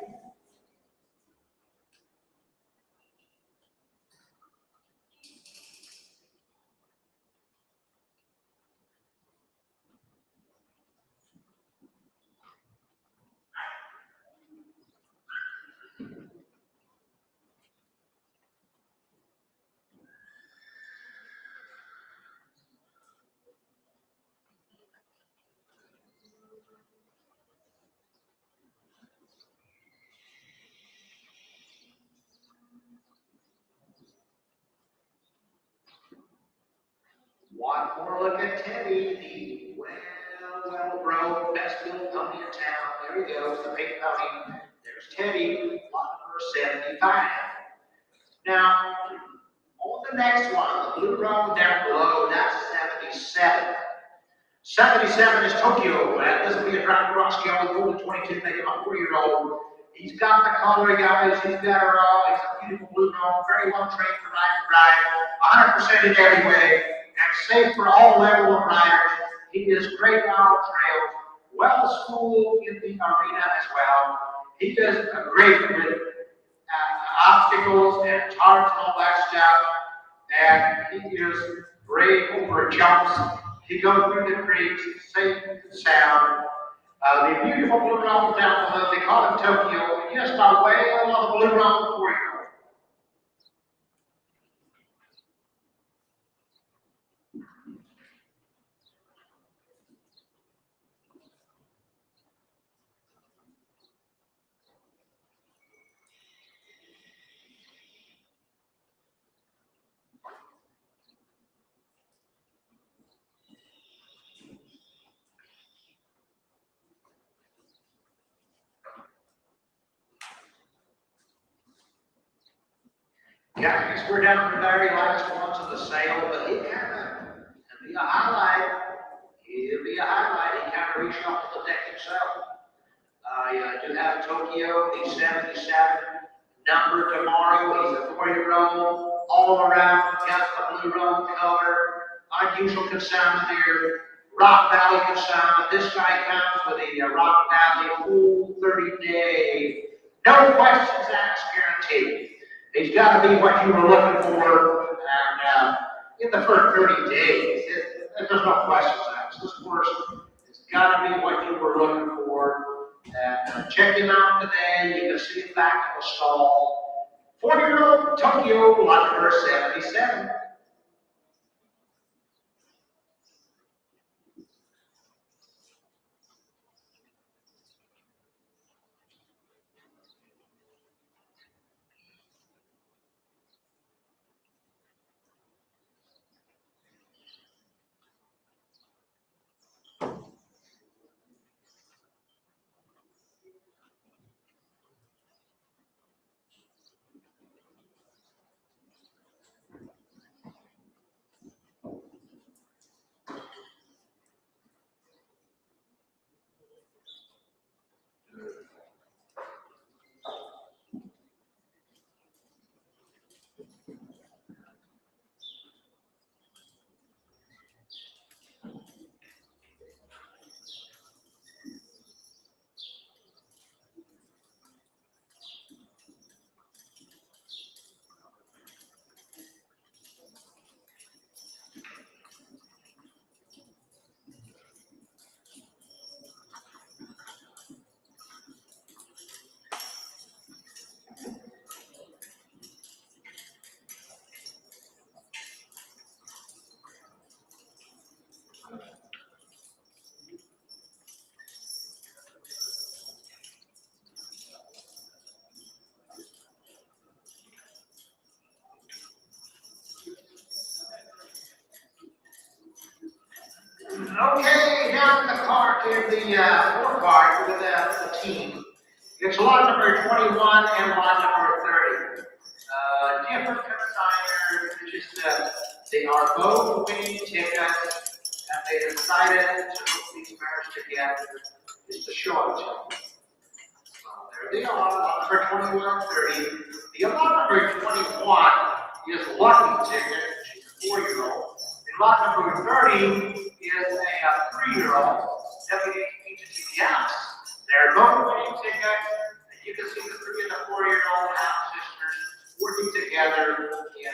One more look at Teddy, the well-grown, best-built pony in town. There he goes, the pink pony. There's Teddy, lot number 75. Now, on the next one, the blue roan down below, that's 77. 77 is Tokyo. That doesn't be a dry cross scale with 22, make him a 4-year-old. He's got the color, guys. He's got her all. He's a beautiful blue roan, very well trained for ride and drive, 100% in every way, and safe for all level of riders. He is great on trails, well schooled in the arena as well. He does a great with obstacles and tarts and all that stuff, and he is great over jumps. He goes through the creeks, safe and sound. The beautiful blue roan down below, they call him Tokyo, and just a whale of a blue roan 4-year-old. Guys, we're down to the very last ones of the sale, but he can be a highlight. He'll be a highlight. He kind of reshuffled the deck himself. I do have Tokyo, he's 77. Number tomorrow, he's a 4-year-old. All around, got the blue roan color. Unusual consignment here. Rock Valley consignment. This guy comes with a Rock Valley full 30-day. No questions asked, guaranteed. He's got to be what you were looking for, and in the first 30 days, there's no questions asked. This horse has got to be what you were looking for. And check him out today. You can see him back in the stall. 4-year-old Tokyo, lot number 77. Okay, down the cart in the four-cart with the team. It's lot number 21 and lot number 30. Different consigners, just they are both winning tickets, and they decided to put these mares together just to show it to them. There they are, lot number 21 and 30. The lot number 21 is Lucky Ticket, she's a 4-year-old. And lot number 30 is a 3-year-old. WHPGS. They're both winning tickets, and you can see the 3 and the 4-year-old half sisters working together in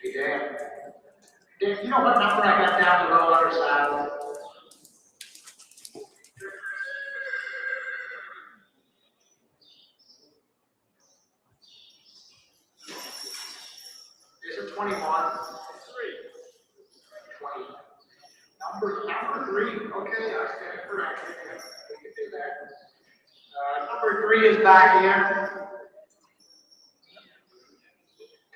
Hey, Dan. Dan, you know what number I got down the road other side? Is it 21? 20. Number 3. Okay, I stand corrected. We can do that. Number 3 is back in.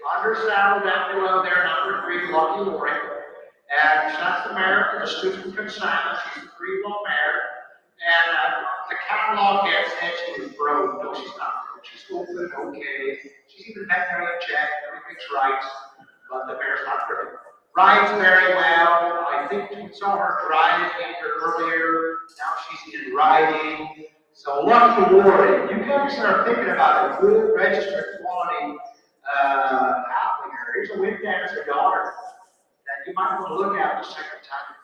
Under saddle down below there, number 3, Lucky Lori. And that's the mare for the student consignment. She's a Preivew mare. And the catalog had said she was broke. No, she's not broke. She's open, okay. She's even veterinary checked. Everything's right. But the mare's not perfect. Rides very well. I think you saw her driving here earlier. Now she's in riding. So Lucky Lori, you guys are thinking about a good registered quality Haflinger. Here's a win dancer daughter that you might want to look at the second time.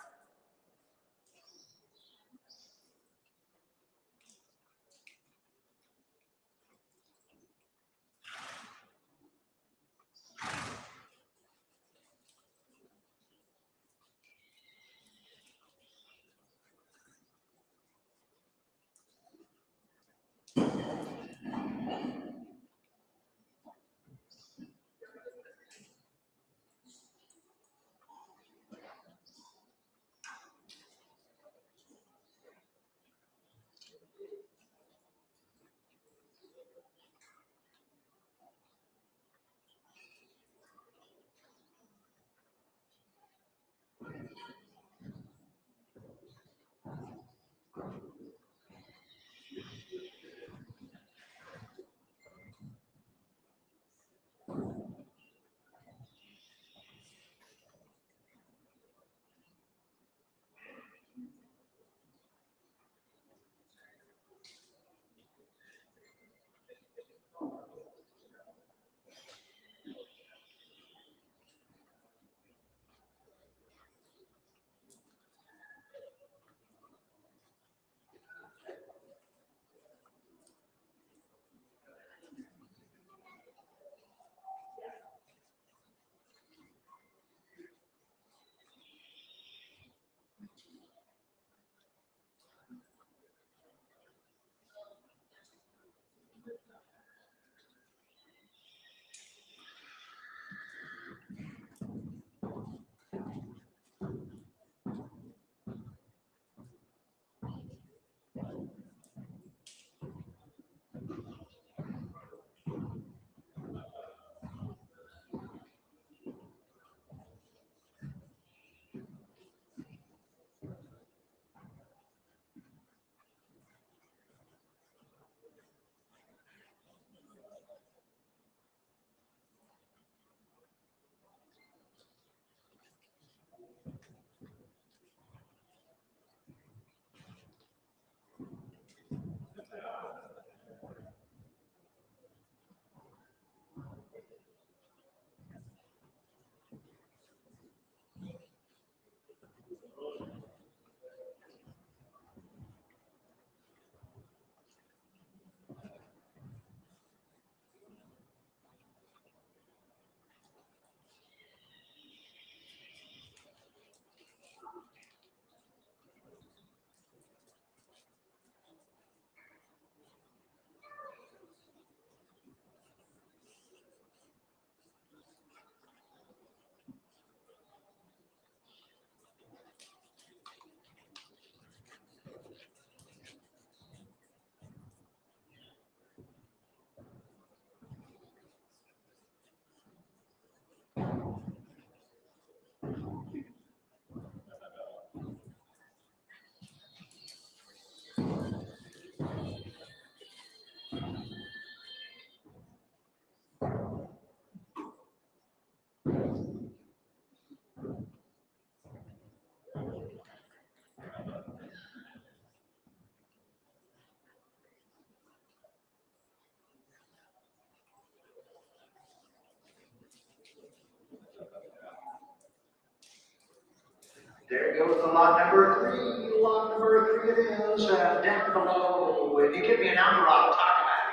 There goes the lot number 3. Lot number 3 it is. Down below. If you give me a number, I'll talk about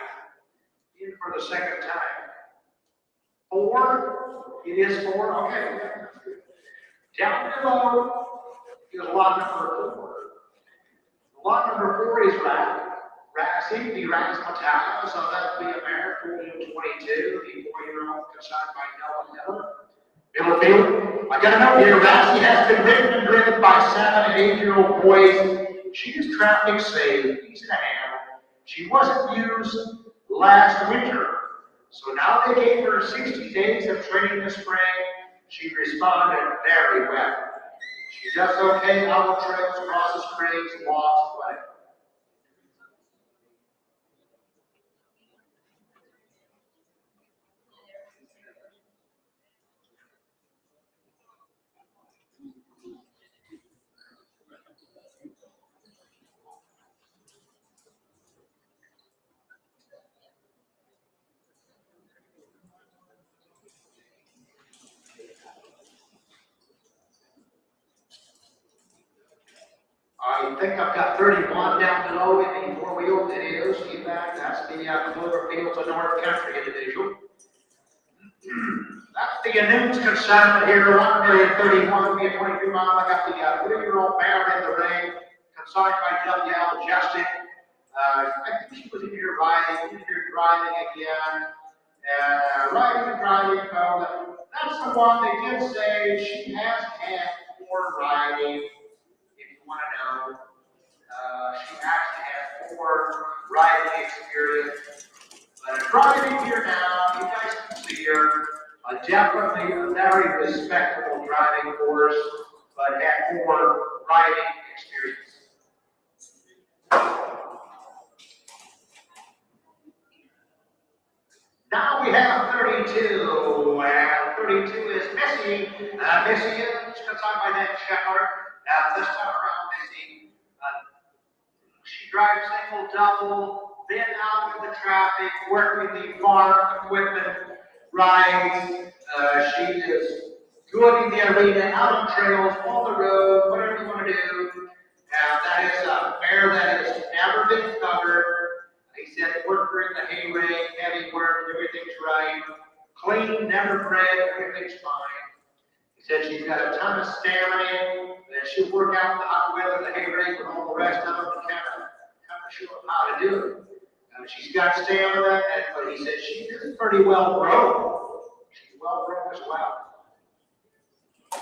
it. In for the second time. 4. It is 4. Okay. Down below is lot number 4. Lot number 4 is Rack. Safety Rack's Matata, so that'd be a mare, 22, the 4-year-old consigned by Noah Miller. Field. I gotta know here, Rousey has been ridden and driven by 7 and 8-year-old boys. She is traffic safe, he's in a hand. She wasn't used last winter, so now they gave her 60 days of training this spring. She responded very well. She does okay out on trails, crosses creeks, walks, whatever. I think I've got 31 down below in the 4-wheel. It is, in fact, that's the Cloverfields of North Country individual. That's the Annunes consignment here, 131, be a 22 mile. I got the 3-year-old mare in the ring, consigned by W.L. Justin. I think she was in here driving again. Driving, that's the one they did say she has had 4 riding. If you want to know, she actually has 4 riding experience. But driving here now, you guys can see her. Definitely a very respectable driving horse, but had 4 riding experience. Now we have 32, and 32 is Missy. Missy is consigned by that shepherd. This time around, Missy, she drives single, double, been out in the traffic, working the farm equipment rides. She is good in the arena, out on trails, on the road, whatever you want to do. That is a mare that has never been covered. He said work her in the hay rig, heavy work, everything's right. Clean, never bred, everything's fine. He said she's got a ton of stamina, that she'll work out in the hot weather, the hay rig, and all the rest of them, and kind of show them how to do it. She's got stamina, but he said she is pretty well grown. She's well grown as well.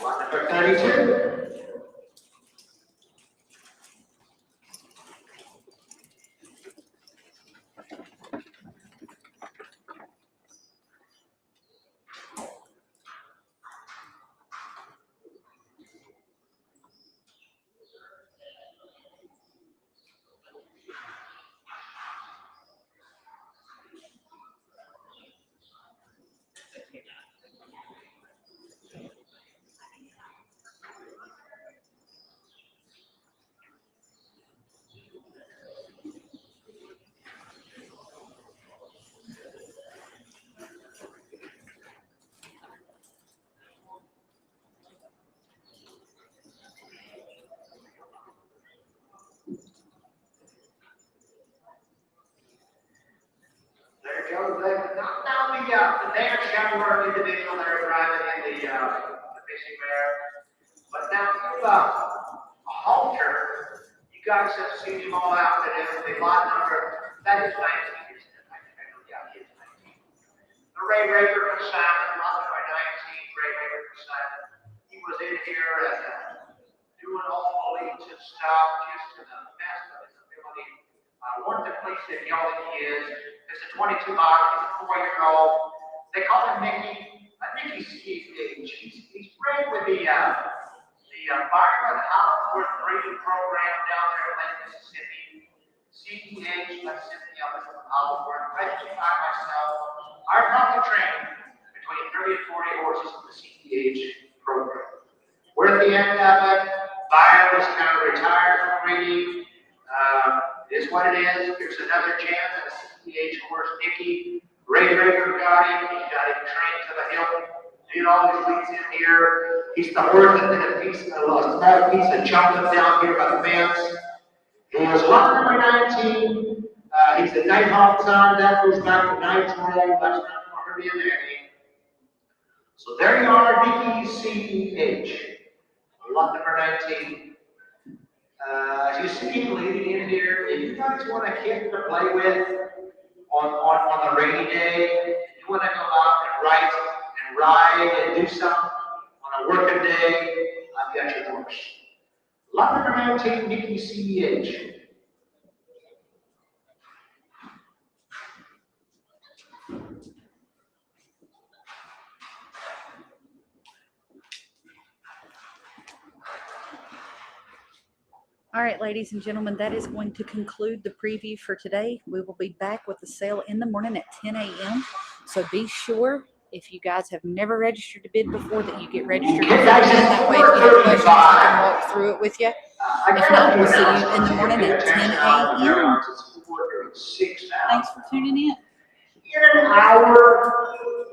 Lot number 32. There goes that. Not now the Dan Shepard individual there driving in the fishing mare. But now a halter. You guys have seen him all out today. The lot number, that is 19. Yeah, he is 19. The Ray Rager consignment, lot number 19, Ray Rager consignment. He was in here and doing all the leads and stuff, just to the best of his ability. One of the police that yelled that he is. It's a 22 mile, he's a 4-year-old. They call him Mickey. Mickey's age. He's bred with the Byron Haflinger breeding program down there in Lake Mississippi. CEH, Mississippi, Haflinger. I think I myself, I probably trained between 30 and 40 horses in the CEH program. We're at the end of it. Byron is kind of retired from breeding. It is what it is. Here's another chance at a CEH horse, Nicky. Ray Rager got him. He got him trained to the hilt. He always leads in here. He's the horse that did a small piece of chocolate down here by the fence. He was lot number 19. He's a Nighthawk son. That goes back to Nitro. That's not going to be in there. So there you are, DECH. Lot number 19. As you see him leading in here, if you guys want a kid to play with on the rainy day, you want to go out and ride and do something on a working day, I've got your horse. Lot number 19, DECH. All right, ladies and gentlemen, that is going to conclude the preview for today. We will be back with the sale in the morning at 10 a.m. So be sure, if you guys have never registered to bid before, that you get registered before then. That way, if you have questions, I can walk through it with you. If not, we'll see you in the morning at 10 a.m. Thanks for tuning in. In an hour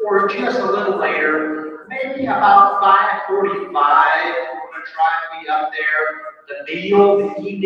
or just a little later, maybe about 5:45, we're going to try and be up there. The meal, the evening